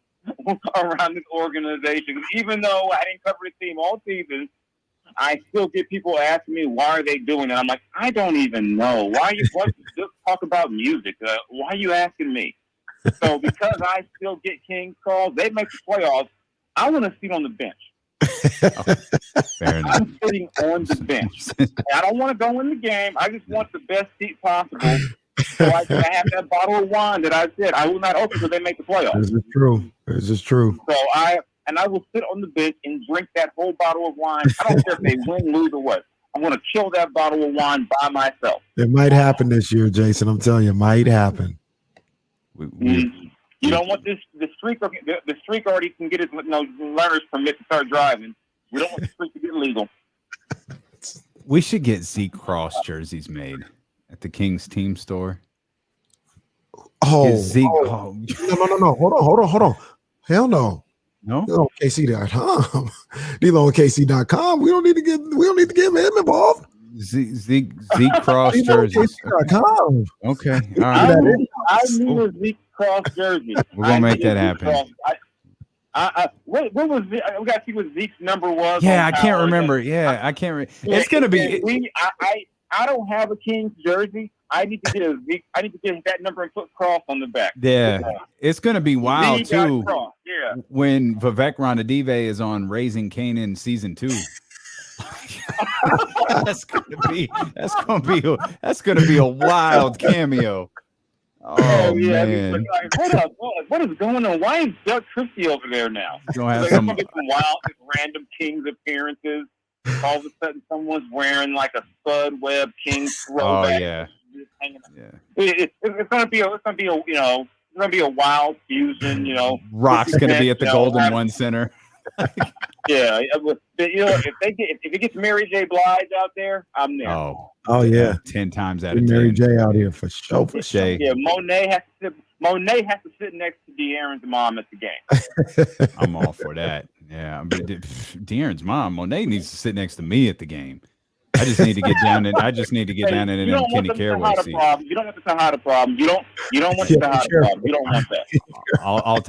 around this organization. Even though I didn't cover the team all season, I still get people asking me, why are they doing it? I'm like, I don't even know. Why just talk about music? Why are you asking me? So because I still get Kings calls, they make the playoffs. I want to sit on the bench. Fair enough. I'm sitting on the bench. I don't want to go in the game. I just want the best seat possible. So I can have that bottle of wine that I said I will not open until they make the playoffs. This is true. So I will sit on the bench and drink that whole bottle of wine. I don't care if they win, lose, or what. I'm going to chill that bottle of wine by myself. It might happen this year, Jason. I'm telling you, it might happen. You don't want this. The streak already can get his learner's permit to start driving. We don't want the streak to get legal. We should get Zeke Cross jerseys made at the Kings team store. Oh, Zeke. No. Hold on. Hell no. No. Deal on KC.com. Deal on KC.com. We don't need to get him involved. Zeke Cross jerseys. Okay. All right. I need a Zeke Cross jersey. We're gonna make that happen. What was we got to see what Zeke's number was? Yeah, I can't remember. Yeah, I can't. It's gonna be. I don't have a Kings jersey. I need to get a Zeke. I need to get that number and put Cross on the back. Yeah, it's gonna be wild too. Yeah. When Vivek Ranadive is on Raising Kanan season 2. that's gonna be a wild cameo. Oh yeah, man! What is going on? Why is Doug Christie over there now? Gonna get some wild, random Kings appearances. All of a sudden, someone's wearing like a Spud Webb Kings throwback. Oh yeah. It's gonna be a wild fusion. Rock's gonna be at the Golden One Center. Yeah, if it gets Mary J. Blige out there, I'm there. Oh yeah, 10 times out of 10. Mary J. out here for sure. Yeah, Monet has to sit next to De'Aaron's mom at the game. I'm all for that. Yeah, but De'Aaron's mom, Monet, needs to sit next to me at the game. I just need to get down and in them Kenny Caraway seats. You don't want to hide a problem. You don't want to hide a problem. You don't want that.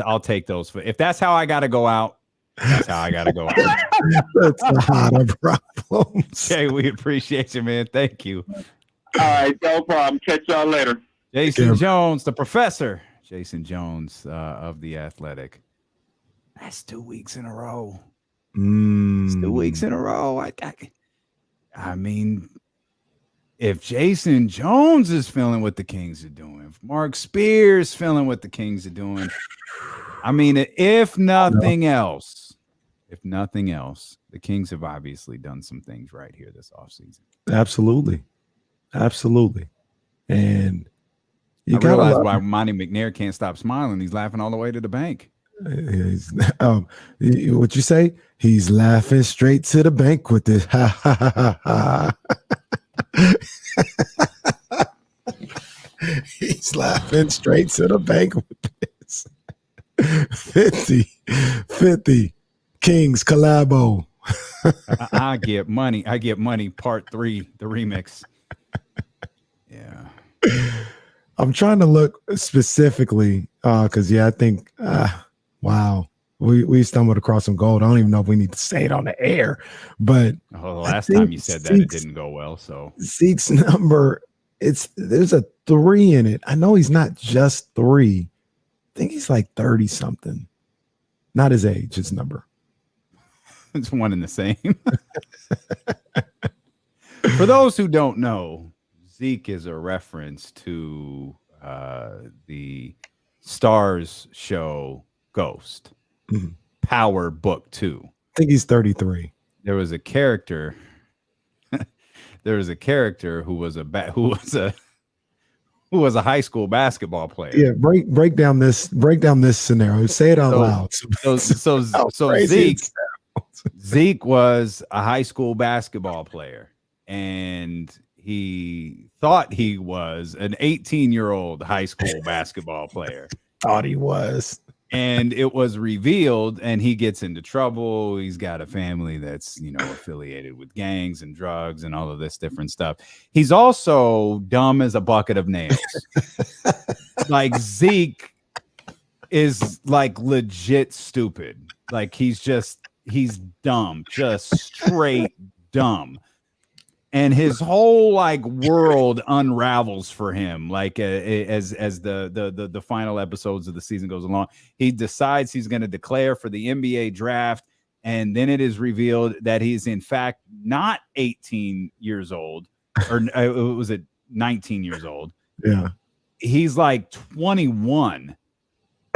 I'll take those. If that's how I got to go out, that's how I got to go out. That's not a problem. Jay, we appreciate you, man. Thank you. All right, no problem. Catch y'all later. Jason Jones, the professor. Jason Jones of The Athletic. That's 2 weeks in a row. It's 2 weeks in a row. I mean, if Jason Jones is feeling what the Kings are doing, if Mark Spears feeling what the Kings are doing, I mean, if nothing else, the Kings have obviously done some things right here this offseason. Absolutely. And I realize why Monty McNair can't stop smiling. He's laughing all the way to the bank. What you say? He's laughing straight to the bank with this. Ha ha ha ha. He's laughing straight to the bank with this. 50 Kings collabo. I get money part 3, the remix. Yeah. I'm trying to look specifically because I think wow, we stumbled across some gold. I don't even know if we need to say it on the air, but the last time you said that, it didn't go well. So Zeke's number, there's a 3 in it. I know he's not just 3. I think he's like 30 something. Not his age, his number. It's one and the same. For those who don't know, Zeke is a reference to the Starz show Ghost, Power Book 2. I think he's 33. There was a character. Who was a high school basketball player. Yeah, break down this scenario. Say it out loud. So Zeke was a high school basketball player, and he thought he was an 18-year-old high school basketball player. Thought he was. And it was revealed, and he gets into trouble. He's got a family that's, affiliated with gangs and drugs and all of this different stuff. He's also dumb as a bucket of nails. Like, Zeke is like legit stupid. Like, he's dumb, just straight dumb. And his whole world unravels for him. Like as the final episodes of the season goes along, he decides he's going to declare for the NBA draft, and then it is revealed that he's in fact not 18 years old, or was it 19 years old? Yeah, he's like 21.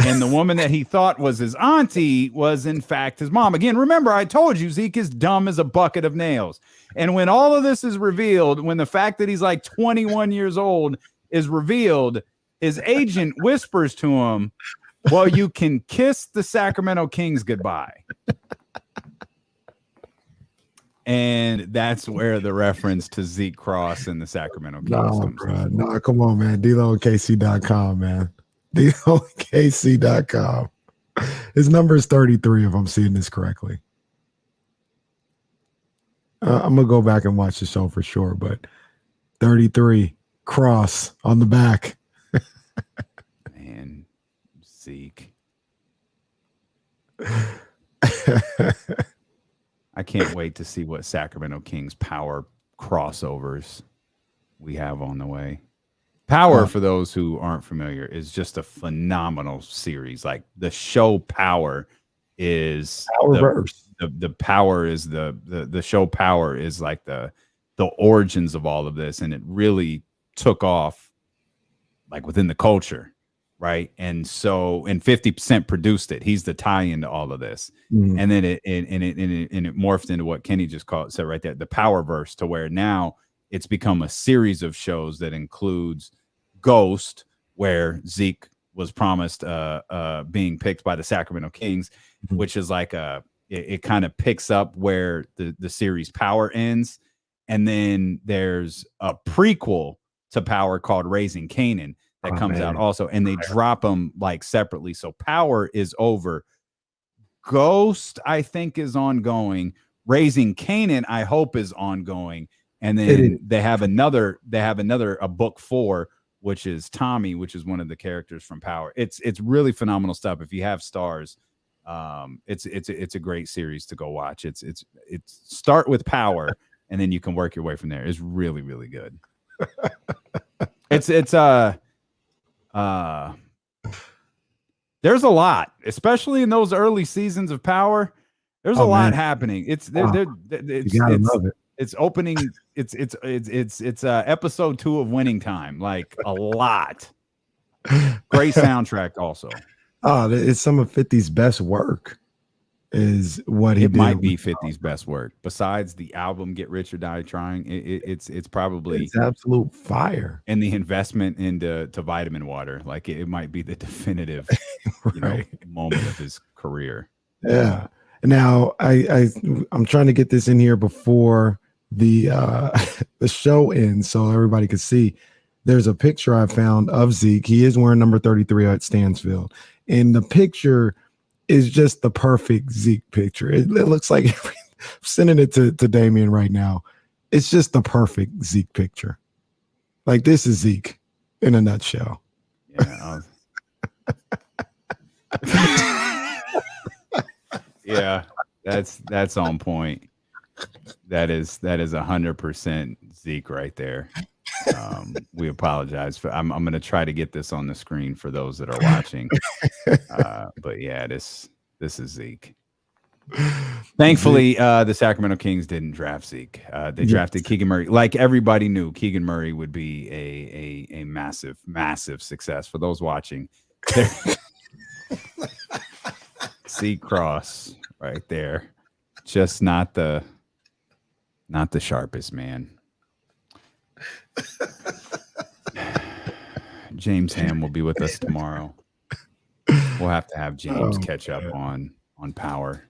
And the woman that he thought was his auntie was, in fact, his mom. Again, remember, I told you Zeke is dumb as a bucket of nails. And when all of this is revealed, when the fact that he's like 21 years old is revealed, his agent whispers to him, well, you can kiss the Sacramento Kings goodbye. And that's where the reference to Zeke Cross and the Sacramento Kings comes from. No, come on, man. DLOKC.com, man. DLKC.com. His number is 33, if I'm seeing this correctly. I'm gonna go back and watch the show for sure. But 33 cross on the back. Man, Zeke. I can't wait to see what Sacramento Kings power crossovers we have on the way. Power, for those who aren't familiar, is just a phenomenal series. Like the show Power is the power is the show Power is like the origins of all of this, and it really took off like within the culture, right? And 50 Cent produced it. He's the tie-in to all of this, and then it morphed into what Kenny just said right there, the Powerverse, to where now it's become a series of shows that includes Ghost, where Zeke was promised being picked by the Sacramento Kings, which is like it kind of picks up where the series Power ends. And then there's a prequel to Power called Raising Kanan that comes out also, and they drop them like separately. So Power is over. Ghost, I think, is ongoing. Raising Kanan, I hope, is ongoing. And then they have a book 4, which is Tommy, which is one of the characters from Power. It's really phenomenal stuff. If you have Stars, it's a great series to go watch. It's start with Power, and then you can work your way from there. It's really, really good. There's a lot, especially in those early seasons of Power. There's a lot happening. It's opening. It's episode 2 of Winning Time. Like a lot. Great soundtrack also. Oh, it's some of 50's best work. Is what he did. It might be 50's best work. Besides the album Get Rich or Die Trying, it's probably absolute fire. And the investment into vitamin water, like it might be the definitive moment of his career. Yeah. Now I'm trying to get this in here before the the show ends, so everybody could see. There's a picture I found of Zeke. He is wearing number 33 at Stansfield, and the picture is just the perfect Zeke picture. It looks like I'm sending it to Damien right now. It's just the perfect Zeke picture. Like, this is Zeke in a nutshell. Yeah. Yeah, that's on point. That is 100% Zeke right there. We apologize for. I'm going to try to get this on the screen for those that are watching. But yeah, this is Zeke. Thankfully, the Sacramento Kings didn't draft Zeke. They drafted Keegan Murray. Like everybody knew, Keegan Murray would be a massive, massive success. For those watching, Zeke Cross right there, just not the sharpest man. James Ham will be with us tomorrow. We'll have to have James catch up on Power.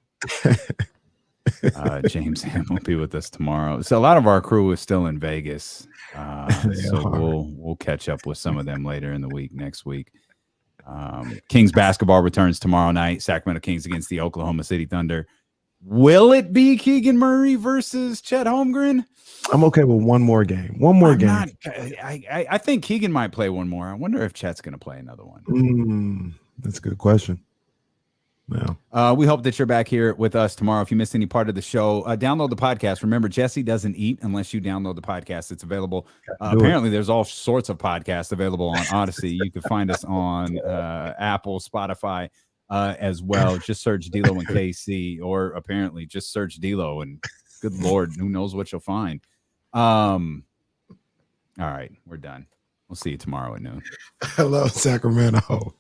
James Ham will be with us tomorrow. So a lot of our crew is still in Vegas. So we'll catch up with some of them later in the week, next week. Kings basketball returns tomorrow night. Sacramento Kings against the Oklahoma City Thunder. Will it be Keegan Murray versus Chet Holmgren? I'm okay with one more game. I think Keegan might play one more. I wonder if Chet's going to play another one. That's a good question. Yeah. We hope that you're back here with us tomorrow. If you missed any part of the show, download the podcast. Remember, Jesse doesn't eat unless you download the podcast. It's available. Apparently, there's all sorts of podcasts available on Odyssey. You can find us on Apple, Spotify, as well. Just search D-Lo and KC, or apparently just search D-Lo, and good Lord, who knows what you'll find. All right, we're done. We'll see you tomorrow at noon. Hello, Sacramento.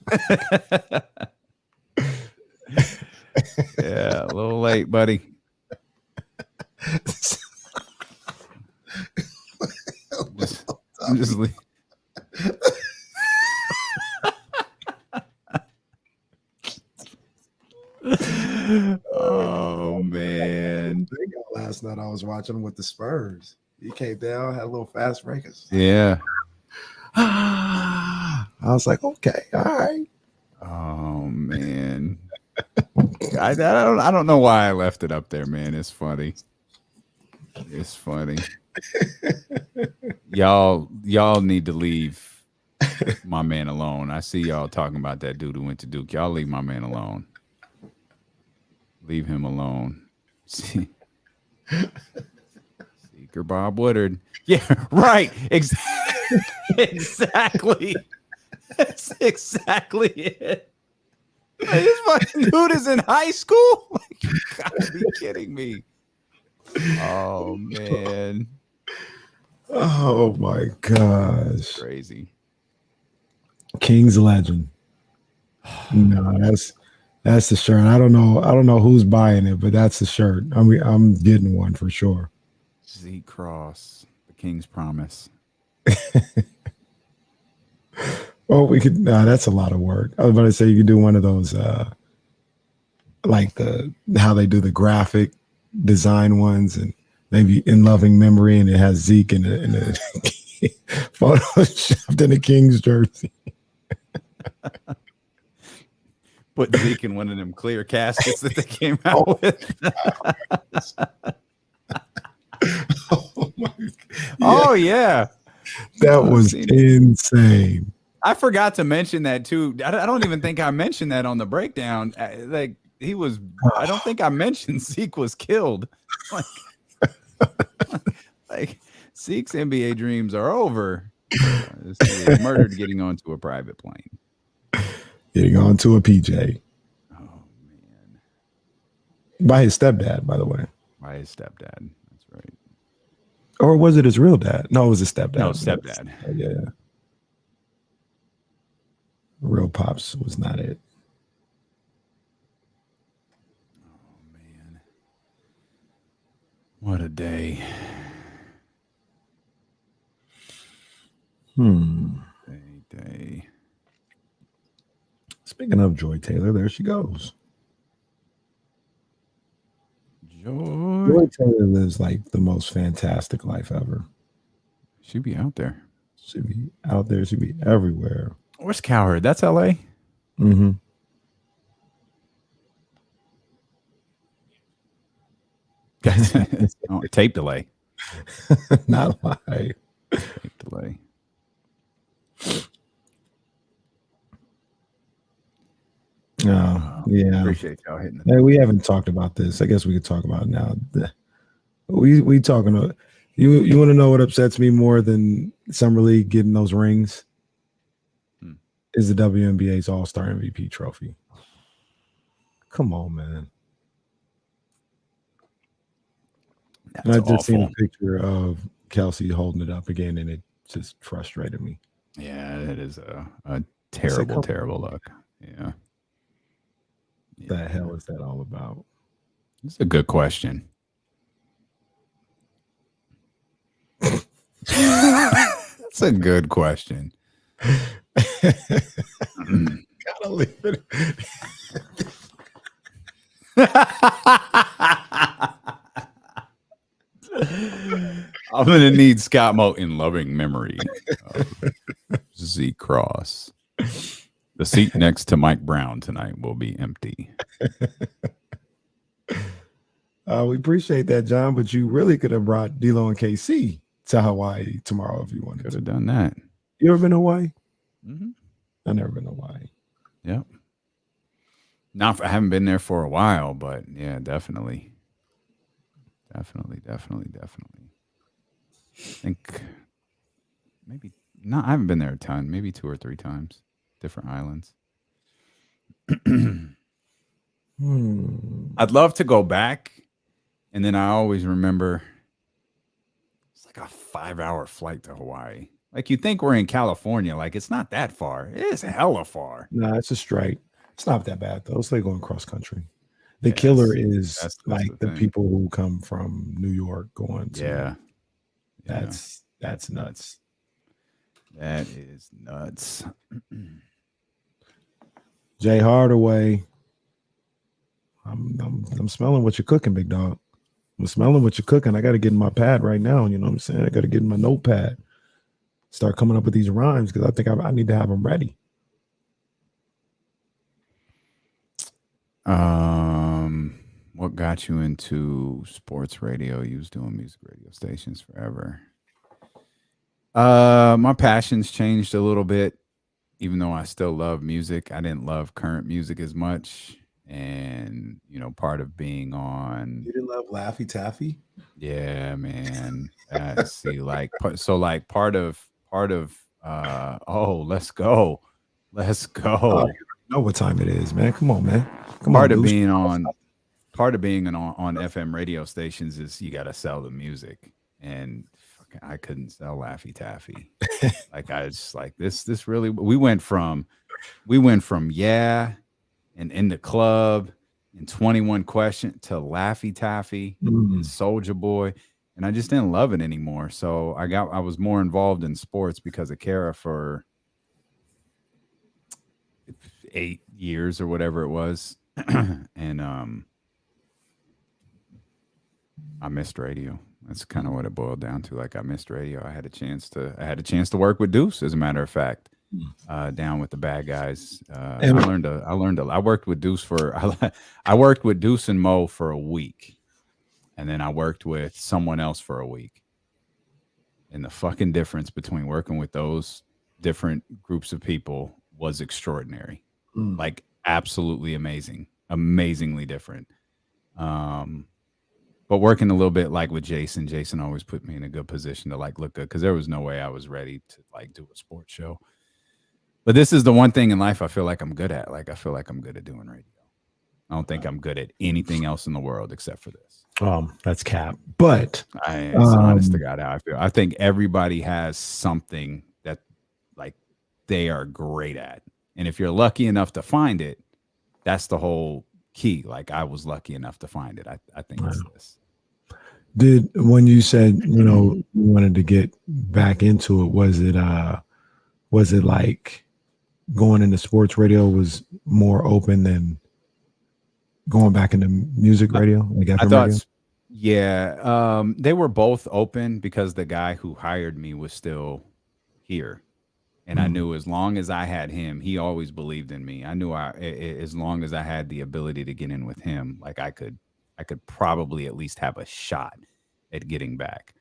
Yeah, a little late, buddy. Just leave. Oh man! Last night I was watching with the Spurs. He came down, had a little fast break. Yeah. I was like, okay, all right. Oh man. I don't know why I left it up there, man. It's funny. It's funny. Y'all need to leave my man alone. I see y'all talking about that dude who went to Duke. Y'all leave my man alone. Leave him alone. Seeker Bob Woodard. Yeah, right. Exactly. That's exactly it. Like, this fucking dude is in high school? Like, you gotta be kidding me. Oh, man. Oh, my gosh. Crazy. King's legend. No, that's the shirt. I don't know who's buying it, but that's the shirt. I'm getting one for sure. Z Cross, the King's Promise. Well, we could. That's a lot of work. I was about to say you could do one of those, like how they do the graphic design ones, and maybe in loving memory, and it has Zeke in a photoshopped in a King's jersey. Put Zeke in one of them clear caskets that they came out with. Oh my! Oh yeah, that was insane. I forgot to mention that too. I don't even think I mentioned that on the breakdown. Like he was. I don't think I mentioned Zeke was killed. Like Zeke's NBA dreams are over. He was murdered getting onto a private plane. Getting onto a PJ. Oh man! By his stepdad, by the way. By his stepdad. That's right. Or was it his real dad? No, it was his stepdad. No, stepdad. Yeah. Real pops was not it. Oh man. What a day. Day. Speaking of Joy Taylor, there she goes. Joy Taylor lives like the most fantastic life ever. She'd be out there. She'd be out there. She'd be everywhere. Where's Cowherd? That's LA. Mm-hmm. Oh, tape delay. Not live. Tape delay. Oh, yeah. Appreciate y'all hitting Hey, we haven't talked about this. I guess we could talk about it now. We talking about you want to know what upsets me more than Summer League getting those rings? Is the WNBA's All-Star MVP trophy. Come on, man. And I just seen a picture of Kelsey holding it up again, and it just frustrated me. Yeah, it is a terrible, terrible look. Yeah. The hell is that all about? It's a good question. That's a good question. Gotta leave it. I'm gonna need Scott Moe in loving memory of Z Cross. The seat next to Mike Brown tonight will be empty. We appreciate that, John, but you really could have brought D'Lo and KC to Hawaii tomorrow if you wanted Could to. have done that. You ever been to Hawaii? Mm-hmm. I've never been to Hawaii. Yep. I haven't been there for a while, but yeah, definitely. Definitely. I think maybe not. I haven't been there a ton, maybe 2 or 3 times, different islands. I'd love to go back. And then I always remember it's like a 5-hour flight to Hawaii. Like you think we're in California, like it's not that far. It is hella far. No, it's a straight. It's not that bad though. It's like going cross country. The killer is that's like the people who come from New York going to. That's nuts. That is nuts. Jay Hardaway. I'm smelling what you're cooking, big dog. I'm smelling what you're cooking. I got to get in my pad right now. You know what I'm saying? I got to get in my notepad. Start coming up with these rhymes because I think I need to have them ready. What got you into sports radio? You was doing music radio stations forever. My passions changed a little bit, even though I still love music. I didn't love current music as much. And, part of being on. You didn't love Laffy Taffy? Yeah, man. See, part of, let's go. Let's go. Oh, you know what time it is, man. Come on, man. Part of being on FM radio stations is you got to sell the music. And I couldn't sell Laffy Taffy. Like I was like this really. We went from yeah, and in the club and 21 Question to Laffy Taffy and Soulja Boy, and I just didn't love it anymore. So I was more involved in sports because of Kara for 8 years or whatever it was, and I missed radio. That's kind of what it boiled down to. Like I missed radio. I had a chance to work with Deuce, as a matter of fact, down with the bad guys. I worked with Deuce I worked with Deuce and Mo for a week, and then I worked with someone else for a week. And the fucking difference between working with those different groups of people was extraordinary. Like absolutely amazing, amazingly different. But working a little bit like with Jason always put me in a good position to like look good, because there was no way I was ready to like do a sports show. But this is the one thing in life I feel like I'm good at. Like I feel like I'm good at doing radio. I don't think I'm good at anything else in the world except for this. That's cap. But honest to God, how I feel. I think everybody has something that like they are great at. And if you're lucky enough to find it, that's the whole key. Like I was lucky enough to find it. I think it's this. When you said, you wanted to get back into it, was it like going into sports radio was more open than going back into music radio? Like FM radio? Yeah. They were both open because the guy who hired me was still here. And I knew as long as I had him, he always believed in me. I knew as long as I had the ability to get in with him, like I could probably at least have a shot at getting back.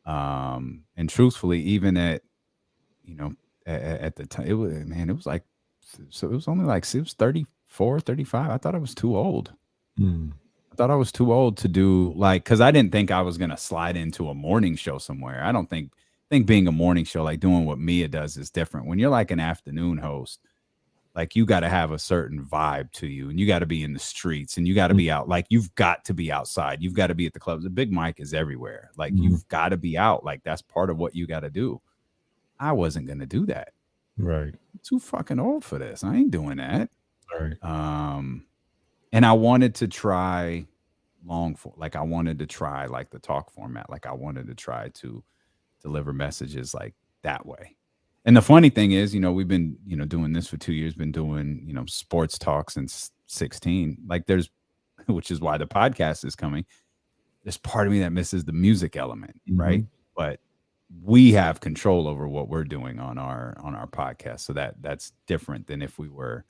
And truthfully, even at the time, it was like, so it was only like, it was 34, 35. I thought I was too old. I thought I was too old to do because I didn't think I was going to slide into a morning show somewhere. I don't think being a morning show, like doing what Mia does, is different. When you're like an afternoon host, like you got to have a certain vibe to you, and you got to be in the streets, and you got to be out. Like you've got to be outside. You've got to be at the clubs. The big mic is everywhere. Like you've got to be out. Like that's part of what you got to do. I wasn't going to do that. Right. I'm too fucking old for this. I ain't doing that. Right. And I wanted to try I wanted to try like the talk format. Like I wanted to try to deliver messages like that way. And the funny thing is, we've been, doing this for 2 years, been doing, sports talk since 16. Like which is why the podcast is coming. There's part of me that misses the music element, right? But we have control over what we're doing on our podcast. So that's different than if we were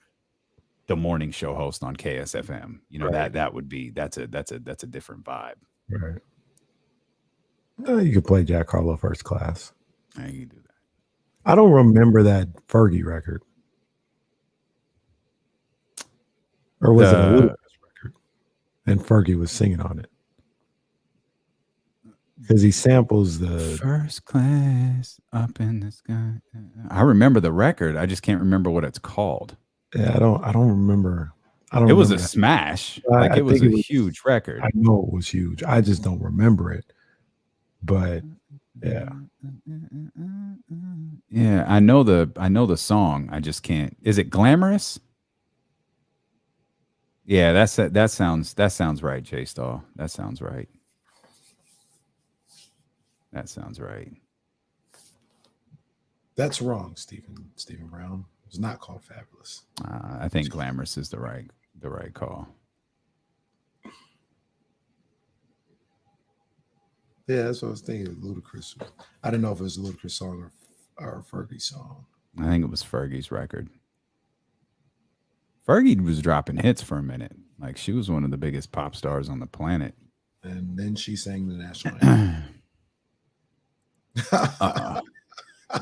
the morning show host on KSFM. Right. that's a different vibe. Right. You could play Jack Harlow First Class. Yeah, you can do that. I don't remember that Fergie record. Or was it a Ludacris record? And Fergie was singing on it. Because he samples the First Class up in the sky. I remember the record. I just can't remember what it's called. Yeah, I don't remember. It was a smash. It was a huge record. I know it was huge. I just don't remember it. But yeah. Yeah, I know the song. I just can't. Is it Glamorous? Yeah, that sounds right, Jay Stahl. That sounds right. That sounds right. That's wrong, Stephen Brown. It was not called Fabulous. I think Glamorous is the right call. Yeah, that's what I was thinking. Ludacris. I didn't know if it was a Ludacris song or a Fergie song. I think it was Fergie's record. Fergie was dropping hits for a minute. Like she was one of the biggest pop stars on the planet. And then she sang the national anthem.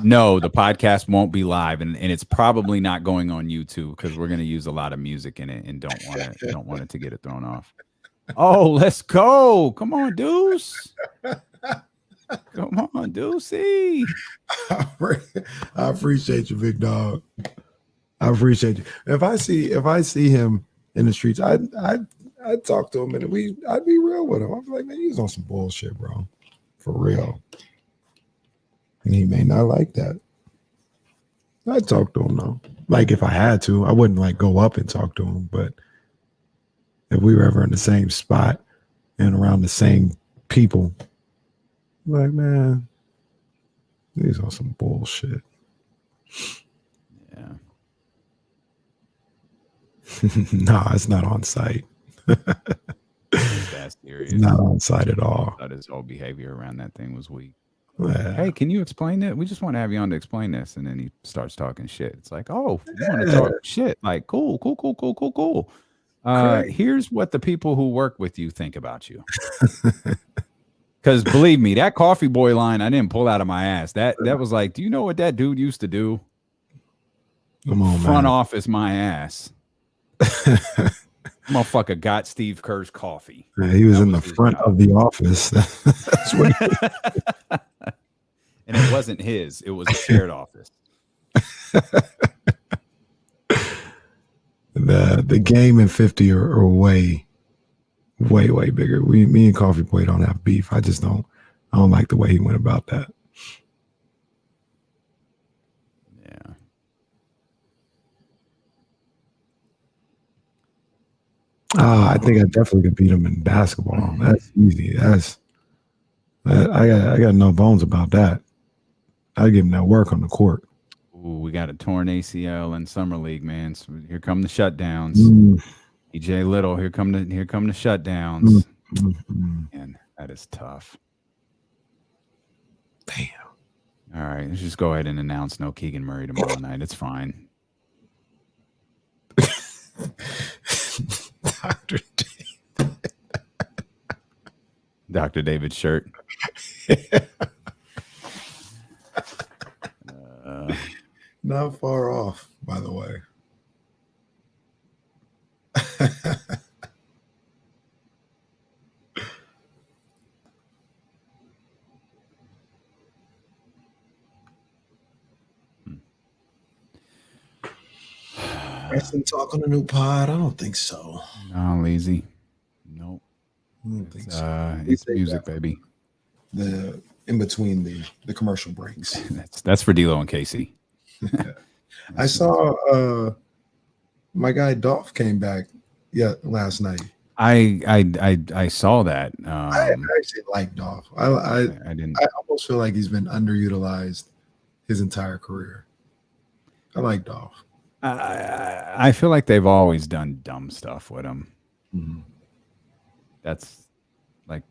No, the podcast won't be live, and it's probably not going on YouTube because we're going to use a lot of music in it and don't want it to get it thrown off. Oh, let's go! Come on, Deuce. Come on, Deucey. I appreciate you, big dog. I appreciate you. If I see him in the streets, I'd talk to him and I'd be real with him. I'd be like, man, he's on some bullshit, bro. For real. And he may not like that. I'd talk to him though. Like if I had to, I wouldn't like go up and talk to him. But if we were ever in the same spot and around the same people, I'm like, man, he's on some bullshit. Yeah. Nah, it's not on site. That's serious. It's not on site at all. I thought his whole behavior around that thing was weak. Yeah. Hey, can you explain it? We just want to have you on to explain this. And then he starts talking shit. It's like, oh, you want to talk shit? Like, cool. Here's what the people who work with you think about you. Because believe me, that coffee boy line I didn't pull out of my ass. That was like, do you know what that dude used to do? Come on, Front man. office my ass. Motherfucker got Steve Kerr's coffee. Yeah, he was in the front of the office. That's what And it wasn't his. It was a shared office. The game and 50 are way bigger. Me and Coffee Boy don't have beef. I don't like the way he went about that. Yeah. I think I definitely could beat him in basketball. That's easy. I got no bones about that. I give him that work on the court. Ooh, we got a torn ACL in summer league, man. So here come the shutdowns. EJ Little, here come the shutdowns. And that is tough. Damn. All right, let's just go ahead and announce no Keegan Murray tomorrow night. It's fine. Dr. David's shirt. Not far off, by the way. Preston talk on a new pod? I don't think so. No, lazy. Nope. I don't think so. It's music, baby. The in between the commercial breaks. That's for D'Lo and Casey. I saw my guy Dolph came back last night. I saw that. I actually like Dolph. I didn't. I almost feel like he's been underutilized his entire career. I like Dolph. I feel like they've always done dumb stuff with him. Mm-hmm. That's like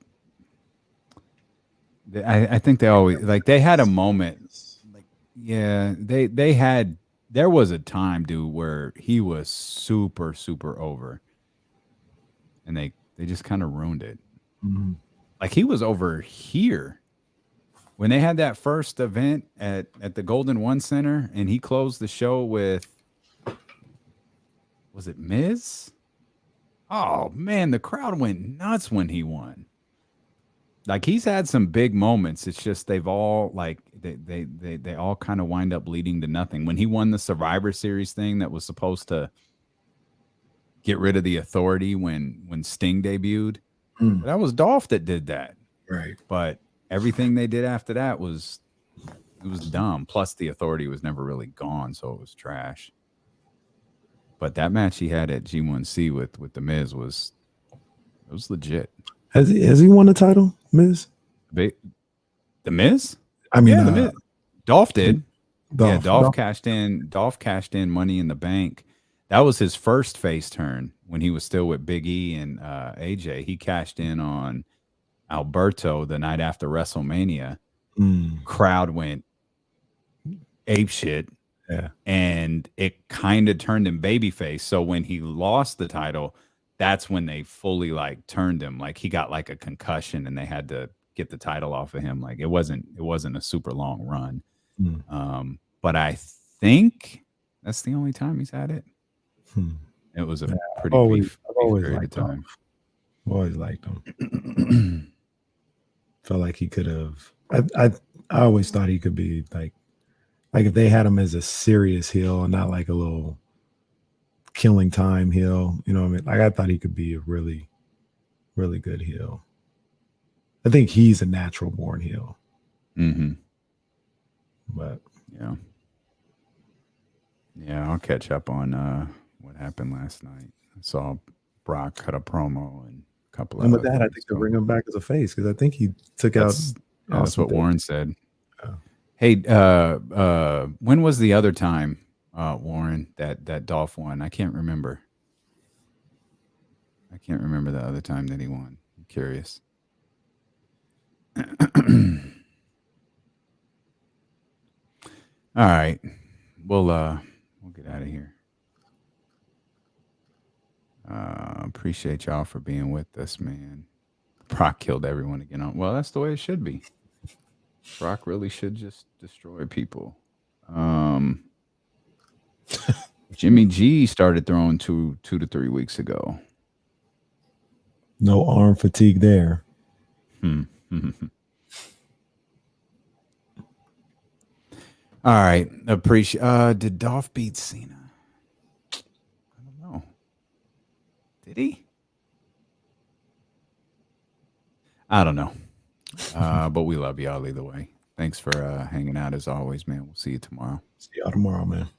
I think they always like they had a moment. Like there was a time, dude, where he was super over, and they just kind of ruined it. Mm-hmm. Like he was over here when they had that first event at the Golden One Center, and he closed the show with, was it Miz? Oh man, the crowd went nuts when he won. Like he's had some big moments. It's just they've all like they all kind of wind up leading to nothing. When he won the Survivor Series thing that was supposed to get rid of the Authority when Sting debuted, that was Dolph that did that. Right. But everything they did after that was dumb. Plus the Authority was never really gone, so it was trash. But that match he had at G1C with the Miz was legit. Has he won the title, Miz? The Miz? I mean, the Miz. Dolph did. Dolph cashed in. Dolph cashed in Money in the Bank. That was his first face turn when he was still with Big E and AJ. He cashed in on Alberto the night after WrestleMania. Crowd went ape shit. Yeah. And it kind of turned him babyface. So when he lost the title, that's when they fully like turned him. Like he got like a concussion and they had to get the title off of him. Like it wasn't a super long run. But I think that's the only time he's had it. It was a pretty brief period of time. I've always liked him. Felt like he could have. I always thought he could be like if they had him as a serious heel and not like a little killing time heel. You know what I mean? Like I thought he could be a really, really good heel. I think he's a natural born heel. But yeah, I'll catch up on what happened last night. I saw Brock cut a promo and a couple of. And with that, I think they'll bring him back as a face because I think he took out. That's what Warren said. Hey, when was the other time, Warren, that Dolph won? I can't remember. I can't remember the other time that he won. I'm curious. All right, we'll get out of here. Appreciate y'all for being with us, man. Brock killed everyone again. Well, that's the way it should be. Brock really should just destroy people. Jimmy G started throwing 2 to 3 weeks ago. No arm fatigue there. All right. Appreciate. Did Dolph beat Cena? I don't know. Did he? I don't know. But we love y'all either way. Thanks for hanging out as always, man. We'll see you tomorrow. See y'all tomorrow, man.